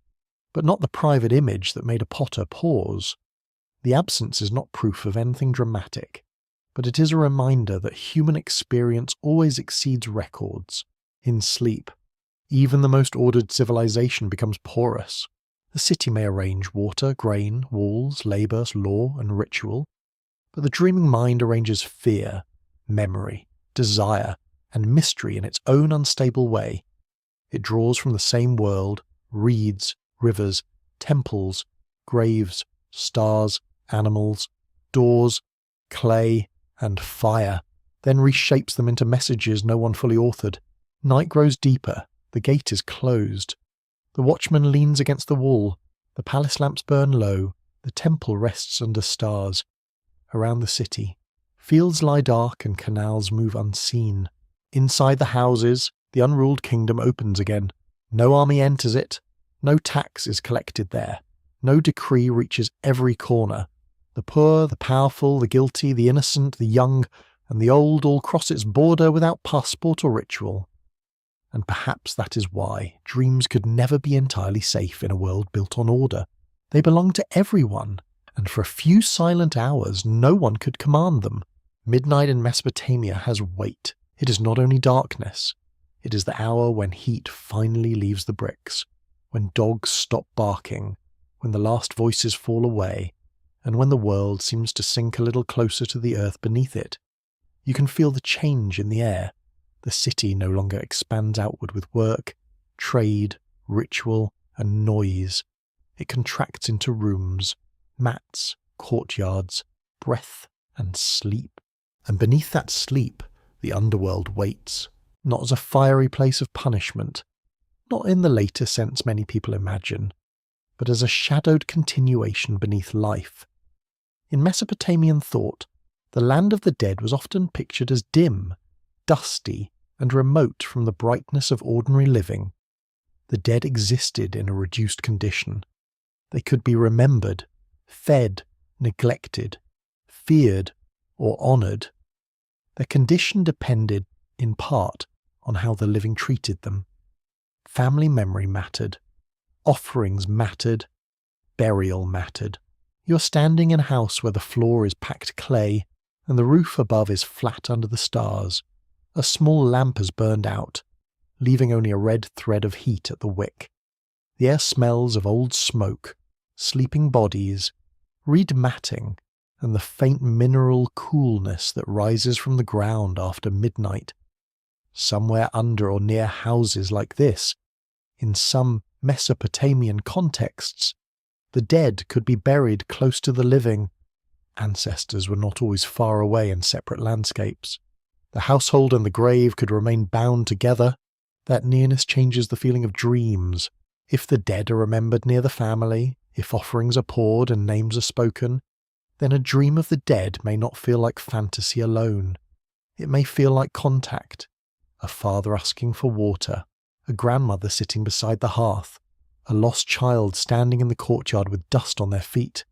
but not the private image that made a potter pause. The absence is not proof of anything dramatic, but it is a reminder that human experience always exceeds records. In sleep, even the most ordered civilization becomes porous. The city may arrange water, grain, walls, labour, law, and ritual, but the dreaming mind arranges fear, memory, desire, and mystery in its own unstable way. It draws from the same world, reeds, rivers, temples, graves, stars, animals, doors, clay, and fire, then reshapes them into messages no one fully authored. Night grows deeper, the gate is closed. The watchman leans against the wall, the palace lamps burn low, the temple rests under stars. Around the city, fields lie dark and canals move unseen. Inside the houses, the unruled kingdom opens again. No army enters it, no tax is collected there, no decree reaches every corner. The poor, the powerful, the guilty, the innocent, the young, and the old all cross its border without passport or ritual. And perhaps that is why dreams could never be entirely safe in a world built on order. They belong to everyone, and for a few silent hours no one could command them. Midnight in Mesopotamia has weight. It is not only darkness. It is the hour when heat finally leaves the bricks, when dogs stop barking, when the last voices fall away, and when the world seems to sink a little closer to the earth beneath it. You can feel the change in the air. The city no longer expands outward with work, trade, ritual, and noise. It contracts into rooms, mats, courtyards, breath, and sleep. And beneath that sleep, the underworld waits, not as a fiery place of punishment, not in the later sense many people imagine, but as a shadowed continuation beneath life. In Mesopotamian thought, the land of the dead was often pictured as dim, dusty, and remote from the brightness of ordinary living. The dead existed in a reduced condition. They could be remembered, fed, neglected, feared, or honoured. Their condition depended, in part, on how the living treated them. Family memory mattered, offerings mattered, burial mattered. You're standing in a house where the floor is packed clay and the roof above is flat under the stars. A small lamp has burned out, leaving only a red thread of heat at the wick. The air smells of old smoke, sleeping bodies, reed matting, and the faint mineral coolness that rises from the ground after midnight. Somewhere under or near houses like this, in some Mesopotamian contexts, the dead could be buried close to the living. Ancestors were not always far away in separate landscapes. The household and the grave could remain bound together. That nearness changes the feeling of dreams. If the dead are remembered near the family, if offerings are poured and names are spoken, then a dream of the dead may not feel like fantasy alone. It may feel like contact. A father asking for water, a grandmother sitting beside the hearth, a lost child standing in the courtyard with dust on their feet.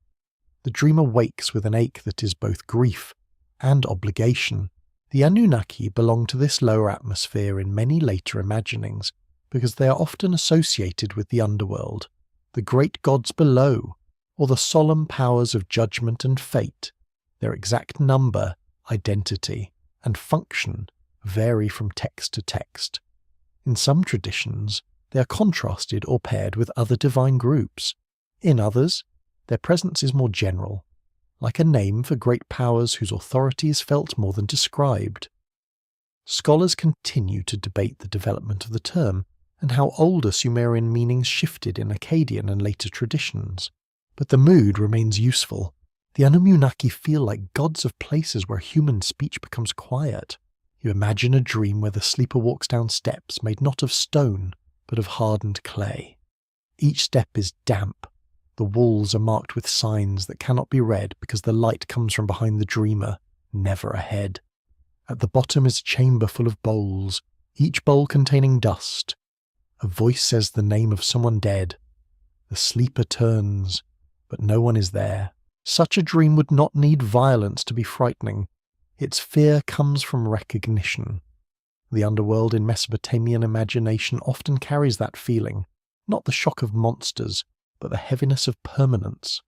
The dreamer wakes with an ache that is both grief and obligation. The Anunnaki belong to this lower atmosphere in many later imaginings because they are often associated with the underworld, the great gods below, or the solemn powers of judgment and fate. Their exact number, identity, and function vary from text to text. In some traditions, they are contrasted or paired with other divine groups. In others, their presence is more general, like a name for great powers whose authority is felt more than described. Scholars continue to debate the development of the term and how older Sumerian meanings shifted in Akkadian and later traditions. But the mood remains useful. The Anunnaki feel like gods of places where human speech becomes quiet. You imagine a dream where the sleeper walks down steps made not of stone, but of hardened clay. Each step is damp. The walls are marked with signs that cannot be read because the light comes from behind the dreamer, never ahead. At the bottom is a chamber full of bowls, each bowl containing dust. A voice says the name of someone dead. The sleeper turns, but no one is there. Such a dream would not need violence to be frightening. Its fear comes from recognition. The underworld in Mesopotamian imagination often carries that feeling, not the shock of monsters, but the heaviness of permanence.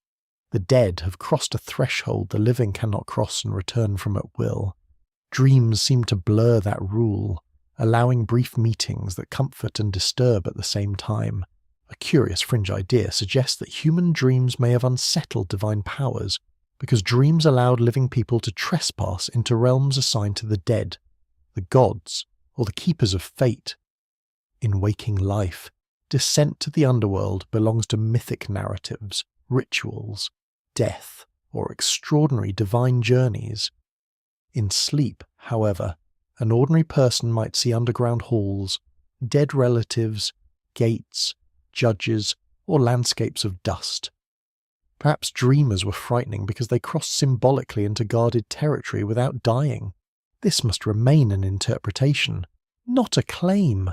The dead have crossed a threshold the living cannot cross and return from at will. Dreams seem to blur that rule, allowing brief meetings that comfort and disturb at the same time. A curious fringe idea suggests that human dreams may have unsettled divine powers, because dreams allowed living people to trespass into realms assigned to the dead, the gods, or the keepers of fate. In waking life, descent to the underworld belongs to mythic narratives, rituals, death, or extraordinary divine journeys. In sleep, however, an ordinary person might see underground halls, dead relatives, gates, judges, or landscapes of dust. Perhaps dreamers were frightening because they crossed symbolically into guarded territory without dying. This must remain an interpretation, not a claim.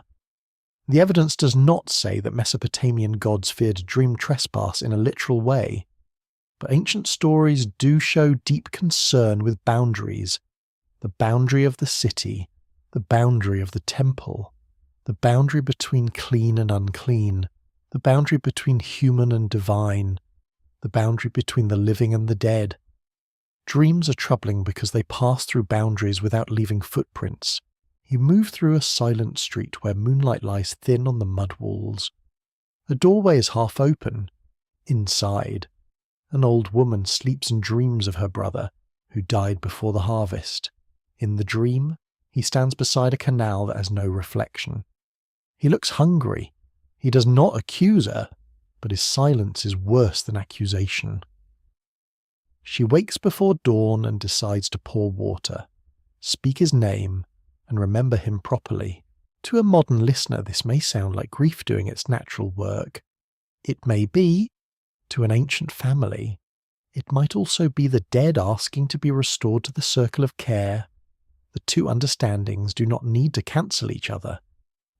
The evidence does not say that Mesopotamian gods feared dream trespass in a literal way, but ancient stories do show deep concern with boundaries. The boundary of the city, the boundary of the temple, the boundary between clean and unclean, the boundary between human and divine, the boundary between the living and the dead. Dreams are troubling because they pass through boundaries without leaving footprints. You move through a silent street where moonlight lies thin on the mud walls. A doorway is half open. Inside, an old woman sleeps and dreams of her brother, who died before the harvest. In the dream, he stands beside a canal that has no reflection. He looks hungry. He does not accuse her, but his silence is worse than accusation. She wakes before dawn and decides to pour water, speak his name, and remember him properly. To a modern listener, this may sound like grief doing its natural work. It may be. To an ancient family, it might also be the dead asking to be restored to the circle of care. The two understandings do not need to cancel each other.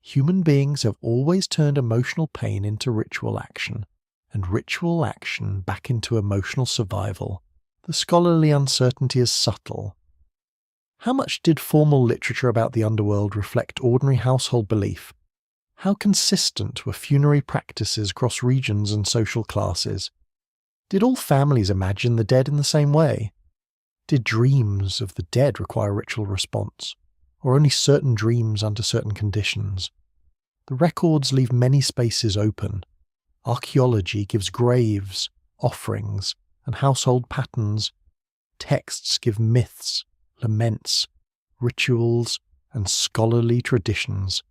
Human beings have always turned emotional pain into ritual action, and ritual action back into emotional survival. The scholarly uncertainty is subtle. How much did formal literature about the underworld reflect ordinary household belief? How consistent were funerary practices across regions and social classes? Did all families imagine the dead in the same way? Did dreams of the dead require ritual response, or only certain dreams under certain conditions? The records leave many spaces open. Archaeology gives graves, offerings, and household patterns. Texts give myths, laments, rituals, and scholarly traditions.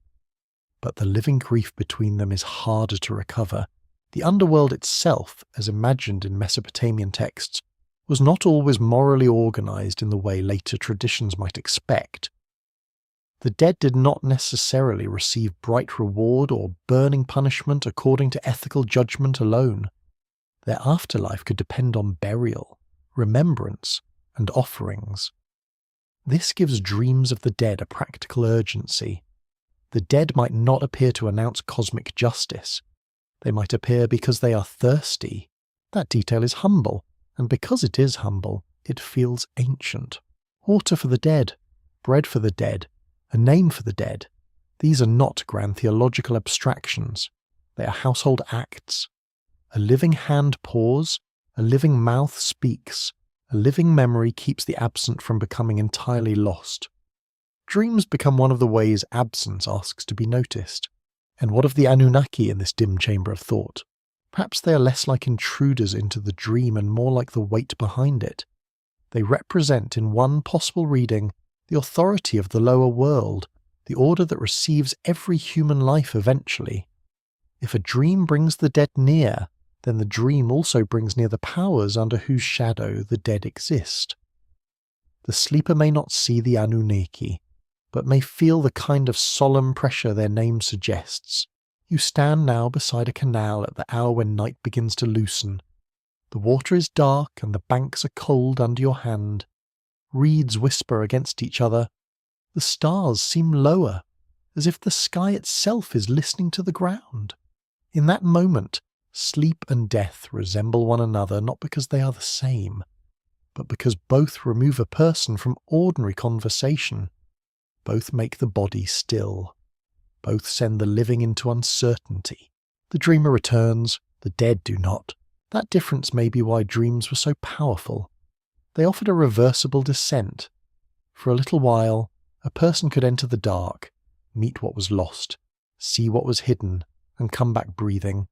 But the living grief between them is harder to recover. The underworld itself, as imagined in Mesopotamian texts, was not always morally organized in the way later traditions might expect. The dead did not necessarily receive bright reward or burning punishment according to ethical judgment alone. Their afterlife could depend on burial, remembrance, and offerings. This gives dreams of the dead a practical urgency. The dead might not appear to announce cosmic justice. They might appear because they are thirsty. That detail is humble, and because it is humble, it feels ancient. Water for the dead, bread for the dead, a name for the dead. These are not grand theological abstractions. They are household acts. A living hand pours, a living mouth speaks, a living memory keeps the absent from becoming entirely lost. Dreams become one of the ways absence asks to be noticed. And what of the Anunnaki in this dim chamber of thought? Perhaps they are less like intruders into the dream and more like the weight behind it. They represent, in one possible reading, the authority of the lower world, the order that receives every human life eventually. If a dream brings the dead near, then the dream also brings near the powers under whose shadow the dead exist. The sleeper may not see the Anunnaki, but may feel the kind of solemn pressure their name suggests. You stand now beside a canal at the hour when night begins to loosen. The water is dark and the banks are cold under your hand. Reeds whisper against each other. The stars seem lower, as if the sky itself is listening to the ground. In that moment, sleep and death resemble one another not because they are the same, but because both remove a person from ordinary conversation. Both make the body still. Both send the living into uncertainty. The dreamer returns, the dead do not. That difference may be why dreams were so powerful. They offered a reversible descent. For a little while, a person could enter the dark, meet what was lost, see what was hidden, and come back breathing.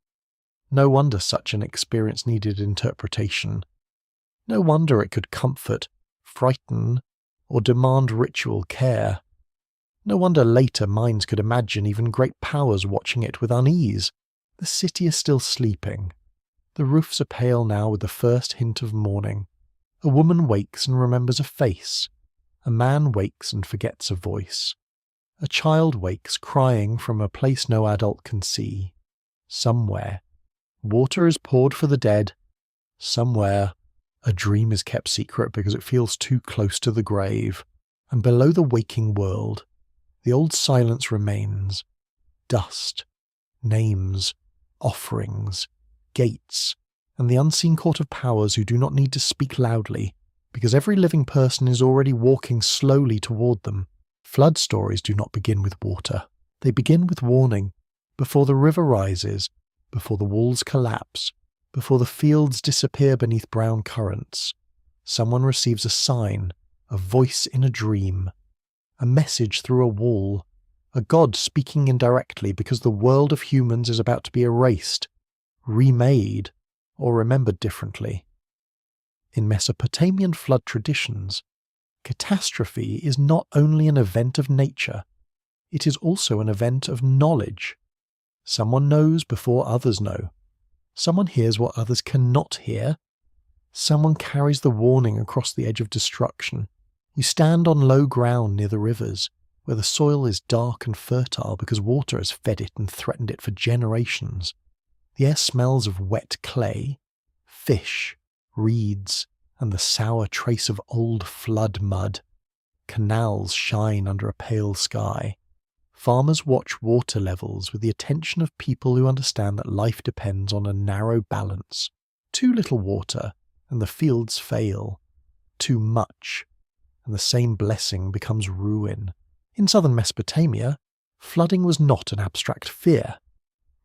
No wonder such an experience needed interpretation. No wonder it could comfort, frighten, or demand ritual care. No wonder later minds could imagine even great powers watching it with unease. The city is still sleeping. The roofs are pale now with the first hint of morning. A woman wakes and remembers a face. A man wakes and forgets a voice. A child wakes crying from a place no adult can see. Somewhere, water is poured for the dead. Somewhere, a dream is kept secret because it feels too close to the grave. And below the waking world, the old silence remains. Dust, names, offerings, gates, and the unseen court of powers who do not need to speak loudly, because every living person is already walking slowly toward them. Flood stories do not begin with water. They begin with warning. Before the river rises, before the walls collapse, before the fields disappear beneath brown currents, someone receives a sign, a voice in a dream, a message through a wall, a god speaking indirectly because the world of humans is about to be erased, remade, or remembered differently. In Mesopotamian flood traditions, catastrophe is not only an event of nature, it is also an event of knowledge. Someone knows before others know. Someone hears what others cannot hear. Someone carries the warning across the edge of destruction. You stand on low ground near the rivers, where the soil is dark and fertile because water has fed it and threatened it for generations. The air smells of wet clay, fish, reeds, and the sour trace of old flood mud. Canals shine under a pale sky. Farmers watch water levels with the attention of people who understand that life depends on a narrow balance. Too little water, and the fields fail. Too much, and the same blessing becomes ruin. In southern Mesopotamia, flooding was not an abstract fear.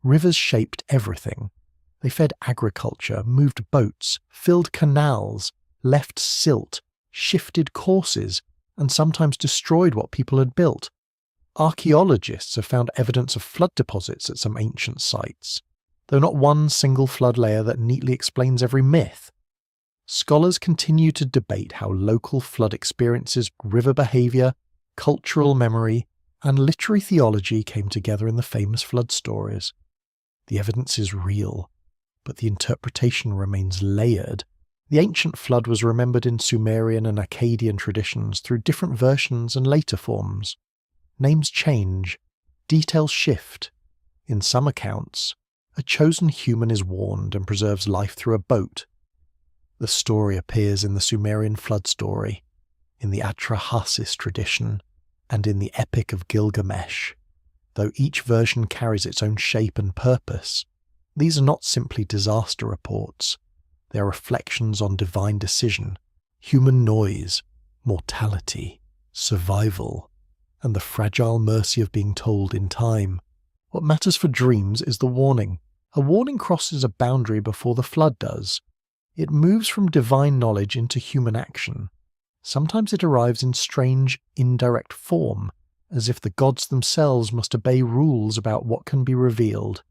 Rivers shaped everything. They fed agriculture, moved boats, filled canals, left silt, shifted courses, and sometimes destroyed what people had built. Archaeologists have found evidence of flood deposits at some ancient sites, though not one single flood layer that neatly explains every myth. Scholars continue to debate how local flood experiences, river behaviour, cultural memory, and literary theology came together in the famous flood stories. The evidence is real, but the interpretation remains layered. The ancient flood was remembered in Sumerian and Akkadian traditions through different versions and later forms. Names change, details shift. In some accounts, a chosen human is warned and preserves life through a boat. The story appears in the Sumerian flood story, in the Atrahasis tradition, and in the Epic of Gilgamesh. Though each version carries its own shape and purpose, these are not simply disaster reports. They are reflections on divine decision, human noise, mortality, survival, and the fragile mercy of being told in time. What matters for dreams is the warning. A warning crosses a boundary before the flood does. It moves from divine knowledge into human action. Sometimes it arrives in strange, indirect form, as if the gods themselves must obey rules about what can be revealed.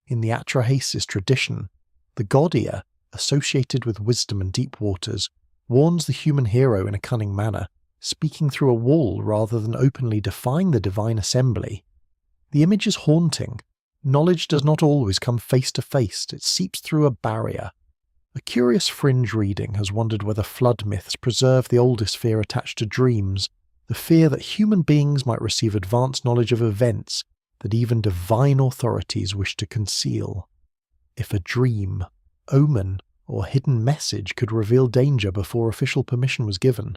In the Atrahasis tradition, the god Ea, associated with wisdom and deep waters, warns the human hero in a cunning manner, speaking through a wall rather than openly defying the divine assembly. The image is haunting. Knowledge does not always come face to face, it seeps through a barrier. A curious fringe reading has wondered whether flood myths preserve the oldest fear attached to dreams, the fear that human beings might receive advanced knowledge of events that even divine authorities wish to conceal. If a dream, omen, or hidden message could reveal danger before official permission was given,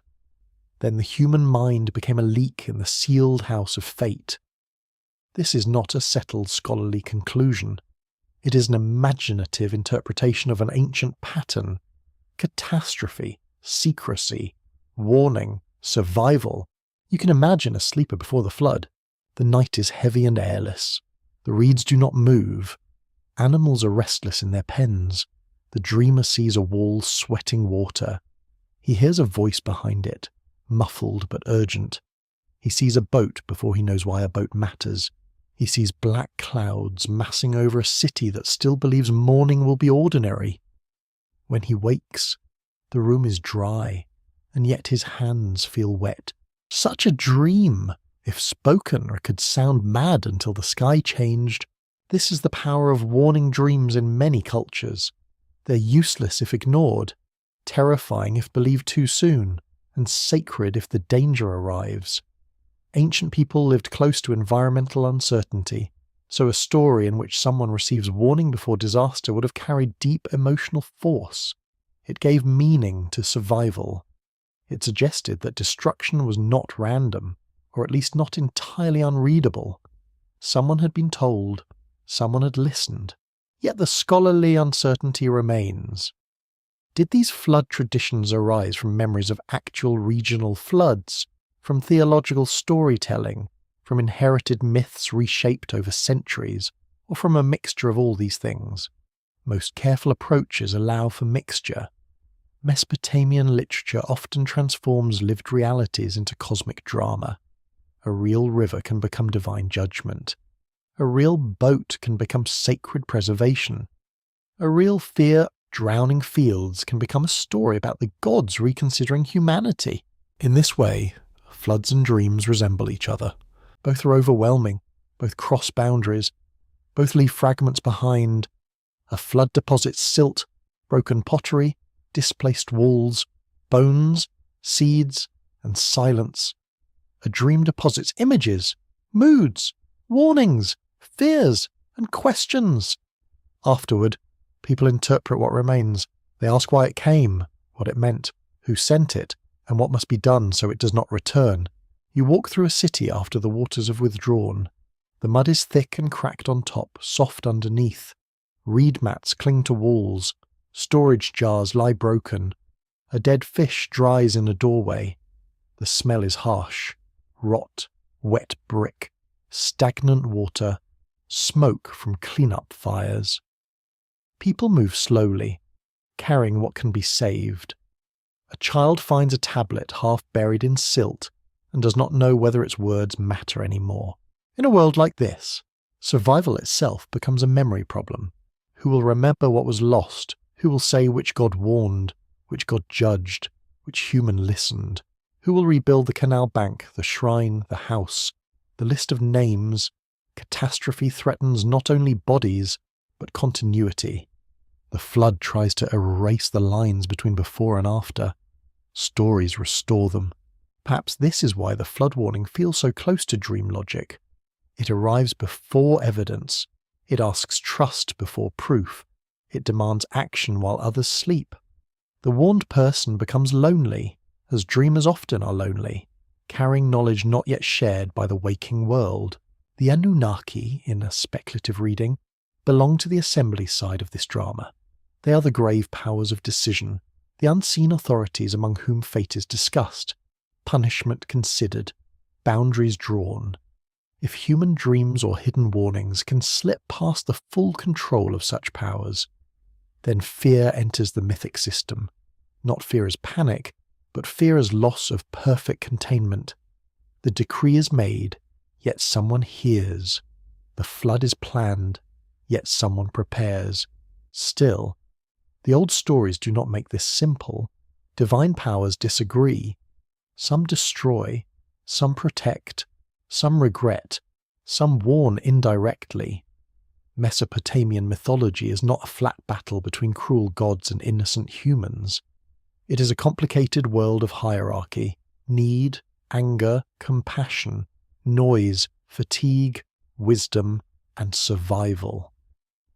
then the human mind became a leak in the sealed house of fate. This is not a settled scholarly conclusion. It is an imaginative interpretation of an ancient pattern. Catastrophe, secrecy, warning, survival. You can imagine a sleeper before the flood. The night is heavy and airless. The reeds do not move. Animals are restless in their pens. The dreamer sees a wall sweating water. He hears a voice behind it, muffled but urgent. He sees a boat before he knows why a boat matters. He sees black clouds massing over a city that still believes morning will be ordinary. When he wakes, the room is dry, and yet his hands feel wet. Such a dream! If spoken, it could sound mad until the sky changed. This is the power of warning dreams in many cultures. They're useless if ignored, terrifying if believed too soon, and sacred if the danger arrives. Ancient people lived close to environmental uncertainty, so a story in which someone receives warning before disaster would have carried deep emotional force. It gave meaning to survival. It suggested that destruction was not random, or at least not entirely unreadable. Someone had been told, someone had listened, yet the scholarly uncertainty remains. Did these flood traditions arise from memories of actual regional floods, from theological storytelling, from inherited myths reshaped over centuries, or from a mixture of all these things? Most careful approaches allow for mixture. Mesopotamian literature often transforms lived realities into cosmic drama. A real river can become divine judgment. A real boat can become sacred preservation. A real fear drowning fields can become a story about the gods reconsidering humanity. In this way, floods and dreams resemble each other. Both are overwhelming, both cross boundaries, both leave fragments behind. A flood deposits silt, broken pottery, displaced walls, bones, seeds, and silence. A dream deposits images, moods, warnings, fears, and questions. Afterward, people interpret what remains. They ask why it came, what it meant, who sent it, and what must be done so it does not return. You walk through a city after the waters have withdrawn. The mud is thick and cracked on top, soft underneath. Reed mats cling to walls. Storage jars lie broken. A dead fish dries in a doorway. The smell is harsh. Rot, wet brick, stagnant water, smoke from clean-up fires. People move slowly, carrying what can be saved. A child finds a tablet half buried in silt and does not know whether its words matter anymore. In a world like this, survival itself becomes a memory problem. Who will remember what was lost? Who will say which god warned, which god judged, which human listened? Who will rebuild the canal bank, the shrine, the house? The list of names. Catastrophe threatens not only bodies, but continuity. The flood tries to erase the lines between before and after. Stories restore them. Perhaps this is why the flood warning feels so close to dream logic. It arrives before evidence. It asks trust before proof. It demands action while others sleep. The warned person becomes lonely, as dreamers often are lonely, carrying knowledge not yet shared by the waking world. The Anunnaki, in a speculative reading, belong to the assembly side of this drama. They are the grave powers of decision, the unseen authorities among whom fate is discussed, punishment considered, boundaries drawn. If human dreams or hidden warnings can slip past the full control of such powers, then fear enters the mythic system. Not fear as panic, but fear as loss of perfect containment. The decree is made, yet someone hears. The flood is planned, yet someone prepares. Still, the old stories do not make this simple. Divine powers disagree. Some destroy, some protect, some regret, some warn indirectly. Mesopotamian mythology is not a flat battle between cruel gods and innocent humans. It is a complicated world of hierarchy, need, anger, compassion, noise, fatigue, wisdom, and survival.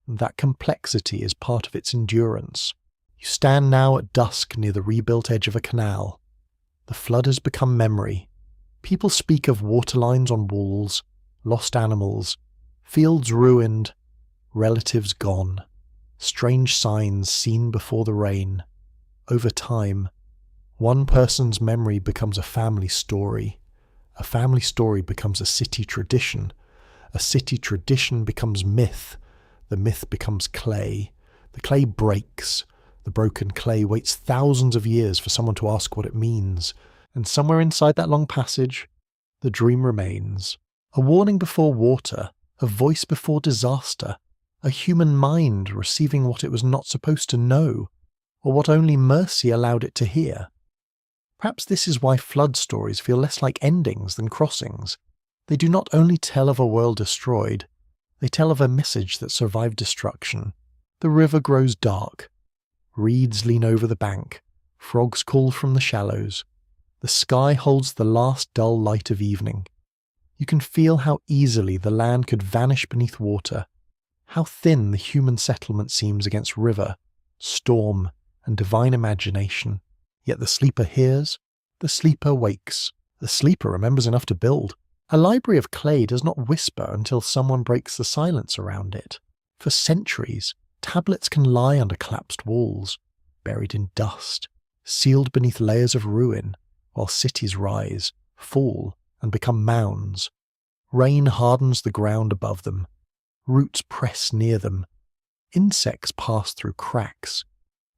That complexity is part of its endurance. You stand now at dusk near the rebuilt edge of a canal. The flood has become memory. People speak of waterlines on walls, lost animals, fields ruined, relatives gone, strange signs seen before the rain. Over time, one person's memory becomes a family story. A family story becomes a city tradition. A city tradition becomes myth. The myth becomes clay. The clay breaks. The broken clay waits thousands of years for someone to ask what it means. And somewhere inside that long passage, the dream remains. A warning before water, a voice before disaster, a human mind receiving what it was not supposed to know, or what only mercy allowed it to hear. Perhaps this is why flood stories feel less like endings than crossings. They do not only tell of a world destroyed, they tell of a message that survived destruction. The river grows dark. Reeds lean over the bank. Frogs call from the shallows. The sky holds the last dull light of evening. You can feel how easily the land could vanish beneath water, how thin the human settlement seems against river, storm, and divine imagination. Yet the sleeper hears, the sleeper wakes, the sleeper remembers enough to build. A library of clay does not whisper until someone breaks the silence around it. For centuries, tablets can lie under collapsed walls, buried in dust, sealed beneath layers of ruin, while cities rise, fall, and become mounds. Rain hardens the ground above them. Roots press near them. Insects pass through cracks.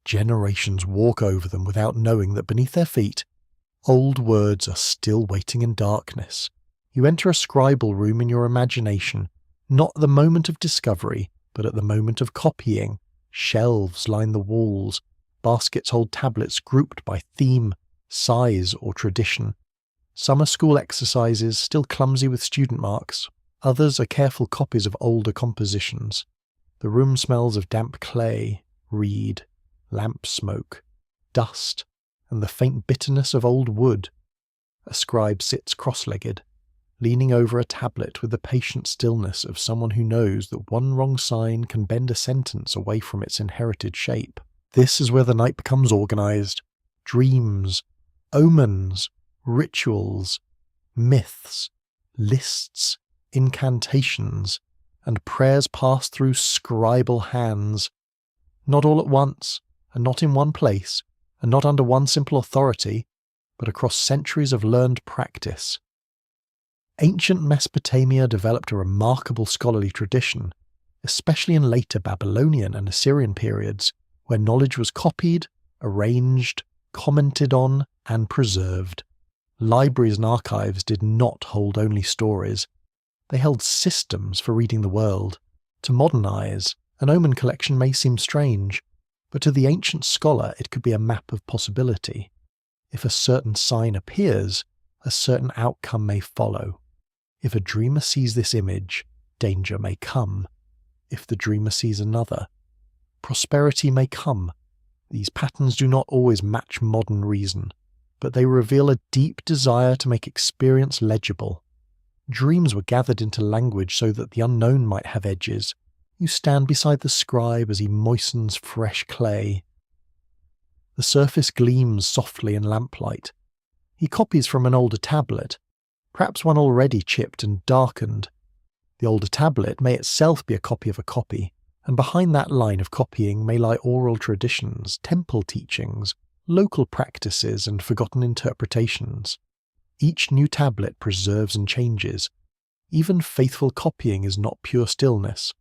Generations walk over them without knowing that beneath their feet, old words are still waiting in darkness. You enter a scribal room in your imagination, not at the moment of discovery, but at the moment of copying. Shelves line the walls. Baskets hold tablets grouped by theme, size, or tradition. Some are school exercises, still clumsy with student marks. Others are careful copies of older compositions. The room smells of damp clay, reed, lamp smoke, dust, and the faint bitterness of old wood. A scribe sits cross-legged, leaning over a tablet with the patient stillness of someone who knows that one wrong sign can bend a sentence away from its inherited shape. This is where the night becomes organized. Dreams, omens, rituals, myths, lists, incantations, and prayers pass through scribal hands. Not all at once, and not in one place, and not under one simple authority, but across centuries of learned practice. Ancient Mesopotamia developed a remarkable scholarly tradition, especially in later Babylonian and Assyrian periods, where knowledge was copied, arranged, commented on, and preserved. Libraries and archives did not hold only stories. They held systems for reading the world. To modernize, an omen collection may seem strange, but to the ancient scholar it could be a map of possibility. If a certain sign appears, a certain outcome may follow. If a dreamer sees this image, danger may come. If the dreamer sees another, prosperity may come. These patterns do not always match modern reason, but they reveal a deep desire to make experience legible. Dreams were gathered into language so that the unknown might have edges. You stand beside the scribe as he moistens fresh clay. The surface gleams softly in lamplight. He copies from an older tablet, perhaps one already chipped and darkened. The older tablet may itself be a copy of a copy, and behind that line of copying may lie oral traditions, temple teachings, local practices, and forgotten interpretations. Each new tablet preserves and changes. Even faithful copying is not pure stillness.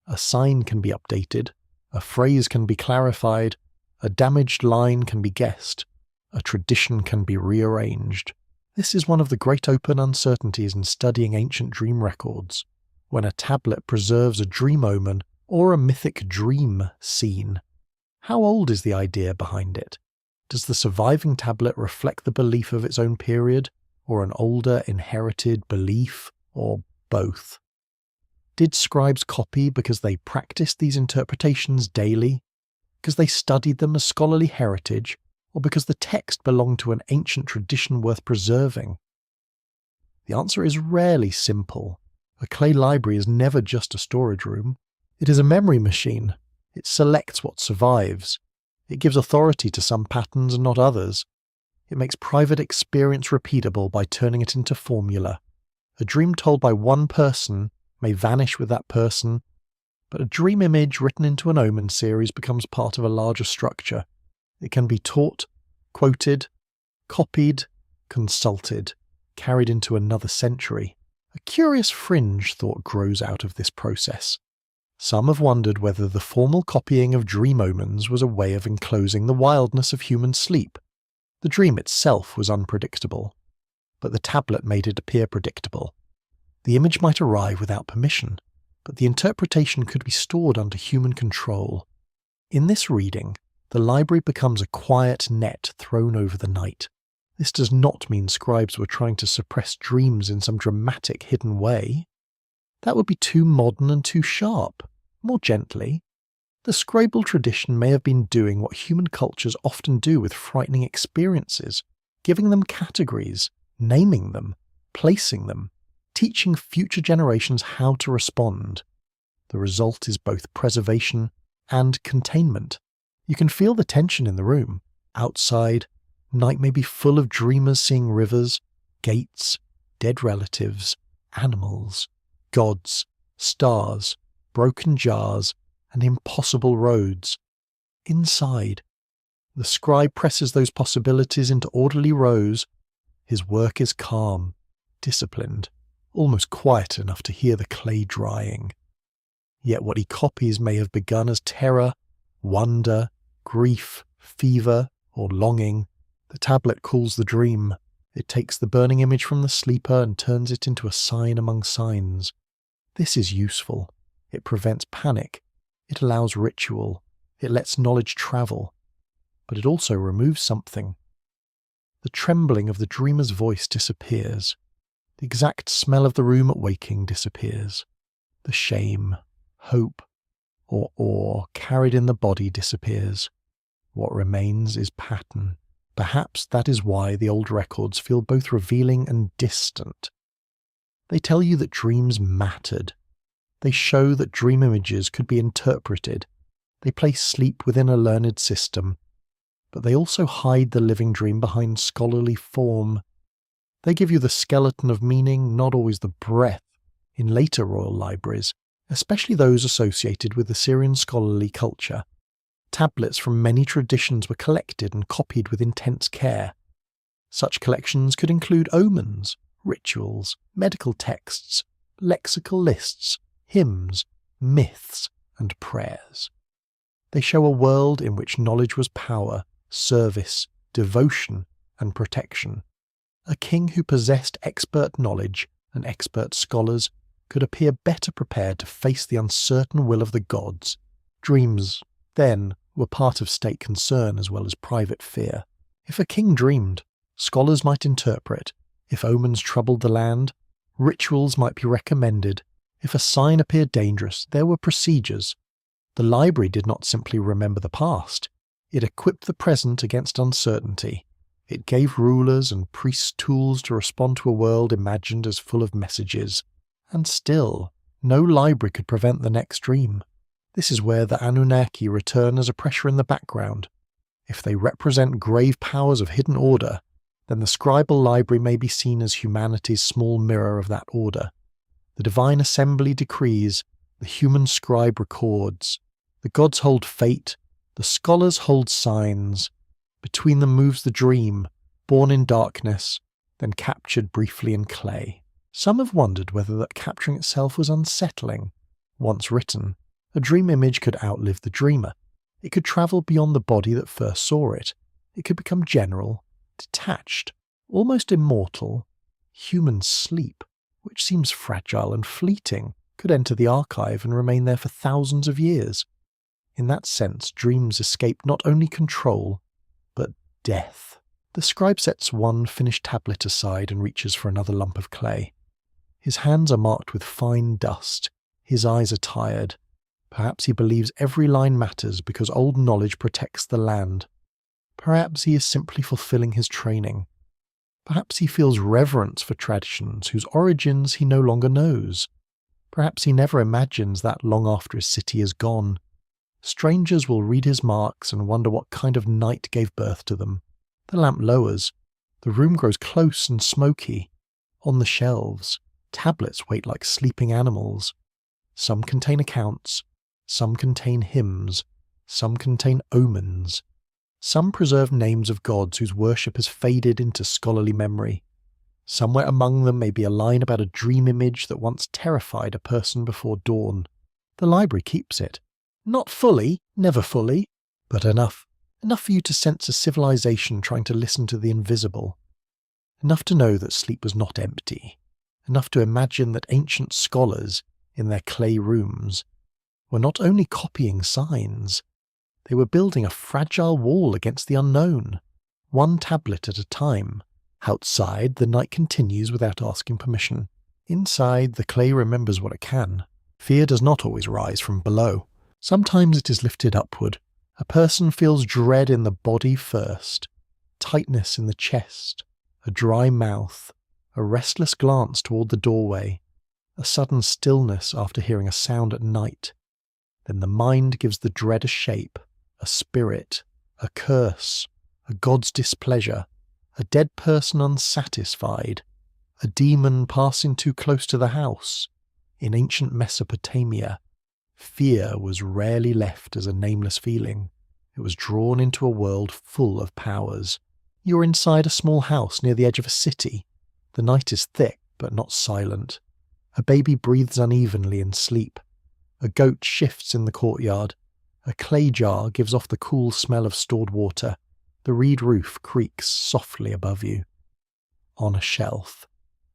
A sign can be updated, a phrase can be clarified, a damaged line can be guessed, a tradition can be rearranged. This is one of the great open uncertainties in studying ancient dream records. When a tablet preserves a dream omen or a mythic dream scene, how old is the idea behind it? Does the surviving tablet reflect the belief of its own period, or an older inherited belief, or both? Did scribes copy because they practiced these interpretations daily, because they studied them as scholarly heritage, or because the text belonged to an ancient tradition worth preserving? The answer is rarely simple. A clay library is never just a storage room. It is a memory machine. It selects what survives. It gives authority to some patterns and not others. It makes private experience repeatable by turning it into formula. A dream told by one person may vanish with that person, but a dream image written into an omen series becomes part of a larger structure. It can be taught, quoted, copied, consulted, carried into another century. A curious fringe thought grows out of this process. Some have wondered whether the formal copying of dream omens was a way of enclosing the wildness of human sleep. The dream itself was unpredictable, but the tablet made it appear predictable. The image might arrive without permission, but the interpretation could be stored under human control. In this reading, the library becomes a quiet net thrown over the night. This does not mean scribes were trying to suppress dreams in some dramatic hidden way. That would be too modern and too sharp. More gently, the scribal tradition may have been doing what human cultures often do with frightening experiences, giving them categories, naming them, placing them, teaching future generations how to respond. The result is both preservation and containment. You can feel the tension in the room. Outside, night may be full of dreamers seeing rivers, gates, dead relatives, animals, gods, stars, broken jars, and impossible roads. Inside, the scribe presses those possibilities into orderly rows. His work is calm, disciplined, almost quiet enough to hear the clay drying. Yet what he copies may have begun as terror, wonder, grief, fever, or longing. The tablet calls the dream. It takes the burning image from the sleeper and turns it into a sign among signs. This is useful. It prevents panic. It allows ritual. It lets knowledge travel. But it also removes something. The trembling of the dreamer's voice disappears. The exact smell of the room at waking disappears. The shame, hope, or awe carried in the body disappears. What remains is pattern. Perhaps that is why the old records feel both revealing and distant. They tell you that dreams mattered. They show that dream images could be interpreted. They place sleep within a learned system. But they also hide the living dream behind scholarly form. They give you the skeleton of meaning, not always the breadth. In later royal libraries, especially those associated with Assyrian scholarly culture, tablets from many traditions were collected and copied with intense care. Such collections could include omens, rituals, medical texts, lexical lists, hymns, myths, and prayers. They show a world in which knowledge was power, service, devotion, and protection. A king who possessed expert knowledge and expert scholars could appear better prepared to face the uncertain will of the gods. Dreams, then, were part of state concern as well as private fear. If a king dreamed, scholars might interpret. If omens troubled the land, rituals might be recommended. If a sign appeared dangerous, there were procedures. The library did not simply remember the past. It equipped the present against uncertainty. It gave rulers and priests tools to respond to a world imagined as full of messages. And still, no library could prevent the next dream. This is where the Anunnaki return as a pressure in the background. If they represent grave powers of hidden order, then the scribal library may be seen as humanity's small mirror of that order. The divine assembly decrees, the human scribe records. The gods hold fate, the scholars hold signs. Between them moves the dream, born in darkness, then captured briefly in clay. Some have wondered whether that capturing itself was unsettling. Once written, a dream image could outlive the dreamer. It could travel beyond the body that first saw it. It could become general, detached, almost immortal. Human sleep, which seems fragile and fleeting, could enter the archive and remain there for thousands of years. In that sense, dreams escape not only control, but death. The scribe sets one finished tablet aside and reaches for another lump of clay. His hands are marked with fine dust. His eyes are tired. Perhaps he believes every line matters because old knowledge protects the land. Perhaps he is simply fulfilling his training. Perhaps he feels reverence for traditions whose origins he no longer knows. Perhaps he never imagines that long after his city is gone. Strangers will read his marks and wonder what kind of night gave birth to them. The lamp lowers. The room grows close and smoky. On the shelves, tablets wait like sleeping animals. Some contain accounts. Some contain hymns. Some contain omens. Some preserve names of gods whose worship has faded into scholarly memory. Somewhere among them may be a line about a dream image that once terrified a person before dawn. The library keeps it. Not fully, never fully, but enough. Enough for you to sense a civilization trying to listen to the invisible. Enough to know that sleep was not empty. Enough to imagine that ancient scholars, in their clay rooms, were not only copying signs, they were building a fragile wall against the unknown, one tablet at a time. Outside, the night continues without asking permission. Inside, the clay remembers what it can. Fear does not always rise from below. Sometimes it is lifted upward. A person feels dread in the body first, tightness in the chest, a dry mouth, a restless glance toward the doorway, a sudden stillness after hearing a sound at night. Then the mind gives the dread a shape, a spirit, a curse, a god's displeasure, a dead person unsatisfied, a demon passing too close to the house. In ancient Mesopotamia, fear was rarely left as a nameless feeling. It was drawn into a world full of powers. You are inside a small house near the edge of a city. The night is thick but not silent. A baby breathes unevenly in sleep. A goat shifts in the courtyard. A clay jar gives off the cool smell of stored water. The reed roof creaks softly above you. On a shelf,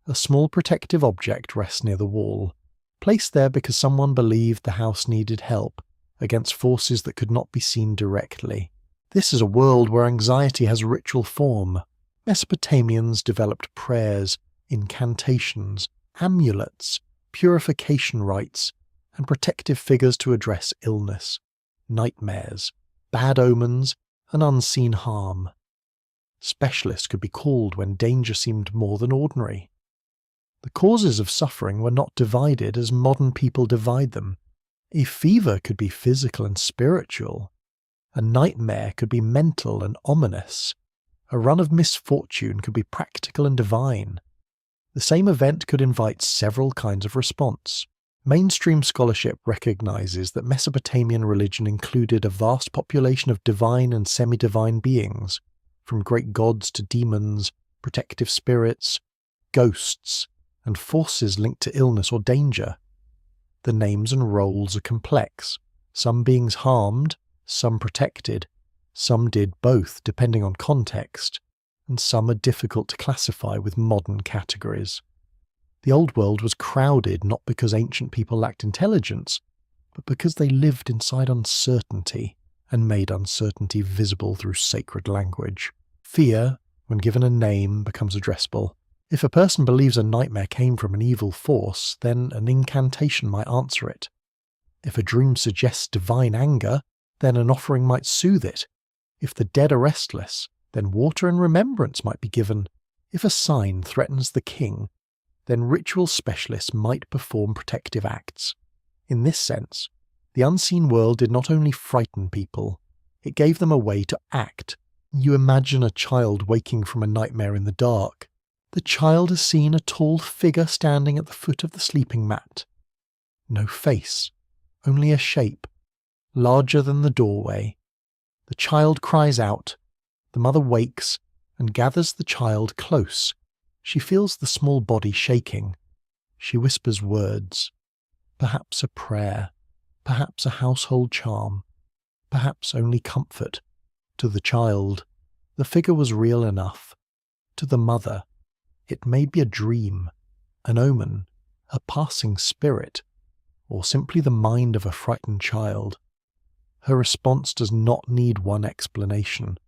a small protective object rests near the wall, placed there because someone believed the house needed help against forces that could not be seen directly. This is a world where anxiety has ritual form. Mesopotamians developed prayers, incantations, amulets, purification rites, and protective figures to address illness, nightmares, bad omens, and unseen harm. Specialists could be called when danger seemed more than ordinary. The causes of suffering were not divided as modern people divide them. A fever could be physical and spiritual. A nightmare could be mental and ominous. A run of misfortune could be practical and divine. The same event could invite several kinds of response. Mainstream scholarship recognizes that Mesopotamian religion included a vast population of divine and semi-divine beings, from great gods to demons, protective spirits, ghosts, and forces linked to illness or danger. The names and roles are complex, some beings harmed, some protected, some did both depending on context, and some are difficult to classify with modern categories. The old world was crowded not because ancient people lacked intelligence, but because they lived inside uncertainty and made uncertainty visible through sacred language. Fear, when given a name, becomes addressable. If a person believes a nightmare came from an evil force, then an incantation might answer it. If a dream suggests divine anger, then an offering might soothe it. If the dead are restless, Then water and remembrance might be given. If a sign threatens the king, then ritual specialists might perform protective acts. In this sense, the unseen world did not only frighten people, it gave them a way to act. You imagine a child waking from a nightmare in the dark. The child has seen a tall figure standing at the foot of the sleeping mat. No face, only a shape, larger than the doorway. The child cries out. The mother wakes and gathers the child close. She feels the small body shaking. She whispers words. Perhaps a prayer, perhaps a household charm, perhaps only comfort. To the child, the figure was real enough. To the mother, it may be a dream, an omen, a passing spirit, or simply the mind of a frightened child. Her response does not need one explanation.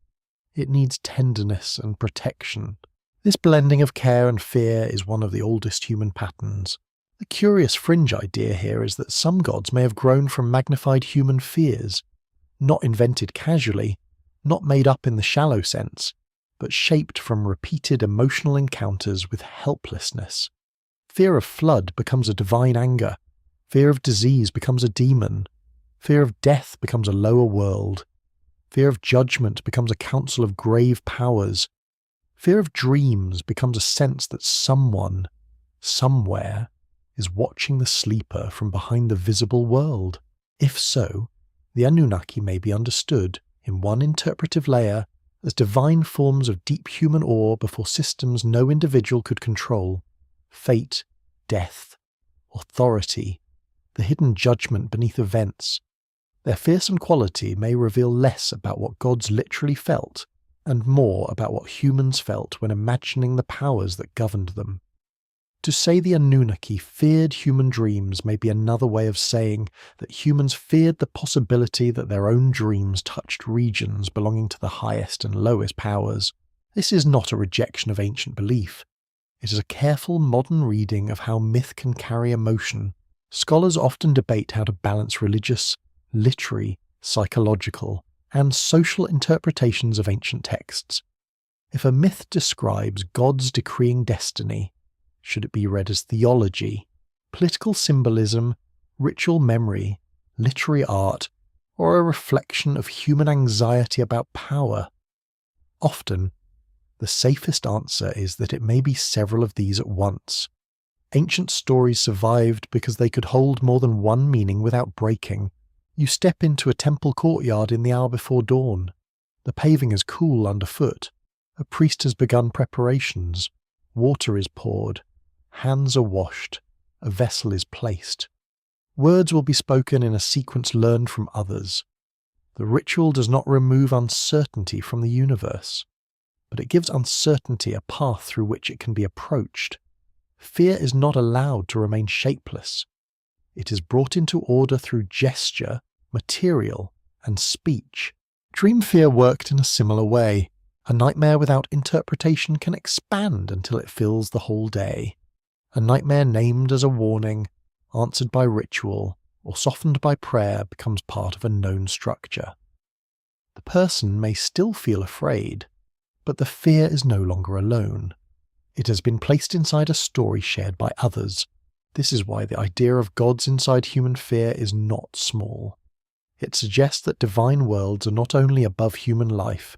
It needs tenderness and protection. This blending of care and fear is one of the oldest human patterns. The curious fringe idea here is that some gods may have grown from magnified human fears, not invented casually, not made up in the shallow sense, but shaped from repeated emotional encounters with helplessness. Fear of flood becomes a divine anger. Fear of disease becomes a demon. Fear of death becomes a lower world. Fear of judgment becomes a council of grave powers. Fear of dreams becomes a sense that someone, somewhere, is watching the sleeper from behind the visible world. If so, the Anunnaki may be understood, in one interpretive layer, as divine forms of deep human awe before systems no individual could control. Fate, death, authority, the hidden judgment beneath events. Their fearsome quality may reveal less about what gods literally felt, and more about what humans felt when imagining the powers that governed them. To say the Anunnaki feared human dreams may be another way of saying that humans feared the possibility that their own dreams touched regions belonging to the highest and lowest powers. This is not a rejection of ancient belief. It is a careful modern reading of how myth can carry emotion. Scholars often debate how to balance religious, literary, psychological, and social interpretations of ancient texts. If a myth describes gods decreeing destiny, should it be read as theology, political symbolism, ritual memory, literary art, or a reflection of human anxiety about power? Often, the safest answer is that it may be several of these at once. Ancient stories survived because they could hold more than one meaning without breaking. You step into a temple courtyard in the hour before dawn. The paving is cool underfoot. A priest has begun preparations. Water is poured. Hands are washed. A vessel is placed. Words will be spoken in a sequence learned from others. The ritual does not remove uncertainty from the universe, but it gives uncertainty a path through which it can be approached. Fear is not allowed to remain shapeless. It is brought into order through gesture, material, and speech. Dream fear worked in a similar way. A nightmare without interpretation can expand until it fills the whole day. A nightmare named as a warning, answered by ritual, or softened by prayer becomes part of a known structure. The person may still feel afraid, but the fear is no longer alone. It has been placed inside a story shared by others. This is why the idea of gods inside human fear is not small. It suggests that divine worlds are not only above human life,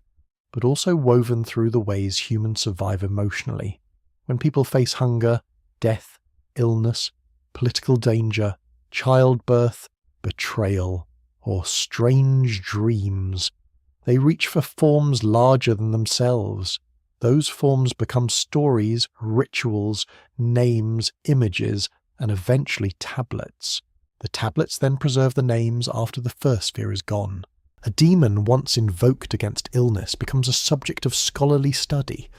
but also woven through the ways humans survive emotionally. When people face hunger, death, illness, political danger, childbirth, betrayal, or strange dreams, they reach for forms larger than themselves. Those forms become stories, rituals, names, images, and eventually tablets. The tablets then preserve the names after the first fear is gone. A demon once invoked against illness becomes a subject of scholarly study.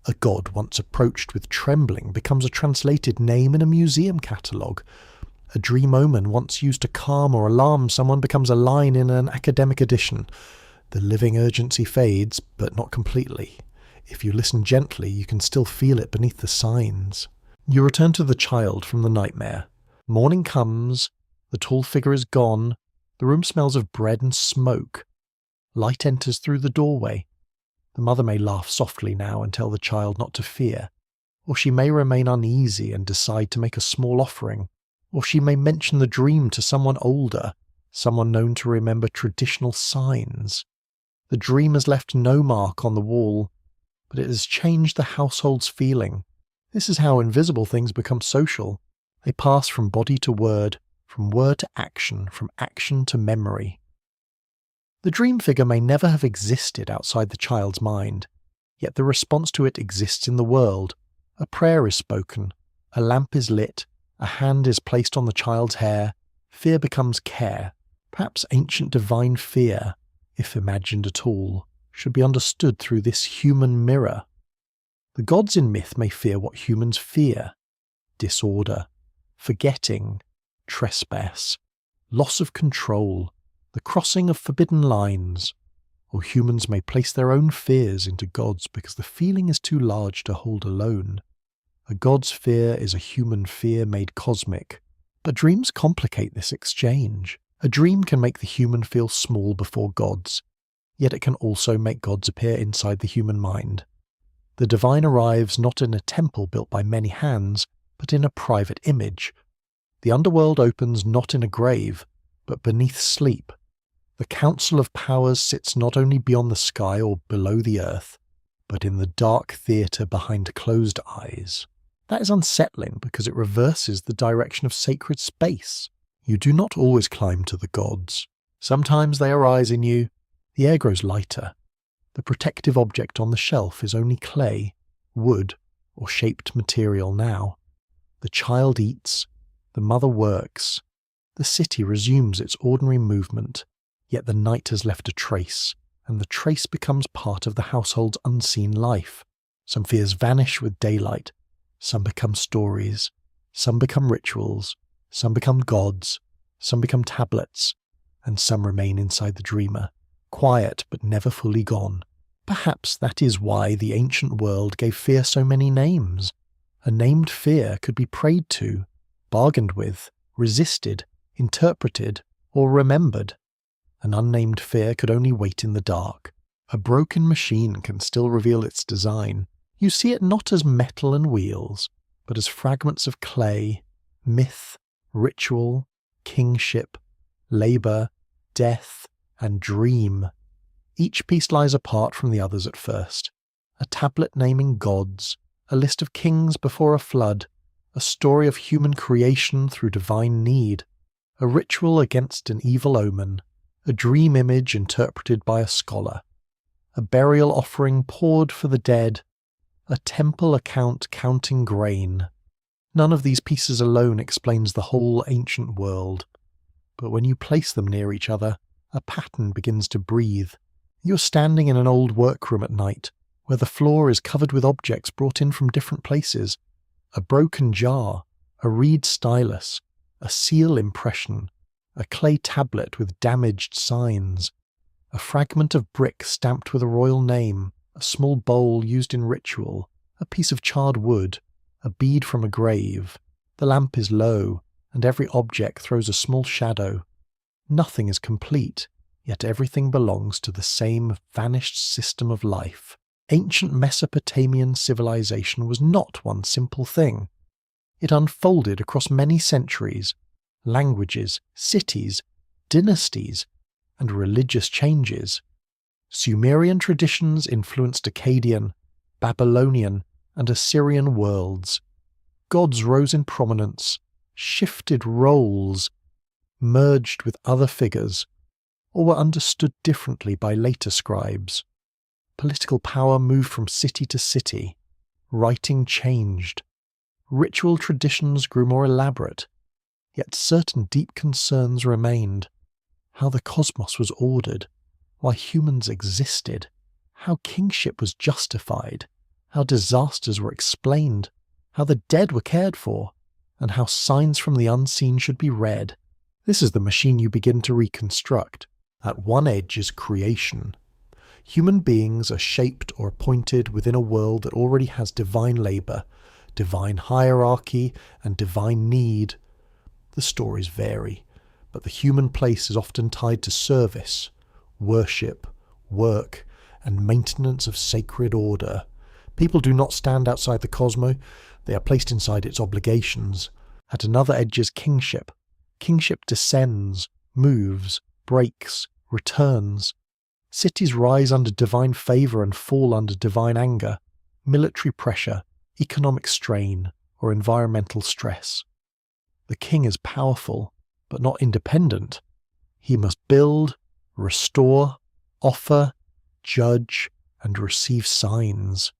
A god once approached with trembling becomes a translated name in a museum catalogue. A dream omen once used to calm or alarm someone becomes a line in an academic edition. The living urgency fades, but not completely. If you listen gently, you can still feel it beneath the signs. You return to the child from the nightmare. Morning comes, the tall figure is gone, the room smells of bread and smoke. Light enters through the doorway. The mother may laugh softly now and tell the child not to fear, or she may remain uneasy and decide to make a small offering, or she may mention the dream to someone older, someone known to remember traditional signs. The dream has left no mark on the wall, but it has changed the household's feeling. This is how invisible things become social. They pass from body to word, from word to action, from action to memory. The dream figure may never have existed outside the child's mind, yet the response to it exists in the world. A prayer is spoken, a lamp is lit, a hand is placed on the child's hair, fear becomes care. Perhaps ancient divine fear, if imagined at all, should be understood through this human mirror. The gods in myth may fear what humans fear: disorder, forgetting, trespass, loss of control, the crossing of forbidden lines. Or humans may place their own fears into gods because the feeling is too large to hold alone. A god's fear is a human fear made cosmic. But dreams complicate this exchange. A dream can make the human feel small before gods, yet it can also make gods appear inside the human mind. The divine arrives not in a temple built by many hands, but in a private image. The underworld opens not in a grave, but beneath sleep. The council of powers sits not only beyond the sky or below the earth, but in the dark theatre behind closed eyes. That is unsettling because it reverses the direction of sacred space. You do not always climb to the gods. Sometimes they arise in you. The air grows lighter. The protective object on the shelf is only clay, wood, or shaped material now. The child eats. The mother works. The city resumes its ordinary movement, yet the night has left a trace, and the trace becomes part of the household's unseen life. Some fears vanish with daylight. Some become stories. Some become rituals. Some become gods. Some become tablets. And some remain inside the dreamer, quiet but never fully gone. Perhaps that is why the ancient world gave fear so many names. A named fear could be prayed to, bargained with, resisted, interpreted, or remembered. An unnamed fear could only wait in the dark. A broken machine can still reveal its design. You see it not as metal and wheels, but as fragments of clay, myth, ritual, kingship, labour, death, and dream. Each piece lies apart from the others at first. A tablet naming gods, a list of kings before a flood, a story of human creation through divine need, a ritual against an evil omen, a dream image interpreted by a scholar, a burial offering poured for the dead, a temple account counting grain. None of these pieces alone explains the whole ancient world, but when you place them near each other, a pattern begins to breathe. You're standing in an old workroom at night, where the floor is covered with objects brought in from different places. A broken jar, a reed stylus, a seal impression, a clay tablet with damaged signs, a fragment of brick stamped with a royal name, a small bowl used in ritual, a piece of charred wood, a bead from a grave. The lamp is low, and every object throws a small shadow. Nothing is complete, yet everything belongs to the same vanished system of life. Ancient Mesopotamian civilization was not one simple thing. It unfolded across many centuries, languages, cities, dynasties, and religious changes. Sumerian traditions influenced Akkadian, Babylonian, and Assyrian worlds. Gods rose in prominence, shifted roles, merged with other figures, or were understood differently by later scribes. Political power moved from city to city. Writing changed. Ritual traditions grew more elaborate. Yet certain deep concerns remained. How the cosmos was ordered, why humans existed, how kingship was justified, how disasters were explained, how the dead were cared for, and how signs from the unseen should be read. This is the machine you begin to reconstruct. At one edge is creation. Human beings are shaped or appointed within a world that already has divine labour, divine hierarchy, and divine need. The stories vary, but the human place is often tied to service, worship, work, and maintenance of sacred order. People do not stand outside the cosmos, they are placed inside its obligations. At another edge is kingship. Kingship descends, moves, breaks, returns. Cities rise under divine favour and fall under divine anger, military pressure, economic strain, or environmental stress. The king is powerful, but not independent. He must build, restore, offer, judge, and receive signs.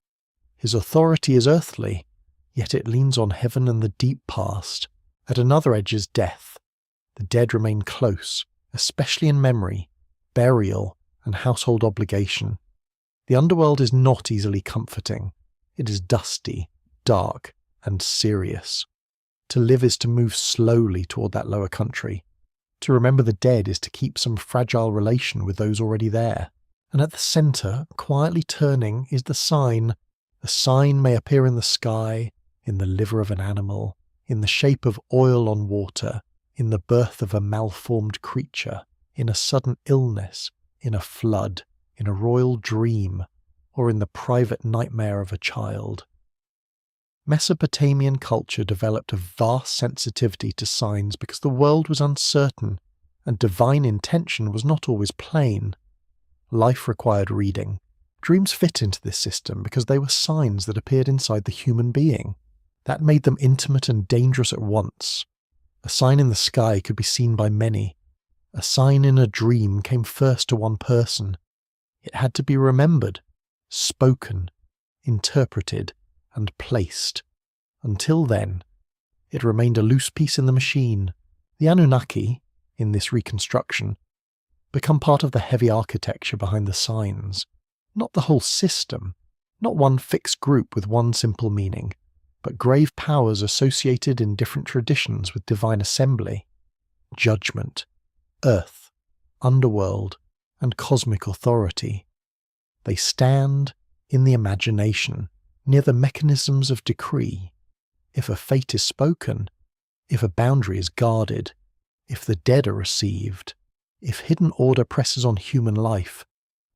His authority is earthly, yet it leans on heaven and the deep past. At another edge is death. The dead remain close, especially in memory, burial, and household obligation. The underworld is not easily comforting. It is dusty, dark, and serious. To live is to move slowly toward that lower country. To remember the dead is to keep some fragile relation with those already there. And at the centre, quietly turning, is the sign. The sign may appear in the sky, in the liver of an animal, in the shape of oil on water, in the birth of a malformed creature, in a sudden illness, in a flood, in a royal dream, or in the private nightmare of a child. Mesopotamian culture developed a vast sensitivity to signs because the world was uncertain, and divine intention was not always plain. Life required reading. Dreams fit into this system because they were signs that appeared inside the human being. That made them intimate and dangerous at once. A sign in the sky could be seen by many. A sign in a dream came first to one person. It had to be remembered, spoken, interpreted, and placed. Until then, it remained a loose piece in the machine. The Anunnaki, in this reconstruction, become part of the heavy architecture behind the signs. Not the whole system, not one fixed group with one simple meaning, but grave powers associated in different traditions with divine assembly, judgment, earth, underworld, and cosmic authority. They stand in the imagination, near the mechanisms of decree. If a fate is spoken, if a boundary is guarded, if the dead are received, if hidden order presses on human life,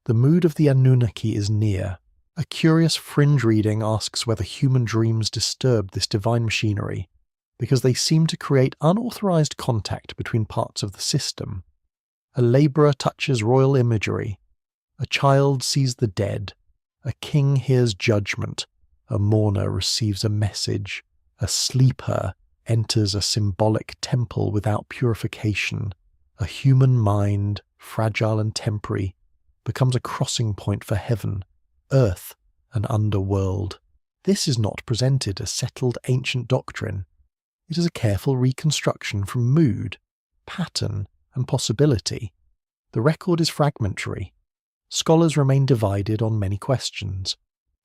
the mood of the Anunnaki is near. A curious fringe reading asks whether human dreams disturb this divine machinery, because they seem to create unauthorized contact between parts of the system. A labourer touches royal imagery. A child sees the dead. A king hears judgment. A mourner receives a message. A sleeper enters a symbolic temple without purification. A human mind, fragile and temporary, becomes a crossing point for heaven, earth, and underworld. This is not presented as settled ancient doctrine. It is a careful reconstruction from mood, pattern, and possibility. The record is fragmentary. Scholars remain divided on many questions.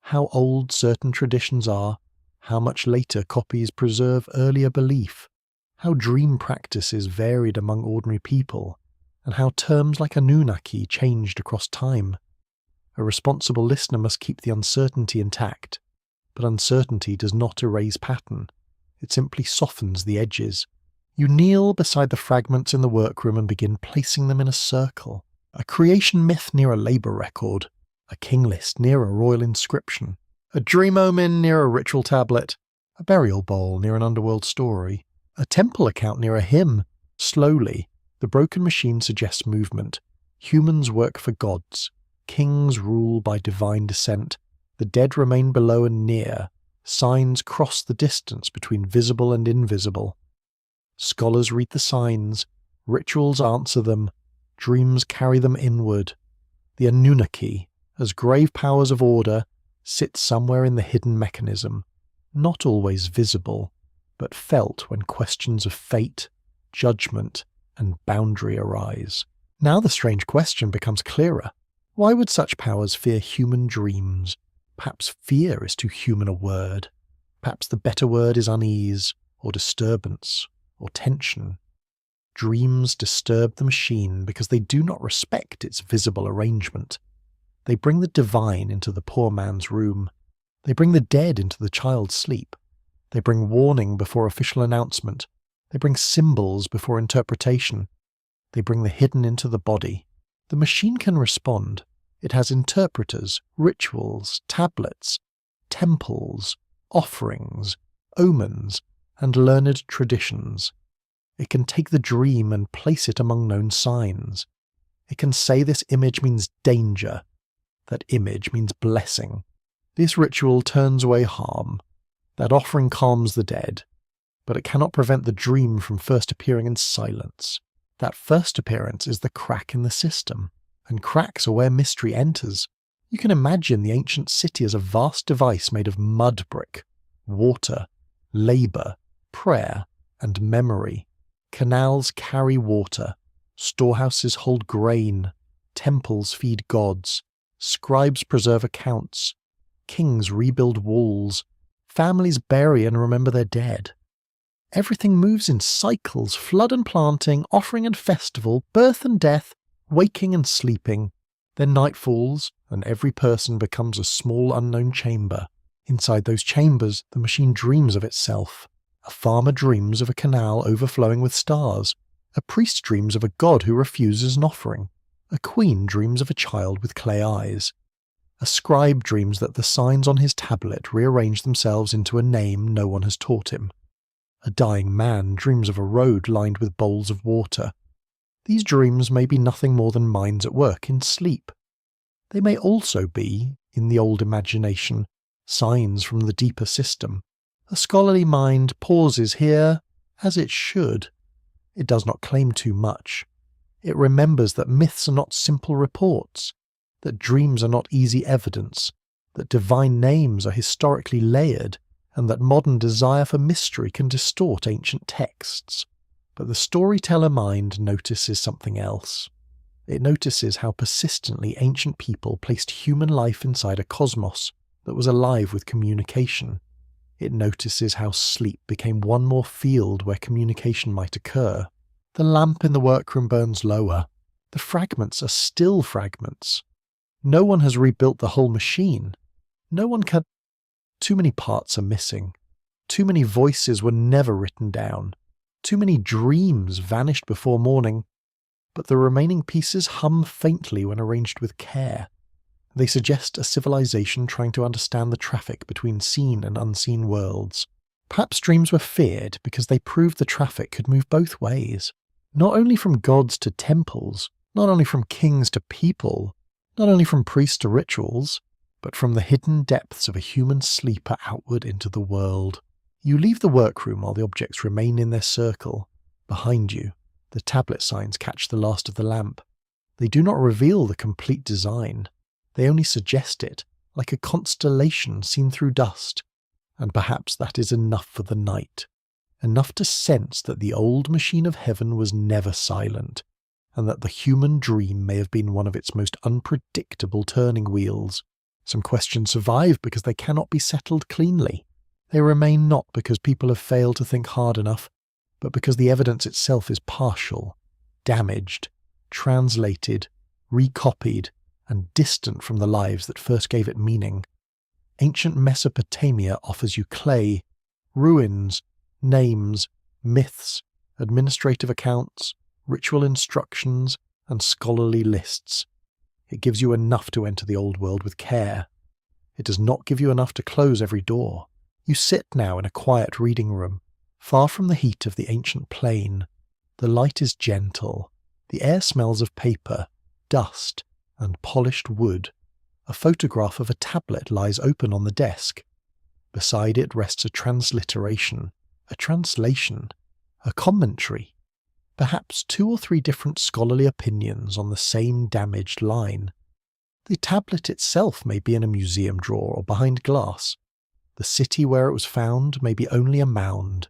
How old certain traditions are, how much later copies preserve earlier belief, how dream practices varied among ordinary people, and how terms like Anunnaki changed across time. A responsible listener must keep the uncertainty intact, but uncertainty does not erase pattern. It simply softens the edges. You kneel beside the fragments in the workroom and begin placing them in a circle. A creation myth near a labour record, a king list near a royal inscription, a dream omen near a ritual tablet, a burial bowl near an underworld story, a temple account near a hymn. Slowly, the broken machine suggests movement. Humans work for gods. Kings rule by divine descent. The dead remain below and near. Signs cross the distance between visible and invisible. Scholars read the signs. Rituals answer them. Dreams carry them inward. The Anunnaki, as grave powers of order, sit somewhere in the hidden mechanism, not always visible, but felt when questions of fate, judgment, and boundary arise. Now the strange question becomes clearer. Why would such powers fear human dreams? Perhaps fear is too human a word. Perhaps the better word is unease, or disturbance, or tension. Dreams disturb the machine because they do not respect its visible arrangement. They bring the divine into the poor man's room. They bring the dead into the child's sleep. They bring warning before official announcement. They bring symbols before interpretation. They bring the hidden into the body. The machine can respond. It has interpreters, rituals, tablets, temples, offerings, omens, and learned traditions. It can take the dream and place it among known signs. It can say this image means danger. That image means blessing. This ritual turns away harm. That offering calms the dead. But it cannot prevent the dream from first appearing in silence. That first appearance is the crack in the system, and cracks are where mystery enters. You can imagine the ancient city as a vast device made of mud brick, water, labour, prayer, and memory. Canals carry water, storehouses hold grain, temples feed gods, scribes preserve accounts, kings rebuild walls, families bury and remember their dead. Everything moves in cycles, flood and planting, offering and festival, birth and death, waking and sleeping. Then night falls, and every person becomes a small unknown chamber. Inside those chambers, the machine dreams of itself. A farmer dreams of a canal overflowing with stars. A priest dreams of a god who refuses an offering. A queen dreams of a child with clay eyes. A scribe dreams that the signs on his tablet rearrange themselves into a name no one has taught him. A dying man dreams of a road lined with bowls of water. These dreams may be nothing more than minds at work in sleep. They may also be, in the old imagination, signs from the deeper system. A scholarly mind pauses here, as it should. It does not claim too much. It remembers that myths are not simple reports, that dreams are not easy evidence, that divine names are historically layered, and that modern desire for mystery can distort ancient texts. But the storyteller mind notices something else. It notices how persistently ancient people placed human life inside a cosmos that was alive with communication. It notices how sleep became one more field where communication might occur. The lamp in the workroom burns lower. The fragments are still fragments. No one has rebuilt the whole machine. No one can... Too many parts are missing. Too many voices were never written down. Too many dreams vanished before morning. But the remaining pieces hum faintly when arranged with care. They suggest a civilization trying to understand the traffic between seen and unseen worlds. Perhaps dreams were feared because they proved the traffic could move both ways. Not only from gods to temples, not only from kings to people, not only from priests to rituals, but from the hidden depths of a human sleeper outward into the world. You leave the workroom while the objects remain in their circle. Behind you, the tablet signs catch the last of the lamp. They do not reveal the complete design. They only suggest it, like a constellation seen through dust. And perhaps that is enough for the night. Enough to sense that the old machine of heaven was never silent, and that the human dream may have been one of its most unpredictable turning wheels. Some questions survive because they cannot be settled cleanly. They remain not because people have failed to think hard enough, but because the evidence itself is partial, damaged, translated, recopied, and distant from the lives that first gave it meaning. Ancient Mesopotamia offers you clay, ruins, names, myths, administrative accounts, ritual instructions, and scholarly lists. It gives you enough to enter the old world with care. It does not give you enough to close every door. You sit now in a quiet reading room, far from the heat of the ancient plain. The light is gentle. The air smells of paper, dust, and polished wood. A photograph of a tablet lies open on the desk. Beside it rests a transliteration, a translation, a commentary. Perhaps 2 or 3 different scholarly opinions on the same damaged line. The tablet itself may be in a museum drawer or behind glass. The city where it was found may be only a mound.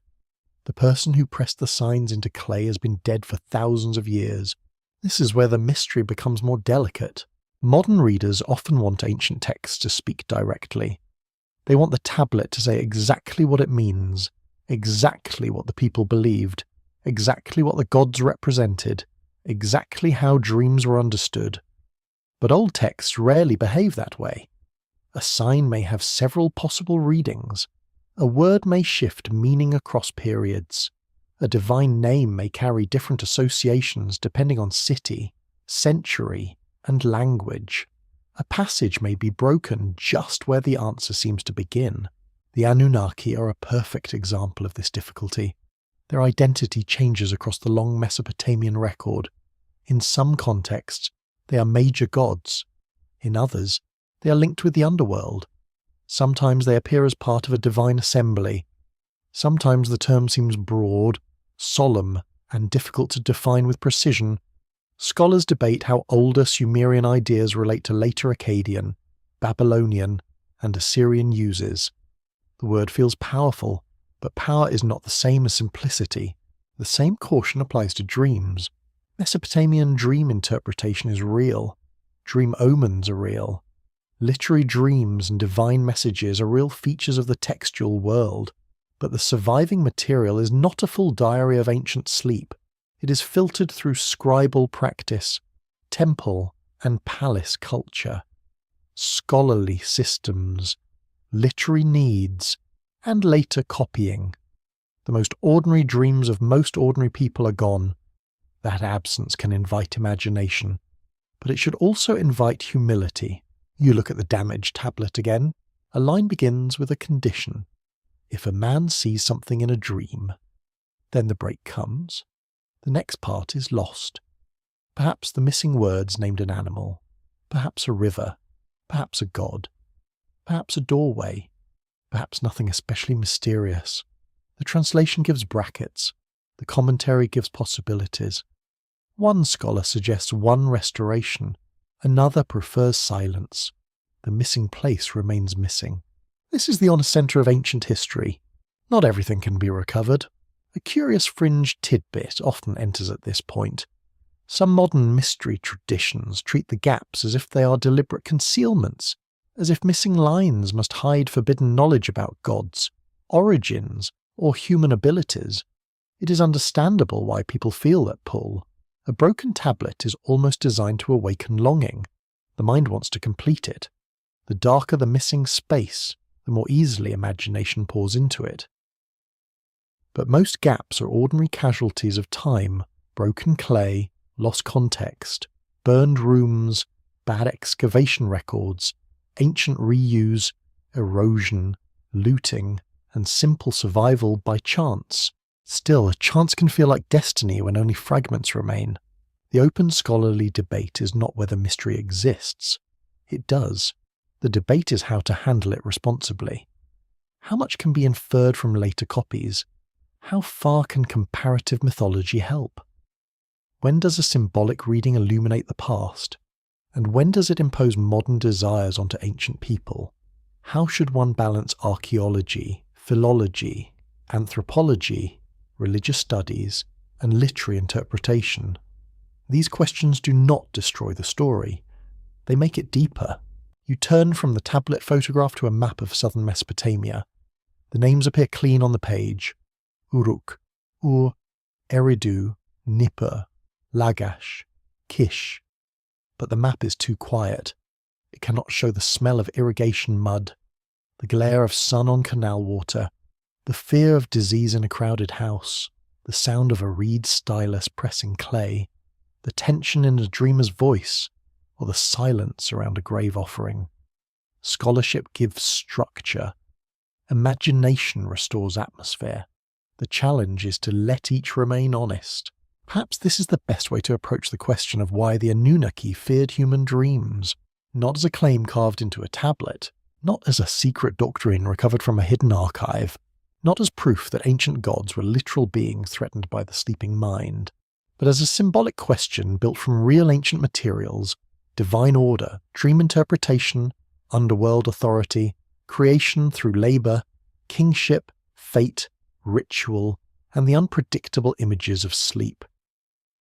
The person who pressed the signs into clay has been dead for thousands of years. This is where the mystery becomes more delicate. Modern readers often want ancient texts to speak directly. They want the tablet to say exactly what it means, exactly what the people believed, exactly what the gods represented, exactly how dreams were understood. But old texts rarely behave that way. A sign may have several possible readings. A word may shift meaning across periods. A divine name may carry different associations depending on city, century, and language. A passage may be broken just where the answer seems to begin. The Anunnaki are a perfect example of this difficulty. Their identity changes across the long Mesopotamian record. In some contexts, they are major gods. In others, they are linked with the underworld. Sometimes they appear as part of a divine assembly. Sometimes the term seems broad, solemn, and difficult to define with precision. Scholars debate how older Sumerian ideas relate to later Akkadian, Babylonian, and Assyrian uses. The word feels powerful, but power is not the same as simplicity. The same caution applies to dreams. Mesopotamian dream interpretation is real. Dream omens are real. Literary dreams and divine messages are real features of the textual world. But the surviving material is not a full diary of ancient sleep. It is filtered through scribal practice, temple and palace culture, scholarly systems, literary needs, and later copying. The most ordinary dreams of most ordinary people are gone. That absence can invite imagination, but it should also invite humility. You look at the damaged tablet again. A line begins with a condition. If a man sees something in a dream, then the break comes. The next part is lost. Perhaps the missing words named an animal, perhaps a river, perhaps a god, perhaps a doorway, perhaps nothing especially mysterious. The translation gives brackets, the commentary gives possibilities. One scholar suggests one restoration, another prefers silence. The missing place remains missing. This is the honest centre of ancient history. Not everything can be recovered. A curious fringe tidbit often enters at this point. Some modern mystery traditions treat the gaps as if they are deliberate concealments, as if missing lines must hide forbidden knowledge about gods, origins, or human abilities. It is understandable why people feel that pull. A broken tablet is almost designed to awaken longing. The mind wants to complete it. The darker the missing space, the more easily imagination pours into it. But most gaps are ordinary casualties of time, broken clay, lost context, burned rooms, bad excavation records, ancient reuse, erosion, looting, and simple survival by chance. Still, a chance can feel like destiny when only fragments remain. The open scholarly debate is not whether mystery exists. It does. The debate is how to handle it responsibly. How much can be inferred from later copies? How far can comparative mythology help? When does a symbolic reading illuminate the past? And when does it impose modern desires onto ancient people? How should one balance archaeology, philology, anthropology, religious studies, and literary interpretation? These questions do not destroy the story. They make it deeper. You turn from the tablet photograph to a map of southern Mesopotamia. The names appear clean on the page. Uruk, Ur, Eridu, Nippur, Lagash, Kish. But the map is too quiet. It cannot show the smell of irrigation mud, the glare of sun on canal water, the fear of disease in a crowded house, the sound of a reed stylus pressing clay, the tension in a dreamer's voice, or the silence around a grave offering. Scholarship gives structure. Imagination restores atmosphere. The challenge is to let each remain honest. Perhaps this is the best way to approach the question of why the Anunnaki feared human dreams, not as a claim carved into a tablet, not as a secret doctrine recovered from a hidden archive, not as proof that ancient gods were literal beings threatened by the sleeping mind, but as a symbolic question built from real ancient materials, divine order, dream interpretation, underworld authority, creation through labour, kingship, fate, ritual, and the unpredictable images of sleep.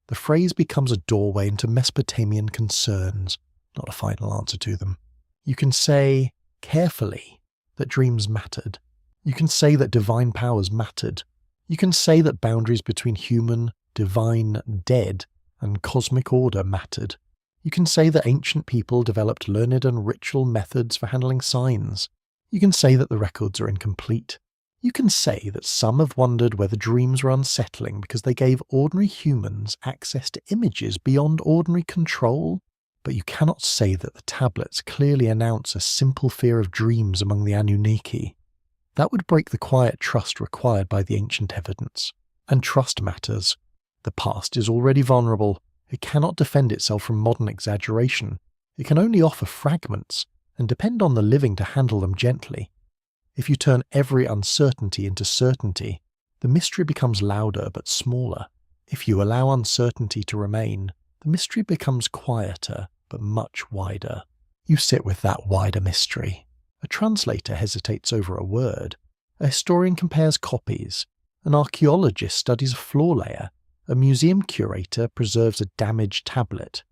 The phrase becomes a doorway into Mesopotamian concerns, not a final answer to them. You can say, carefully, that dreams mattered. You can say that divine powers mattered. You can say that boundaries between human, divine, dead, and cosmic order mattered. You can say that ancient people developed learned and ritual methods for handling signs. You can say that the records are incomplete. You can say that some have wondered whether dreams were unsettling because they gave ordinary humans access to images beyond ordinary control. but you cannot say that the tablets clearly announce a simple fear of dreams among the Anunnaki. That would break the quiet trust required by the ancient evidence. And trust matters. The past is already vulnerable. It cannot defend itself from modern exaggeration. It can only offer fragments, and depend on the living to handle them gently. If you turn every uncertainty into certainty, the mystery becomes louder but smaller. If you allow uncertainty to remain, the mystery becomes quieter but much wider. You sit with that wider mystery. A translator hesitates over a word. A historian compares copies. An archaeologist studies a floor layer. A museum curator preserves a damaged tablet.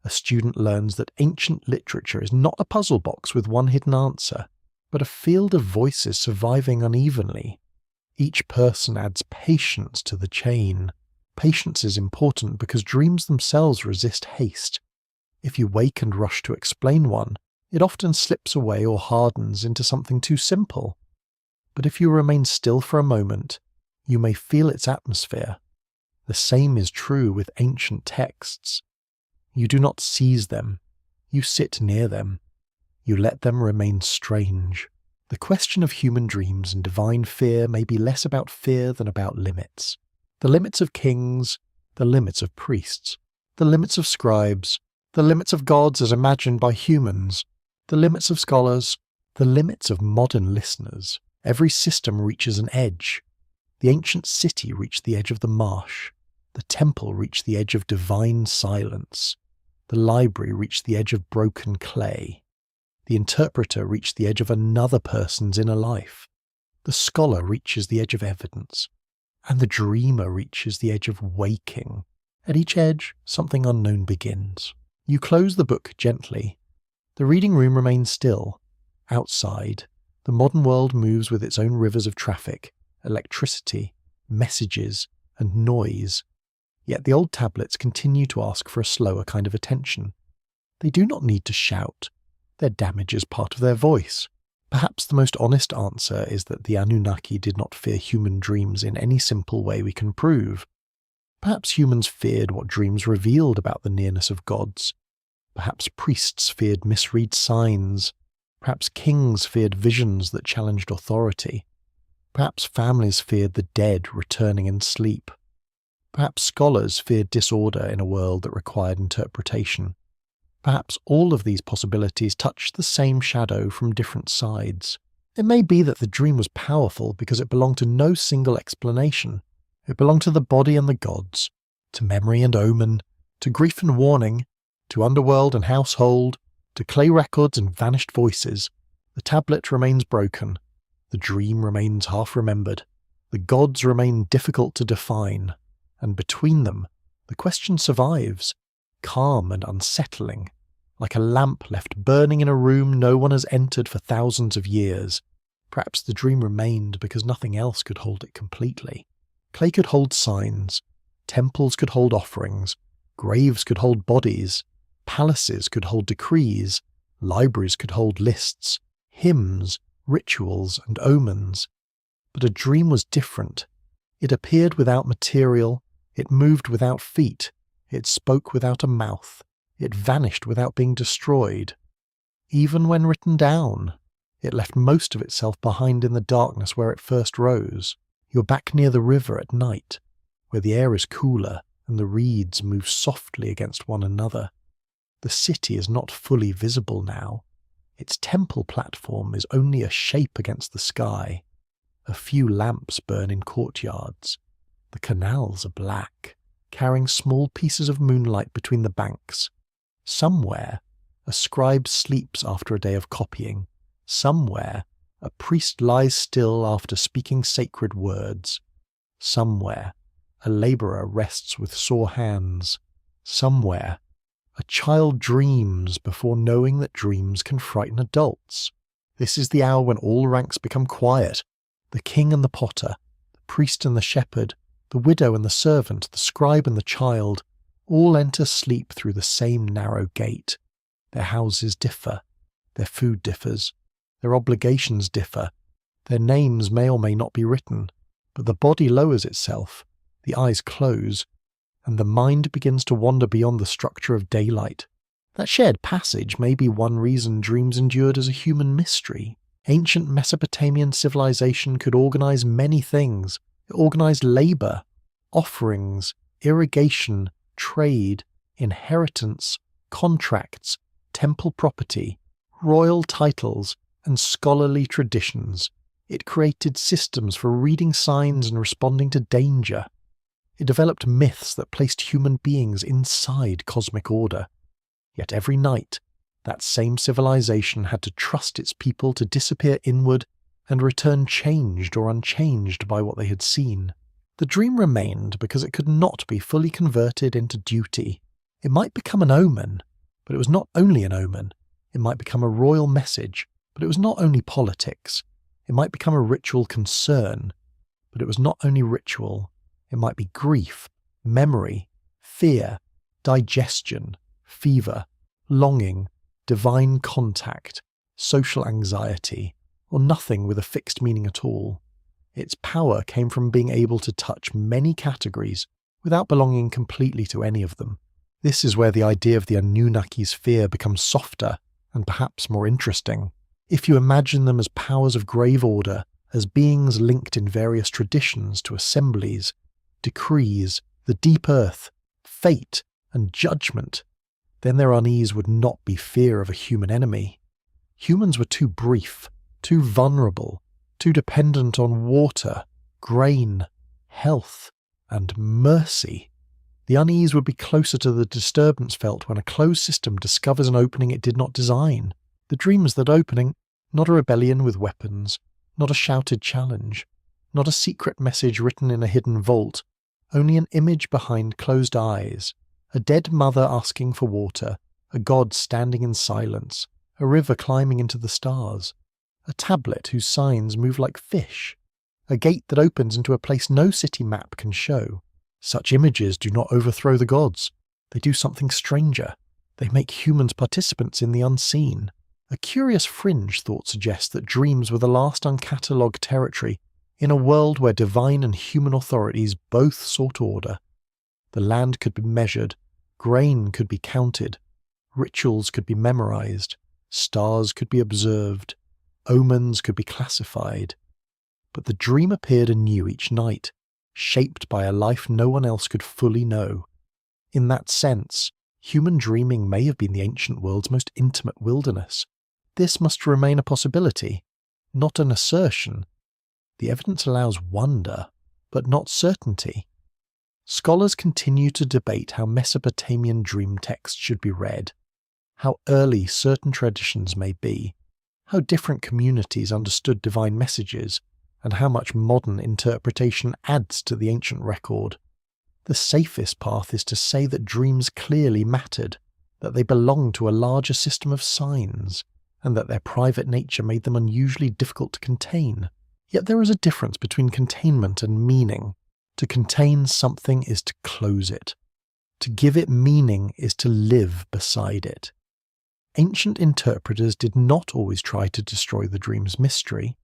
A student learns that ancient literature is not a puzzle box with one hidden answer, but a field of voices surviving unevenly. Each person adds patience to the chain. Patience is important because dreams themselves resist haste. If you wake and rush to explain one, it often slips away or hardens into something too simple. But if you remain still for a moment, you may feel its atmosphere. The same is true with ancient texts. You do not seize them. You sit near them. You let them remain strange. The question of human dreams and divine fear may be less about fear than about limits. The limits of kings, the limits of priests, the limits of scribes, the limits of gods as imagined by humans, the limits of scholars, the limits of modern listeners. Every system reaches an edge. The ancient city reached the edge of the marsh. The temple reached the edge of divine silence. The library reached the edge of broken clay. The interpreter reached the edge of another person's inner life. The scholar reaches the edge of evidence. And the dreamer reaches the edge of waking. At each edge, something unknown begins. You close the book gently. The reading room remains still. Outside, the modern world moves with its own rivers of traffic, electricity, messages, and noise. Yet the old tablets continue to ask for a slower kind of attention. They do not need to shout. Their damage is part of their voice. Perhaps the most honest answer is that the Anunnaki did not fear human dreams in any simple way we can prove. Perhaps humans feared what dreams revealed about the nearness of gods. Perhaps priests feared misread signs. Perhaps kings feared visions that challenged authority. Perhaps families feared the dead returning in sleep. Perhaps scholars feared disorder in a world that required interpretation. Perhaps all of these possibilities touched the same shadow from different sides. It may be that the dream was powerful because it belonged to no single explanation. It belonged to the body and the gods, to memory and omen, to grief and warning, to underworld and household, to clay records and vanished voices. The tablet remains broken. The dream remains half-remembered. The gods remain difficult to define. And between them, the question survives, calm and unsettling, like a lamp left burning in a room no one has entered for thousands of years. Perhaps the dream remained because nothing else could hold it completely. Clay could hold signs, temples could hold offerings, graves could hold bodies, palaces could hold decrees, libraries could hold lists, hymns, rituals, and omens. But a dream was different. It appeared without material, it moved without feet, it spoke without a mouth, it vanished without being destroyed. Even when written down, it left most of itself behind in the darkness where it first rose. You're back near the river at night, where the air is cooler and the reeds move softly against one another. The city is not fully visible now. Its temple platform is only a shape against the sky. A few lamps burn in courtyards. The canals are black, carrying small pieces of moonlight between the banks. Somewhere, a scribe sleeps after a day of copying. Somewhere, a priest lies still after speaking sacred words. Somewhere, a labourer rests with sore hands. Somewhere, a child dreams before knowing that dreams can frighten adults. This is the hour when all ranks become quiet. The king and the potter, the priest and the shepherd, the widow and the servant, the scribe and the child, all enter sleep through the same narrow gate. Their houses differ. Their food differs. Their obligations differ. Their names may or may not be written, but the body lowers itself, the eyes close, and the mind begins to wander beyond the structure of daylight. That shared passage may be one reason dreams endured as a human mystery. Ancient Mesopotamian civilization could organize many things. It organized labor, offerings, irrigation, trade, inheritance, contracts, temple property, royal titles, and scholarly traditions. It created systems for reading signs and responding to danger. It developed myths that placed human beings inside cosmic order. Yet every night, that same civilization had to trust its people to disappear inward and return changed or unchanged by what they had seen. The dream remained because it could not be fully converted into duty. It might become an omen, but it was not only an omen. It might become a royal message, but it was not only politics. It might become a ritual concern, but it was not only ritual. It might be grief, memory, fear, digestion, fever, longing, divine contact, social anxiety, or nothing with a fixed meaning at all. Its power came from being able to touch many categories without belonging completely to any of them. This is where the idea of the Anunnaki's fear becomes softer and perhaps more interesting. If you imagine them as powers of grave order, as beings linked in various traditions to assemblies, decrees, the deep earth, fate, and judgment, then their unease would not be fear of a human enemy. Humans were too brief, too vulnerable, too dependent on water, grain, health, and mercy. The unease would be closer to the disturbance felt when a closed system discovers an opening it did not design. The dream is that opening, not a rebellion with weapons, not a shouted challenge, not a secret message written in a hidden vault, only an image behind closed eyes, a dead mother asking for water, a god standing in silence, a river climbing into the stars, a tablet whose signs move like fish, a gate that opens into a place no city map can show. Such images do not overthrow the gods. They do something stranger. They make humans participants in the unseen. A curious fringe thought suggests that dreams were the last uncatalogued territory in a world where divine and human authorities both sought order. The land could be measured, grain could be counted, rituals could be memorized, stars could be observed, omens could be classified. But the dream appeared anew each night, shaped by a life no one else could fully know. In that sense, human dreaming may have been the ancient world's most intimate wilderness. This must remain a possibility, not an assertion. The evidence allows wonder, but not certainty. Scholars continue to debate how Mesopotamian dream texts should be read, how early certain traditions may be, how different communities understood divine messages, and how much modern interpretation adds to the ancient record. The safest path is to say that dreams clearly mattered, that they belonged to a larger system of signs, and that their private nature made them unusually difficult to contain. Yet there is a difference between containment and meaning. To contain something is to close it. To give it meaning is to live beside it. Ancient interpreters did not always try to destroy the dream's mystery.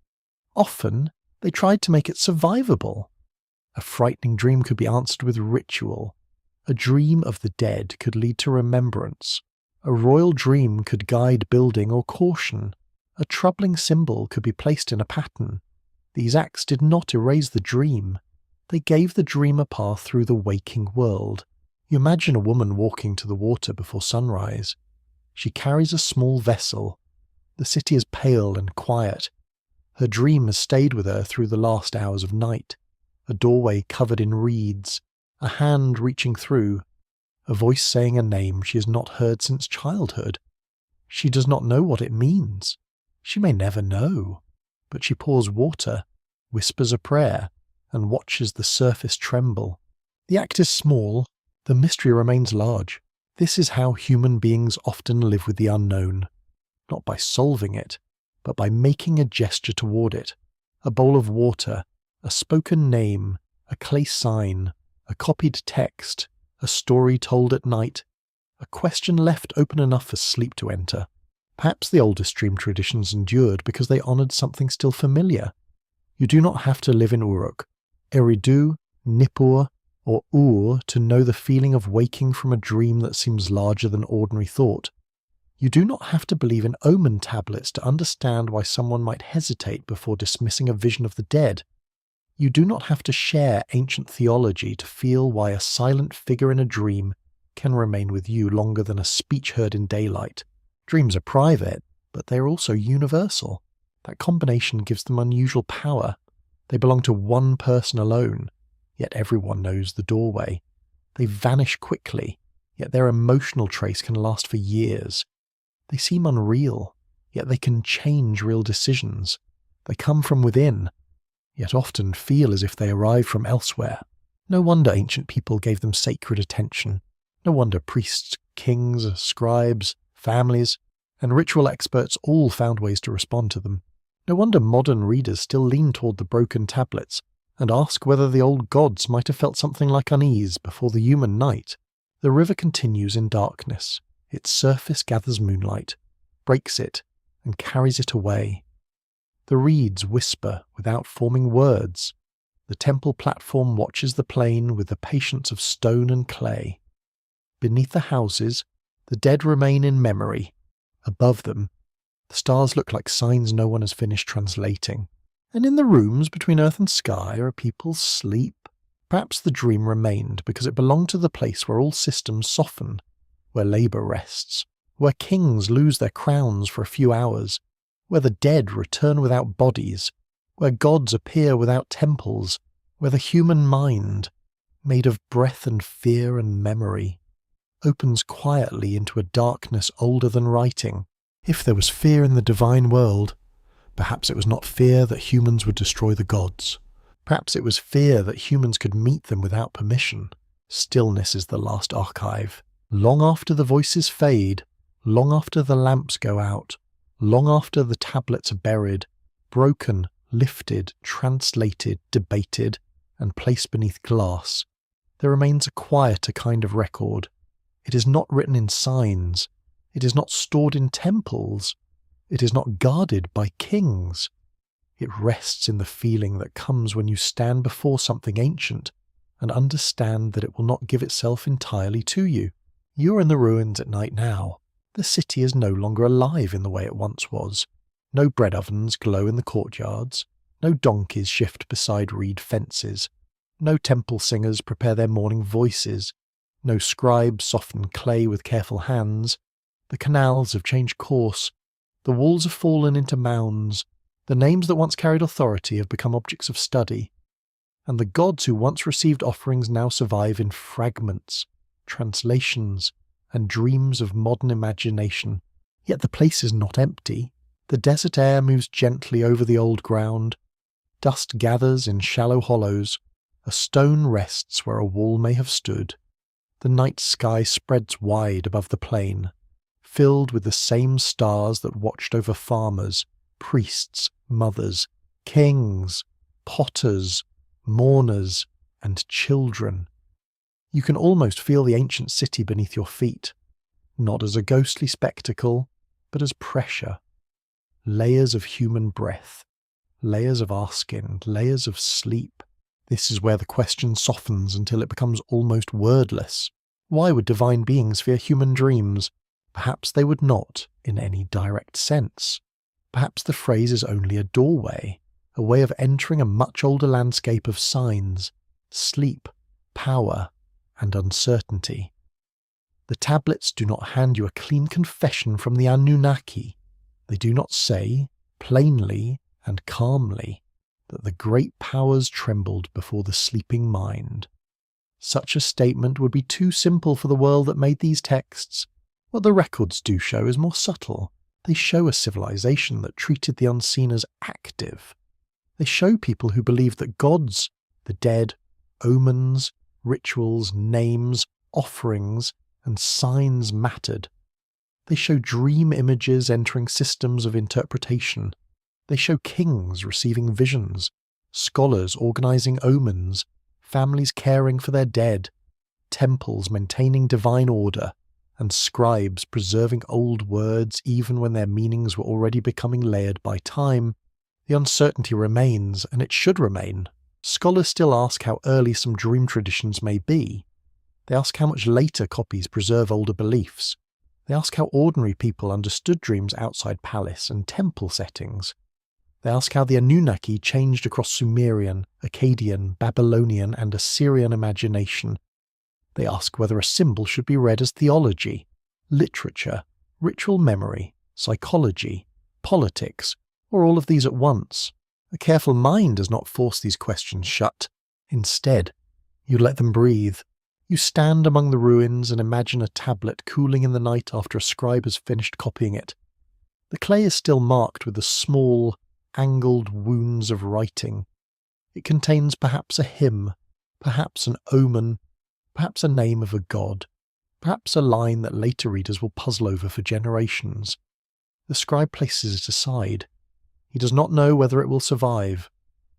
Often, they tried to make it survivable. A frightening dream could be answered with ritual. A dream of the dead could lead to remembrance. A royal dream could guide building or caution. A troubling symbol could be placed in a pattern. These acts did not erase the dream. They gave the dream a path through the waking world. You imagine a woman walking to the water before sunrise. She carries a small vessel. The city is pale and quiet. Her dream has stayed with her through the last hours of night. A doorway covered in reeds, a hand reaching through, a voice saying a name she has not heard since childhood. She does not know what it means. She may never know. But she pours water, whispers a prayer, and watches the surface tremble. The act is small, the mystery remains large. This is how human beings often live with the unknown, not by solving it, but by making a gesture toward it. A bowl of water, a spoken name, a clay sign, a copied text, a story told at night, a question left open enough for sleep to enter. Perhaps the oldest dream traditions endured because they honoured something still familiar. You do not have to live in Uruk, Eridu, Nippur, or Ur to know the feeling of waking from a dream that seems larger than ordinary thought. You do not have to believe in omen tablets to understand why someone might hesitate before dismissing a vision of the dead. You do not have to share ancient theology to feel why a silent figure in a dream can remain with you longer than a speech heard in daylight. Dreams are private, but they are also universal. That combination gives them unusual power. They belong to one person alone, yet everyone knows the doorway. They vanish quickly, yet their emotional trace can last for years. They seem unreal, yet they can change real decisions. They come from within, yet often feel as if they arrive from elsewhere. No wonder ancient people gave them sacred attention. No wonder priests, kings, scribes, families, and ritual experts all found ways to respond to them. No wonder modern readers still lean toward the broken tablets and ask whether the old gods might have felt something like unease before the human night. The river continues in darkness. Its surface gathers moonlight, breaks it, and carries it away. The reeds whisper without forming words. The temple platform watches the plain with the patience of stone and clay. Beneath the houses, the dead remain in memory. Above them, the stars look like signs no one has finished translating. And in the rooms between earth and sky are people sleep. Perhaps the dream remained because it belonged to the place where all systems soften, where labour rests, where kings lose their crowns for a few hours, where the dead return without bodies, where gods appear without temples, where the human mind, made of breath and fear and memory, opens quietly into a darkness older than writing. If there was fear in the divine world, perhaps it was not fear that humans would destroy the gods. Perhaps it was fear that humans could meet them without permission. Stillness is the last archive. Long after the voices fade, long after the lamps go out, long after the tablets are buried, broken, lifted, translated, debated, and placed beneath glass, there remains a quieter kind of record. It is not written in signs. It is not stored in temples. It is not guarded by kings. It rests in the feeling that comes when you stand before something ancient and understand that it will not give itself entirely to you. You are in the ruins at night now. The city is no longer alive in the way it once was. No bread ovens glow in the courtyards. No donkeys shift beside reed fences. No temple singers prepare their morning voices. No scribes soften clay with careful hands. The canals have changed course. The walls have fallen into mounds. The names that once carried authority have become objects of study. And the gods who once received offerings now survive in fragments, translations, and dreams of modern imagination. Yet the place is not empty. The desert air moves gently over the old ground. Dust gathers in shallow hollows. A stone rests where a wall may have stood. The night sky spreads wide above the plain, filled with the same stars that watched over farmers, priests, mothers, kings, potters, mourners, and children. You can almost feel the ancient city beneath your feet, not as a ghostly spectacle, but as pressure. Layers of human breath, layers of our skin, layers of sleep. This is where the question softens until it becomes almost wordless. Why would divine beings fear human dreams? Perhaps they would not, in any direct sense. Perhaps the phrase is only a doorway, a way of entering a much older landscape of signs, sleep, power, and uncertainty. The tablets do not hand you a clean confession from the Anunnaki. They do not say, plainly and calmly, that the great powers trembled before the sleeping mind. Such a statement would be too simple for the world that made these texts. What the records do show is more subtle. They show a civilization that treated the unseen as active. They show people who believed that gods, the dead, omens, rituals, names, offerings, and signs mattered. They show dream images entering systems of interpretation. They show kings receiving visions, scholars organizing omens, families caring for their dead, temples maintaining divine order, and scribes preserving old words even when their meanings were already becoming layered by time. The uncertainty remains, and it should remain. Scholars still ask how early some dream traditions may be. They ask how much later copies preserve older beliefs. They ask how ordinary people understood dreams outside palace and temple settings. They ask how the Anunnaki changed across Sumerian, Akkadian, Babylonian and Assyrian imagination. They ask whether a symbol should be read as theology, literature, ritual memory, psychology, politics, or all of these at once. A careful mind does not force these questions shut. Instead, you let them breathe. You stand among the ruins and imagine a tablet cooling in the night after a scribe has finished copying it. The clay is still marked with the small, angled wounds of writing. It contains perhaps a hymn, perhaps an omen, perhaps a name of a god, perhaps a line that later readers will puzzle over for generations. The scribe places it aside. He does not know whether it will survive.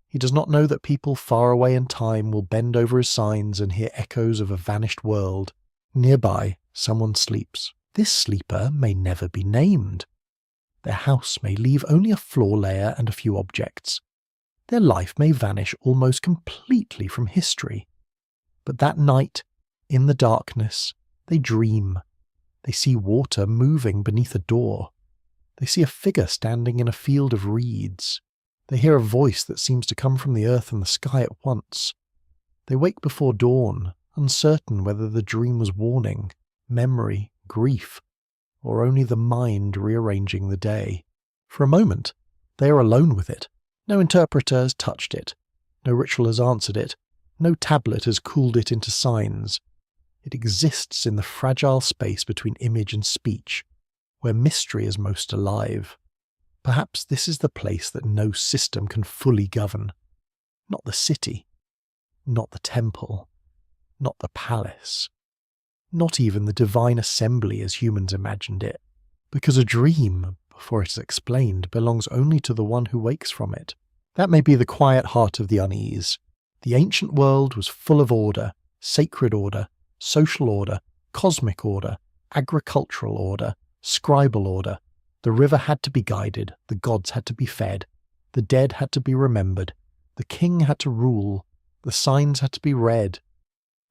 He does not know that people far away in time will bend over his signs and hear echoes of a vanished world. Nearby, someone sleeps. This sleeper may never be named. Their house may leave only a floor layer and a few objects. Their life may vanish almost completely from history. But that night, in the darkness, they dream. They see water moving beneath a door. They see a figure standing in a field of reeds. They hear a voice that seems to come from the earth and the sky at once. They wake before dawn, uncertain whether the dream was warning, memory, grief, or only the mind rearranging the day. For a moment, they are alone with it. No interpreter has touched it. No ritual has answered it. No tablet has cooled it into signs. It exists in the fragile space between image and speech, where mystery is most alive. Perhaps this is the place that no system can fully govern. Not the city, not the temple, not the palace, not even the divine assembly as humans imagined it, because a dream, before it is explained, belongs only to the one who wakes from it. That may be the quiet heart of the unease. The ancient world was full of order, sacred order, social order, cosmic order, agricultural order, scribal order. The river had to be guided, the gods had to be fed, the dead had to be remembered, the king had to rule, the signs had to be read.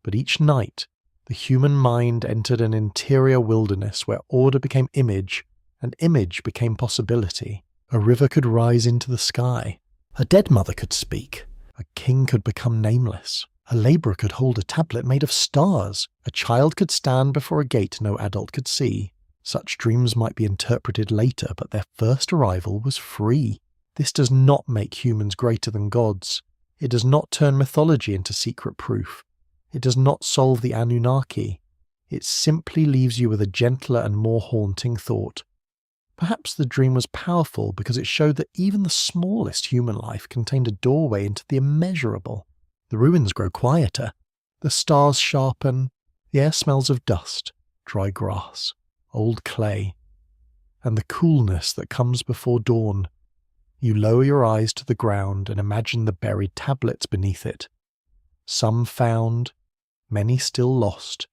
But each night, the human mind entered an interior wilderness where order became image, and image became possibility. A river could rise into the sky. A dead mother could speak. A king could become nameless. A labourer could hold a tablet made of stars. A child could stand before a gate no adult could see. Such dreams might be interpreted later, but their first arrival was free. This does not make humans greater than gods. It does not turn mythology into secret proof. It does not solve the Anunnaki. It simply leaves you with a gentler and more haunting thought. Perhaps the dream was powerful because it showed that even the smallest human life contained a doorway into the immeasurable. The ruins grow quieter. The stars sharpen. The air smells of dust, dry grass, old clay, and the coolness that comes before dawn. You lower your eyes to the ground and imagine the buried tablets beneath it. Some found, many still lost,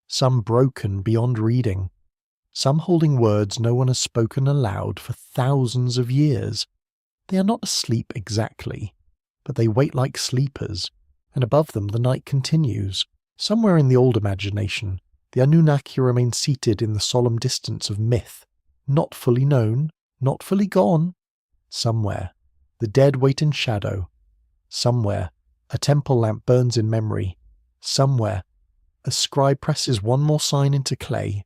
some broken beyond reading, some holding words no one has spoken aloud for thousands of years. They are not asleep exactly, but they wait like sleepers, and above them the night continues. Somewhere in the old imagination, the Anunnaki remain seated in the solemn distance of myth, not fully known, not fully gone. Somewhere, the dead wait in shadow. Somewhere, a temple lamp burns in memory. Somewhere, a scribe presses one more sign into clay.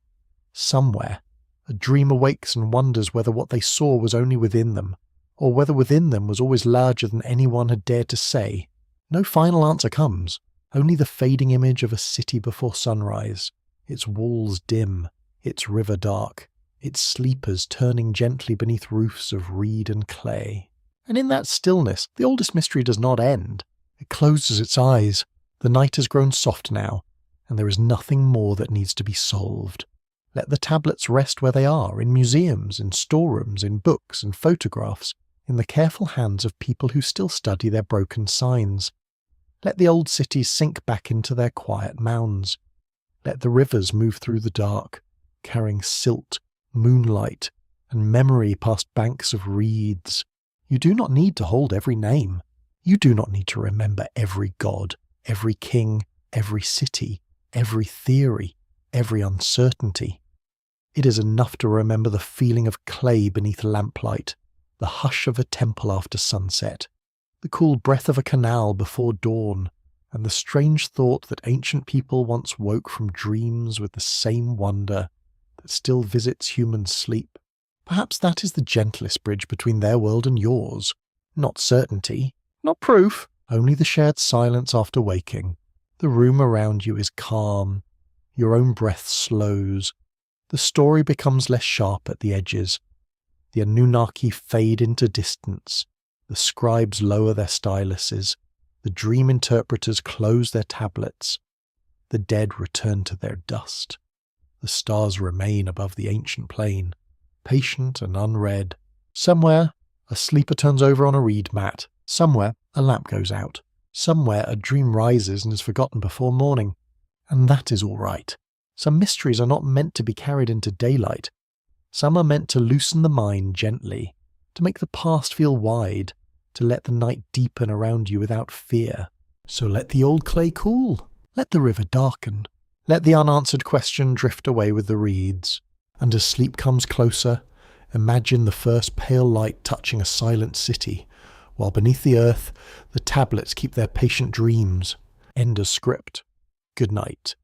Somewhere, a dream awakes and wonders whether what they saw was only within them, or whether within them was always larger than anyone had dared to say. No final answer comes, only the fading image of a city before sunrise. Its walls dim, its river dark, its sleepers turning gently beneath roofs of reed and clay. And in that stillness, the oldest mystery does not end. It closes its eyes. The night has grown soft now, and there is nothing more that needs to be solved. Let the tablets rest where they are, in museums, in storerooms, in books and photographs, in the careful hands of people who still study their broken signs. Let the old cities sink back into their quiet mounds. Let the rivers move through the dark, carrying silt, moonlight, and memory past banks of reeds. You do not need to hold every name. You do not need to remember every god, every king, every city, every theory, every uncertainty. It is enough to remember the feeling of clay beneath lamplight, the hush of a temple after sunset, the cool breath of a canal before dawn, and the strange thought that ancient people once woke from dreams with the same wonder that still visits human sleep. Perhaps that is the gentlest bridge between their world and yours. Not certainty, not proof, only the shared silence after waking. The room around you is calm, your own breath slows, the story becomes less sharp at the edges. The Anunnaki fade into distance, the scribes lower their styluses, the dream interpreters close their tablets, the dead return to their dust. The stars remain above the ancient plain, patient and unread. Somewhere, a sleeper turns over on a reed mat. Somewhere, a lamp goes out. Somewhere, a dream rises and is forgotten before morning. And that is all right. Some mysteries are not meant to be carried into daylight. Some are meant to loosen the mind gently, to make the past feel wide, to let the night deepen around you without fear. So let the old clay cool. Let the river darken. Let the unanswered question drift away with the reeds. And as sleep comes closer, imagine the first pale light touching a silent city, while beneath the earth, the tablets keep their patient dreams. End of script. Good night.